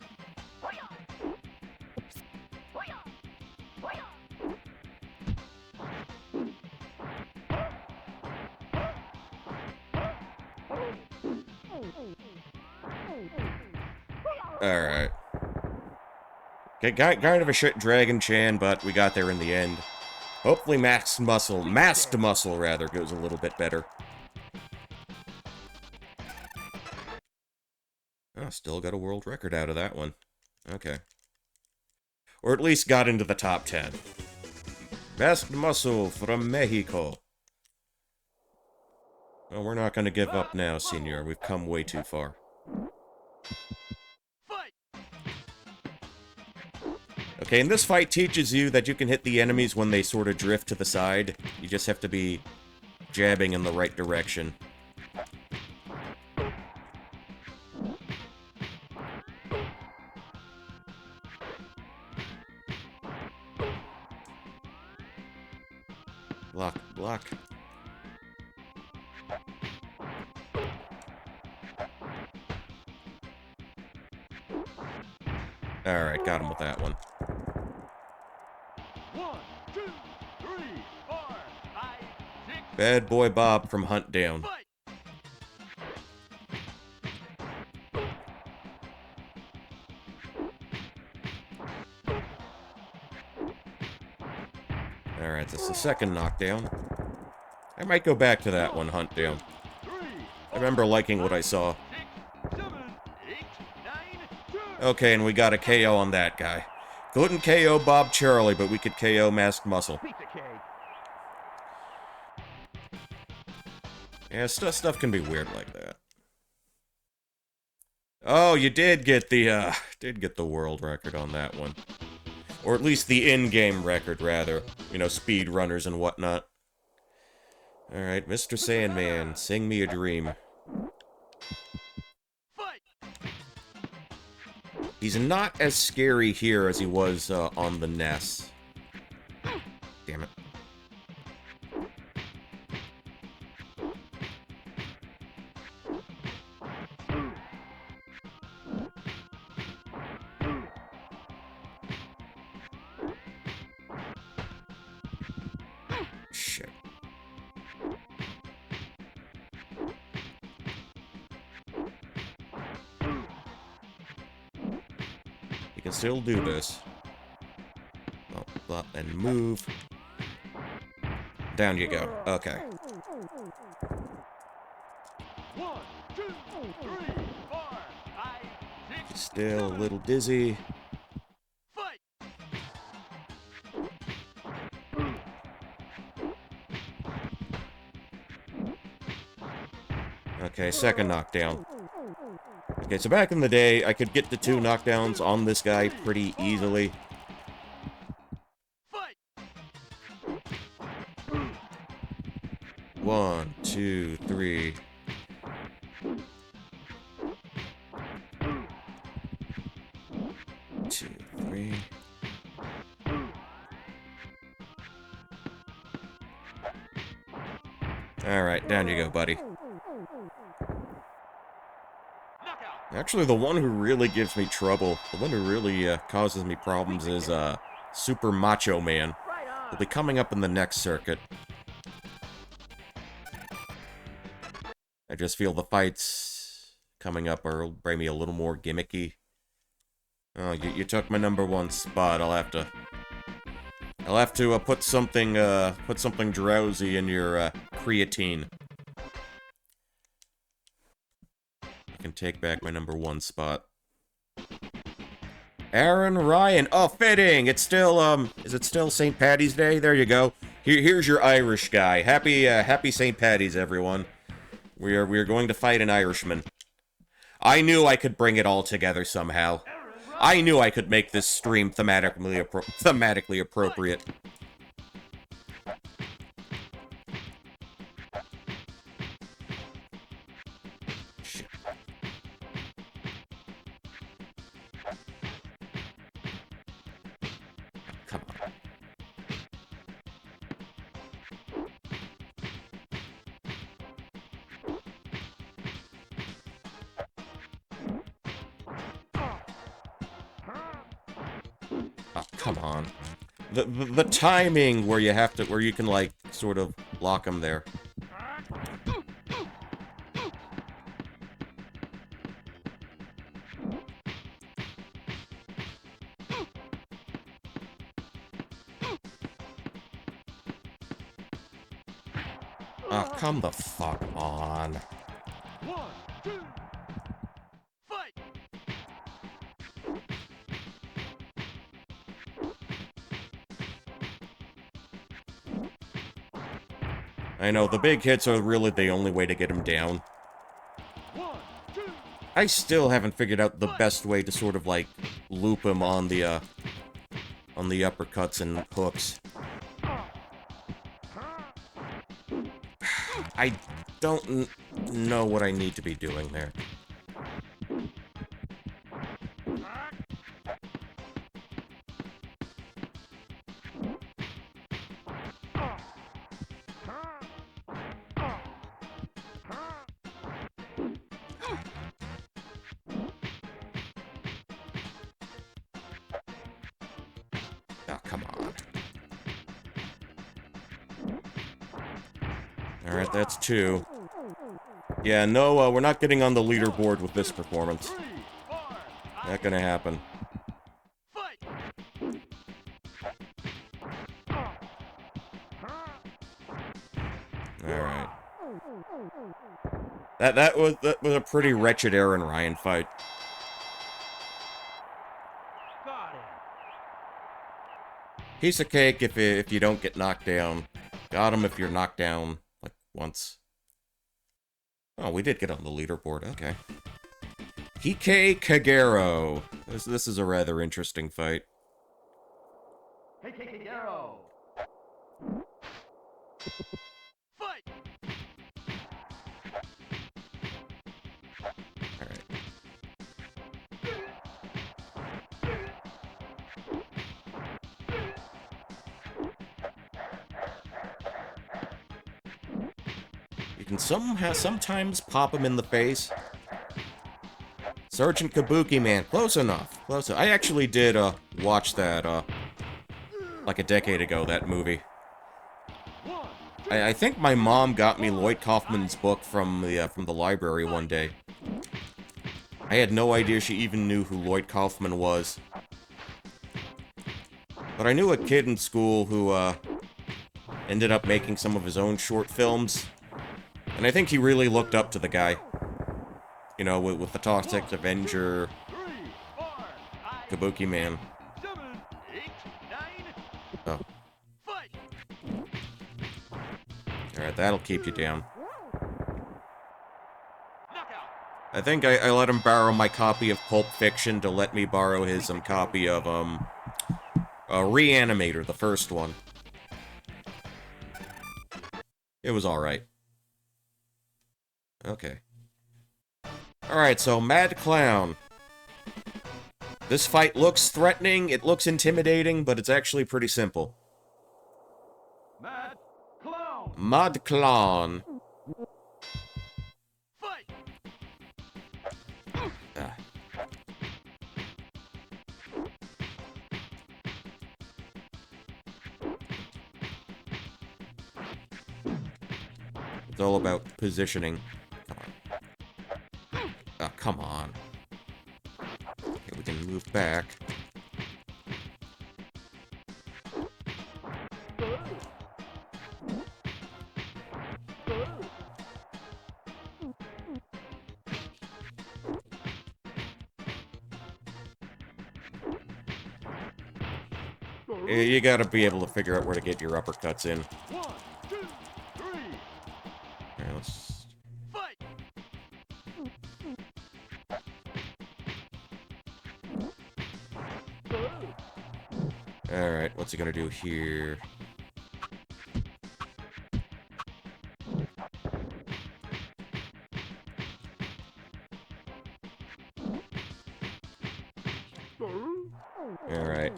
Alright. Okay, kind of a shit Dragon Chan, but we got there in the end. Hopefully masked muscle rather, goes a little bit better. Oh, still got a world record out of that one. Okay. Or at least got into the top 10. Masked muscle from Mexico. Well, we're not gonna give up now, senor. We've come way too far. Okay, and this fight teaches you that you can hit the enemies when they sort of drift to the side. You just have to be jabbing in the right direction. Block, block. Alright, got him with that one. 1, 2, 3, 4, 5, 6. Bad Boy Bob from Hunt Down. Fight! Alright, that's the second knockdown. I might go back to that one, Hunt Down. 3, I remember liking what I saw. 6, 7, 8, 9, 2. Okay, and we got a KO on that guy. Couldn't KO Bob Charlie, but we could KO Masked Muscle. Piece of cake. Yeah, stuff can be weird like that. Oh, you did get the world record on that one. Or at least the in-game record, rather. You know, speed runners and whatnot. Alright, Mr. Sandman, sing me a dream. Fight! He's not as scary here as he was on the NES. Damn it. Shit. You can still do this. Oh, and move. Down you go. Okay. 1, 2, 3, 4, 5, 6. Still a little dizzy. Fight! Okay, second knockdown. Okay, so back in the day, I could get the 2 knockdowns on this guy pretty easily. Fight! 1, 2, 3. Two, three. Alright, down you go, buddy. Knockout! Actually, the one who really gives me trouble, the one who really causes me problems is Super Macho Man. He'll be coming up in the next circuit. I just feel the fights coming up are bring me a little more gimmicky. Oh, you took my #1 spot. I'll have to put something drowsy in your creatine. I can take back my #1 spot. Aaron Ryan. Oh, fitting. It's still is it still St. Paddy's Day? There you go. Here's your Irish guy. Happy St. Paddy's, everyone. We are going to fight an Irishman. I knew I could bring it all together somehow. I knew I could make this stream thematically appropriate. Shit. Come on. Oh, come on. The timing where you can, like, sort of lock them there. Oh, come the fuck on. 1, 2, fight! I know, the big hits are really the only way to get him down. 1, 2, I still haven't figured out the best way to sort of, like, loop him on the uppercuts and hooks. I don't know what I need to be doing there. Oh, come on. Alright, that's 2. Yeah, no, we're not getting on the leaderboard with this performance. 3, 4, Not gonna happen. fight! Alright. That was a pretty wretched Aaron Ryan fight. Got him! Piece of cake if you don't get knocked down. Got him if you're knocked down, like, once. Oh, we did get on the leaderboard, okay. Hike Kagero. This is a rather interesting fight. Hey, Kikigero! Fight! Alright. You can sometimes pop him in the face. Sergeant Kabuki Man, close enough. Close enough. I actually did watch that like a decade ago, that movie. I think my mom got me Lloyd Kaufman's book from the library one day. I had no idea she even knew who Lloyd Kaufman was. But I knew a kid in school who ended up making some of his own short films. And I think he really looked up to the guy. You know, with the Toxic Avenger, 3, 4, 5, Kabuki Man. 7, 8, 9, Oh, fight! alright, that'll keep you down. Knockout! I think I let him borrow my copy of Pulp Fiction to let me borrow his copy of Reanimator, the first one. It was alright. Okay. Alright, so Mad Clown. This fight looks threatening, it looks intimidating, but it's actually pretty simple. Mad Clown! Mad Clown. Fight! Ah. It's all about positioning. Come on. Oh, come on. Okay, we can move back. You gotta be able to figure out where to get your uppercuts in. 1, 2, 3, Alright, let's... fight! Alright, what's he gonna do here? Alright.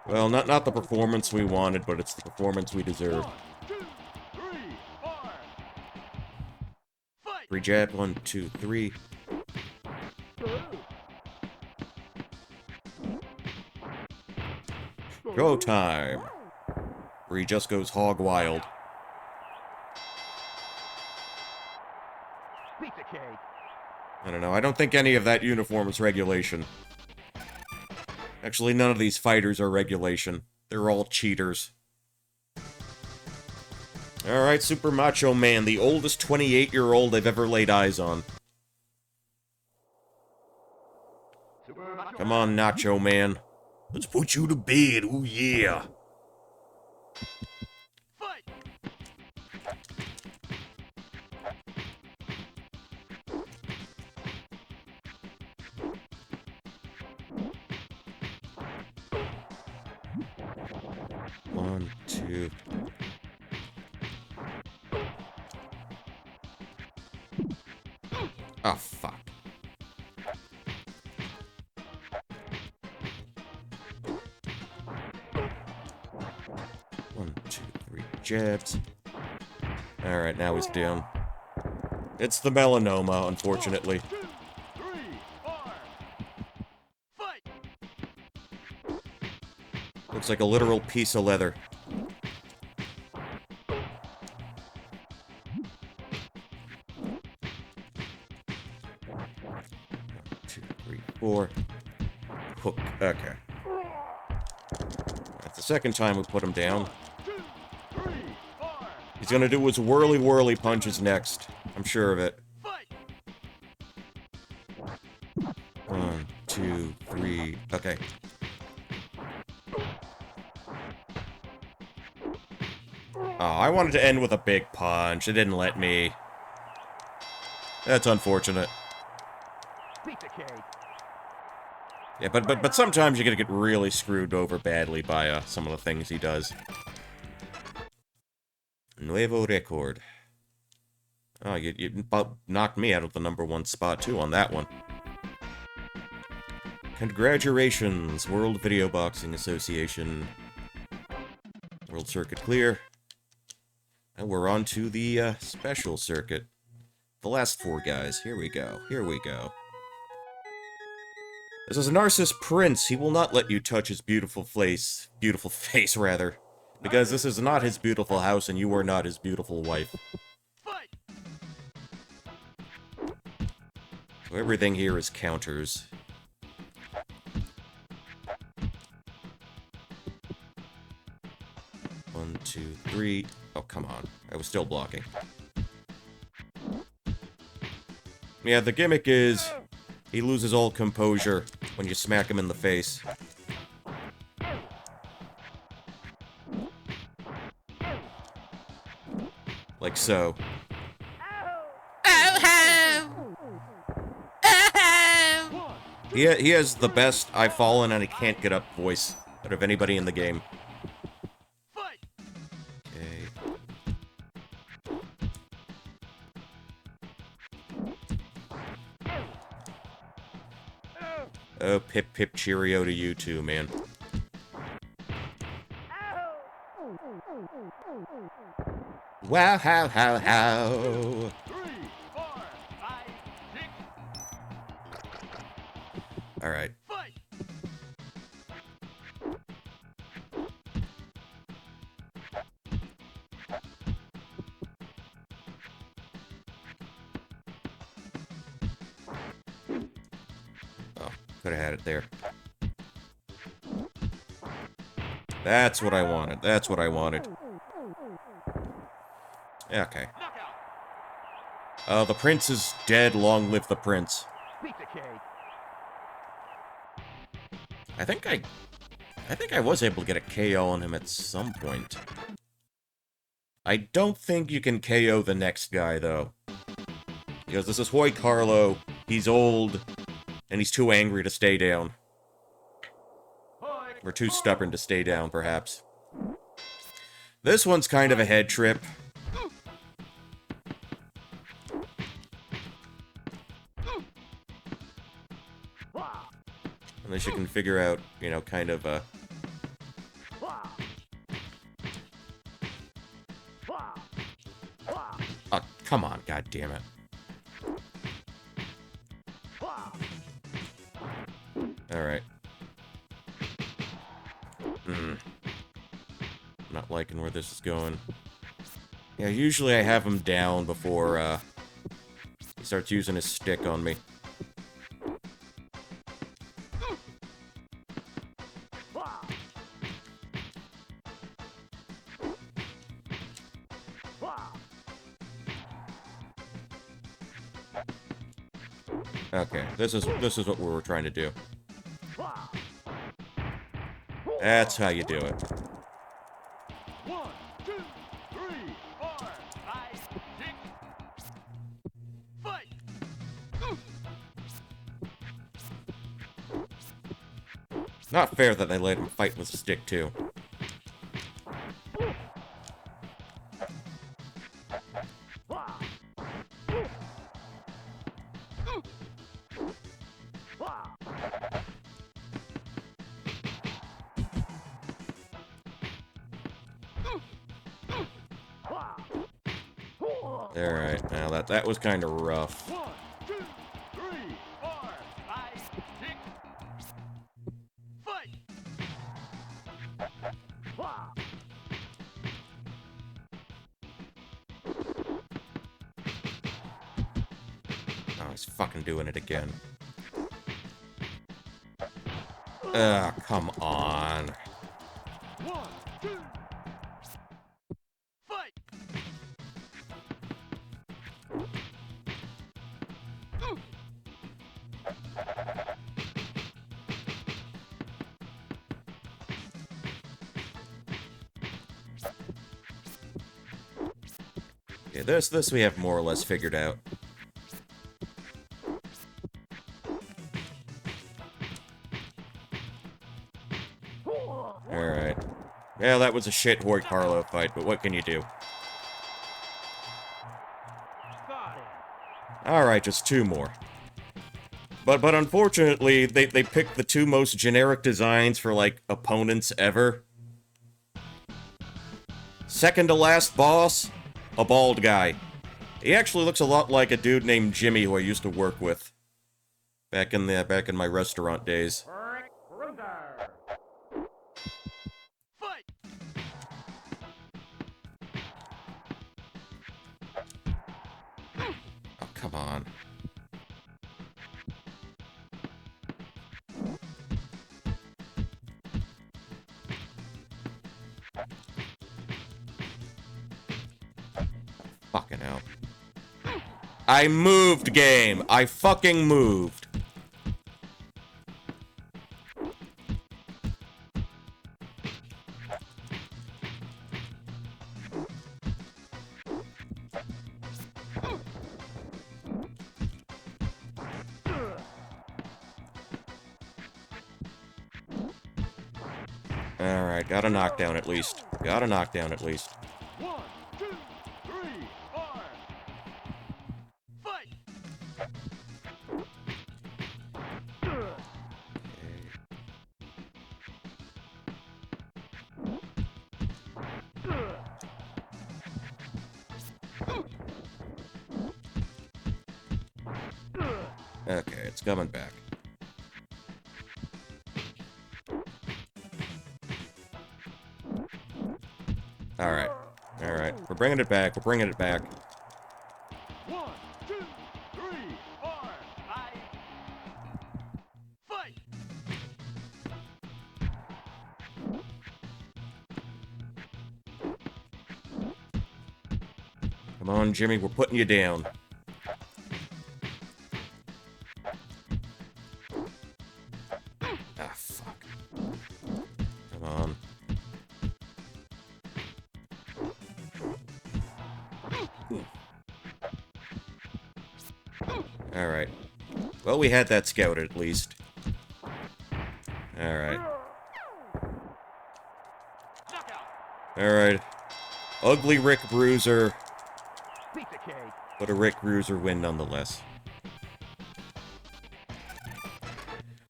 Well, not the performance we wanted, but it's the performance we deserve. 1, 2, 3, 4. Fight! Free jab, 1, 2, 3. Go time! Where he just goes hog wild. Pizza cake. I don't know, I don't think any of that uniform is regulation. Actually, none of these fighters are regulation. They're all cheaters. Alright, Super Macho Man, the oldest 28-year-old I've ever laid eyes on. Super Macho Come on, Nacho Man. Let's put you to bed, ooh yeah. Fight! One, two. Oh, fuck. One, two, three jabs. Alright, now he's down. It's the melanoma, unfortunately. 2, 3, 4. Fight! Looks like a literal piece of leather. One, two, three, four. Hook. Okay. That's the second time we put him down. 2, 3, 4. He's gonna do his whirly punches next. I'm sure of it. Fight! 1, 2, 3. Okay. Oh, I wanted to end with a big punch. It didn't let me. That's unfortunate. Pizza cake. Yeah, but sometimes you're gonna get really screwed over badly by some of the things he does. Nuevo record. Oh, you about knocked me out of the #1 spot, too, on that one. Congratulations, World Video Boxing Association. World Circuit clear. And we're on to the special circuit. The last 4 guys. Here we go. Here we go. This is Narcissus Prince. He will not let you touch his beautiful face. Beautiful face, rather. Because this is not his beautiful house, and you are not his beautiful wife. Fight! So everything here is counters. One, two, three. Oh, come on. I was still blocking. Yeah, the gimmick is he loses all composure when you smack him in the face. Like so. He has the best I've fallen and I can't get up voice out of anybody in the game. Fight! Okay. Oh, pip pip cheerio to you too, man. Wow, how, 3, 4, 5, 6. Alright. Fight! Oh, could have had it there. That's what I wanted. That's what I wanted. Okay. Knockout! The prince is dead. Long live the prince. Pizza cake. I think I was able to get a KO on him at some point. I don't think you can KO the next guy, though. Because this is Hoy Carlo, he's old, and he's too angry to stay down. Hoy Or too stubborn to stay down, perhaps. This one's kind of a head trip. Unless you can figure out, you know, kind of a... Oh, come on, goddammit. Alright. Not liking where this is going. Yeah, usually I have him down before, he starts using his stick on me. Okay, this is what we were trying to do. That's how you do it. 1, 2, 3, 4, 5, 6. Fight! Not fair that they let him fight with a stick, too. Alright, now that was kind of rough. 1, 2, 3, 4, 5, 6. Fight! Oh, he's fucking doing it again. Ugh, come on. 1, 2. Fight! Okay, this we have more or less figured out. Alright. Yeah, that was a shit Horde Carlo fight, but what can you do? Alright, just 2 more. But unfortunately, they picked the 2 most generic designs for, like, opponents ever. Second to last boss, a bald guy. He actually looks a lot like a dude named Jimmy who I used to work with. Back in my restaurant days. Fight! Oh, come on. Fucking hell. I moved, game! I fucking moved! Alright, got a knockdown at least. Got a knockdown at least. 1, 2, 3, 4. Fight! Okay, it's coming back. Alright. Alright. We're bringing it back. We're bringing it back. 1, 2, 3, 4, 5. Fight! Come on, Jimmy. We're putting you down. Ah, fuck. Come on. Alright. Well, we had that scouted, at least. Alright. Alright. Ugly Rick Bruiser, Piece of cake. but a Rick Bruiser win nonetheless.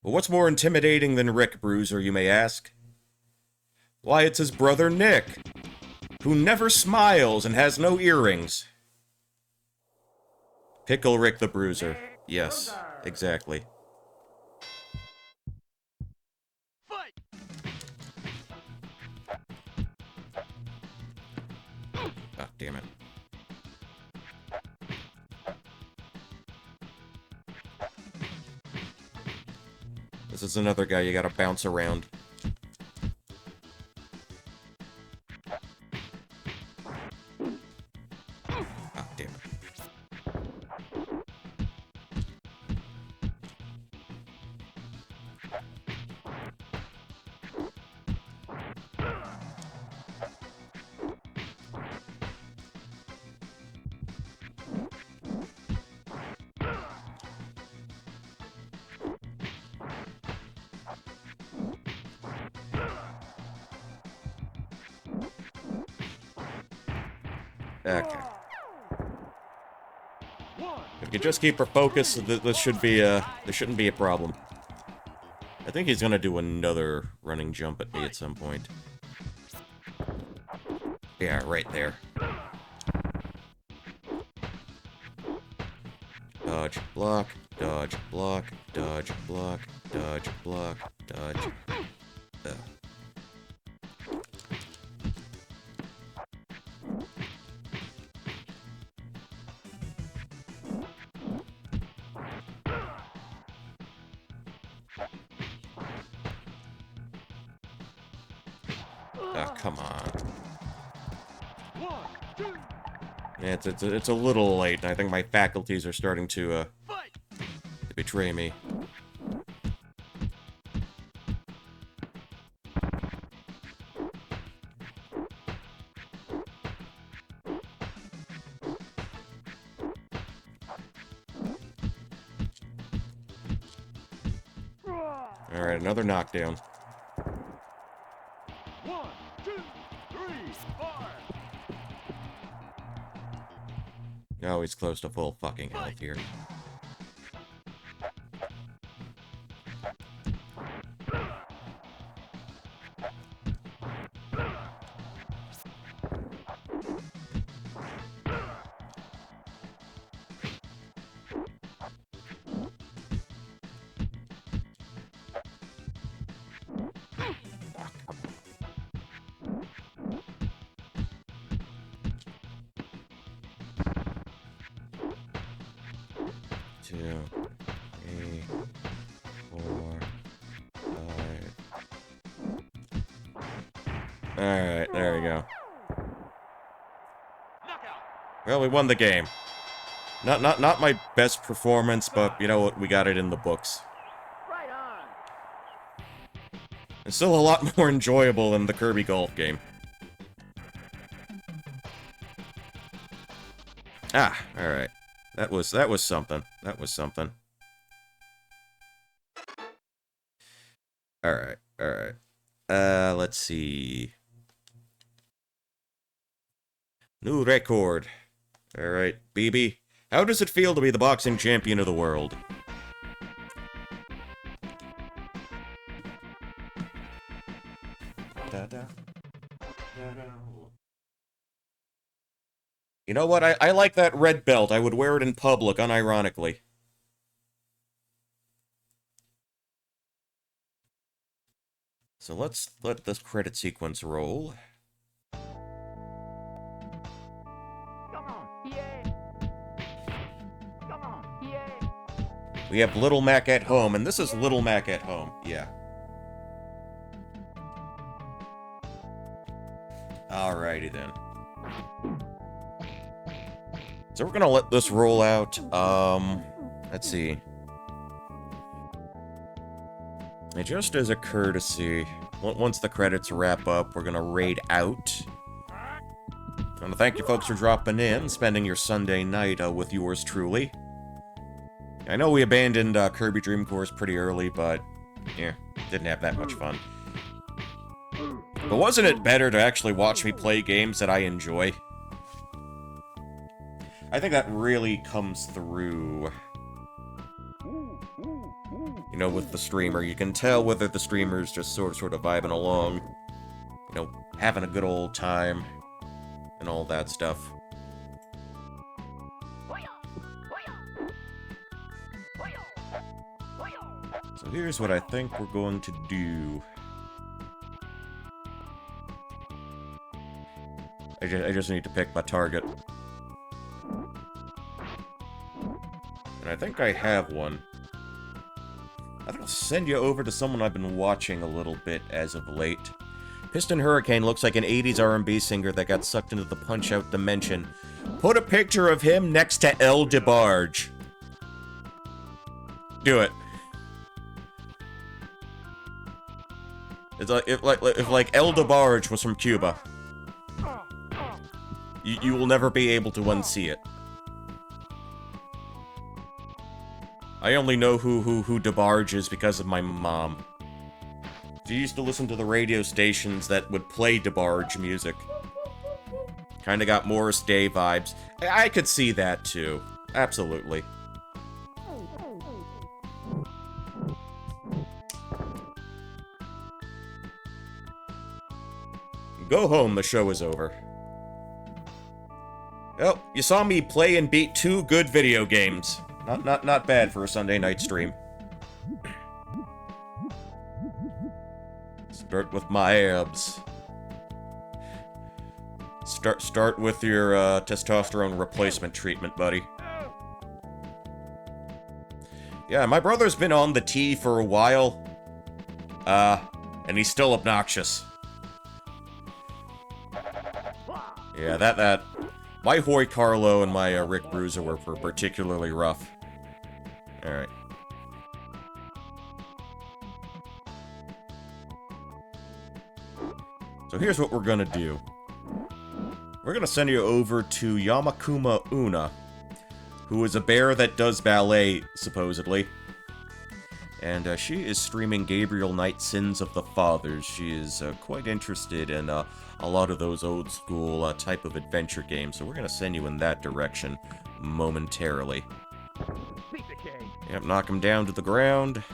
Well, what's more intimidating than Rick Bruiser, you may ask? Why, it's his brother Nick, who never smiles and has no earrings. Pickle Rick the Bruiser. Yes, exactly. Fight. Ah, damn it. This is another guy you gotta bounce around. Ah, damn it. Okay. If you just keep her focused, this shouldn't be a problem. I think he's gonna do another running jump at me at some point. Yeah, right there. Dodge, block, dodge, block, dodge, block, dodge, block, dodge. Come on. Yeah, it's a little late, and I think my faculties are starting to betray me. Alright, another knockdown. 1, 2, 3, 4. Oh, he's close to full fucking health here. Two, three, four, five. Alright, there we go. Well, we won the game. Not my best performance, but you know what, we got it in the books. Right on. It's still a lot more enjoyable than the Kirby golf game. Ah, alright. That was something. That was something. Alright, alright. Let's see. New record. Alright, BB. How does it feel to be the boxing champion of the world? You know what? I like that red belt. I would wear it in public, unironically. So let's let this credit sequence roll. Come on, yeah. Come on, yeah. We have Little Mac at home, and this is Little Mac at home. Yeah. Alrighty then. So we're gonna let this roll out. Let's see. And just as a courtesy, once the credits wrap up, we're gonna raid out. I want to thank you folks for dropping in, spending your Sunday night with yours truly. I know we abandoned Kirby Dream Course pretty early, but yeah, didn't have that much fun. But wasn't it better to actually watch me play games that I enjoy? I think that really comes through, you know, with the streamer. You can tell whether the streamer's just sort of vibing along, you know, having a good old time, and all that stuff. So here's what I think we're going to do. I just need to pick my target. And I think I have one. I think I'll send you over to someone I've been watching a little bit as of late. Piston Hurricane looks like an 80s R&B singer that got sucked into the Punch-Out dimension. Put a picture of him next to El DeBarge. Do it. It's like if El DeBarge was from Cuba. You will never be able to unsee it. I only know who DeBarge is because of my mom. She used to listen to the radio stations that would play DeBarge music. Kinda got Morris Day vibes. I could see that too. Absolutely. Go home, the show is over. Oh, you saw me play and beat 2 good video games. Not bad for a Sunday night stream. Start with my abs. Start with your testosterone replacement treatment, buddy. Yeah, my brother's been on the T for a while. And he's still obnoxious. Yeah, that my Hoy Carlo and my Rick Bruiser were particularly rough. Alright. So here's what we're gonna do. We're gonna send you over to Yamakuma Una, who is a bear that does ballet, supposedly. And she is streaming Gabriel Knight Sins of the Fathers. She is quite interested in a lot of those old school type of adventure games, so we're gonna send you in that direction momentarily. Yep, knock him down to the ground.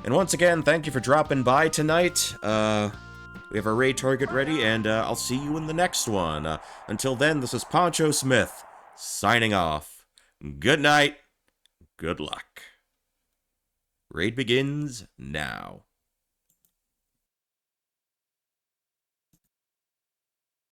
And once again, thank you for dropping by tonight. We have our raid target ready, and I'll see you in the next one. Until then, this is Poncho Smith, signing off. Good night. Good luck. Raid begins now.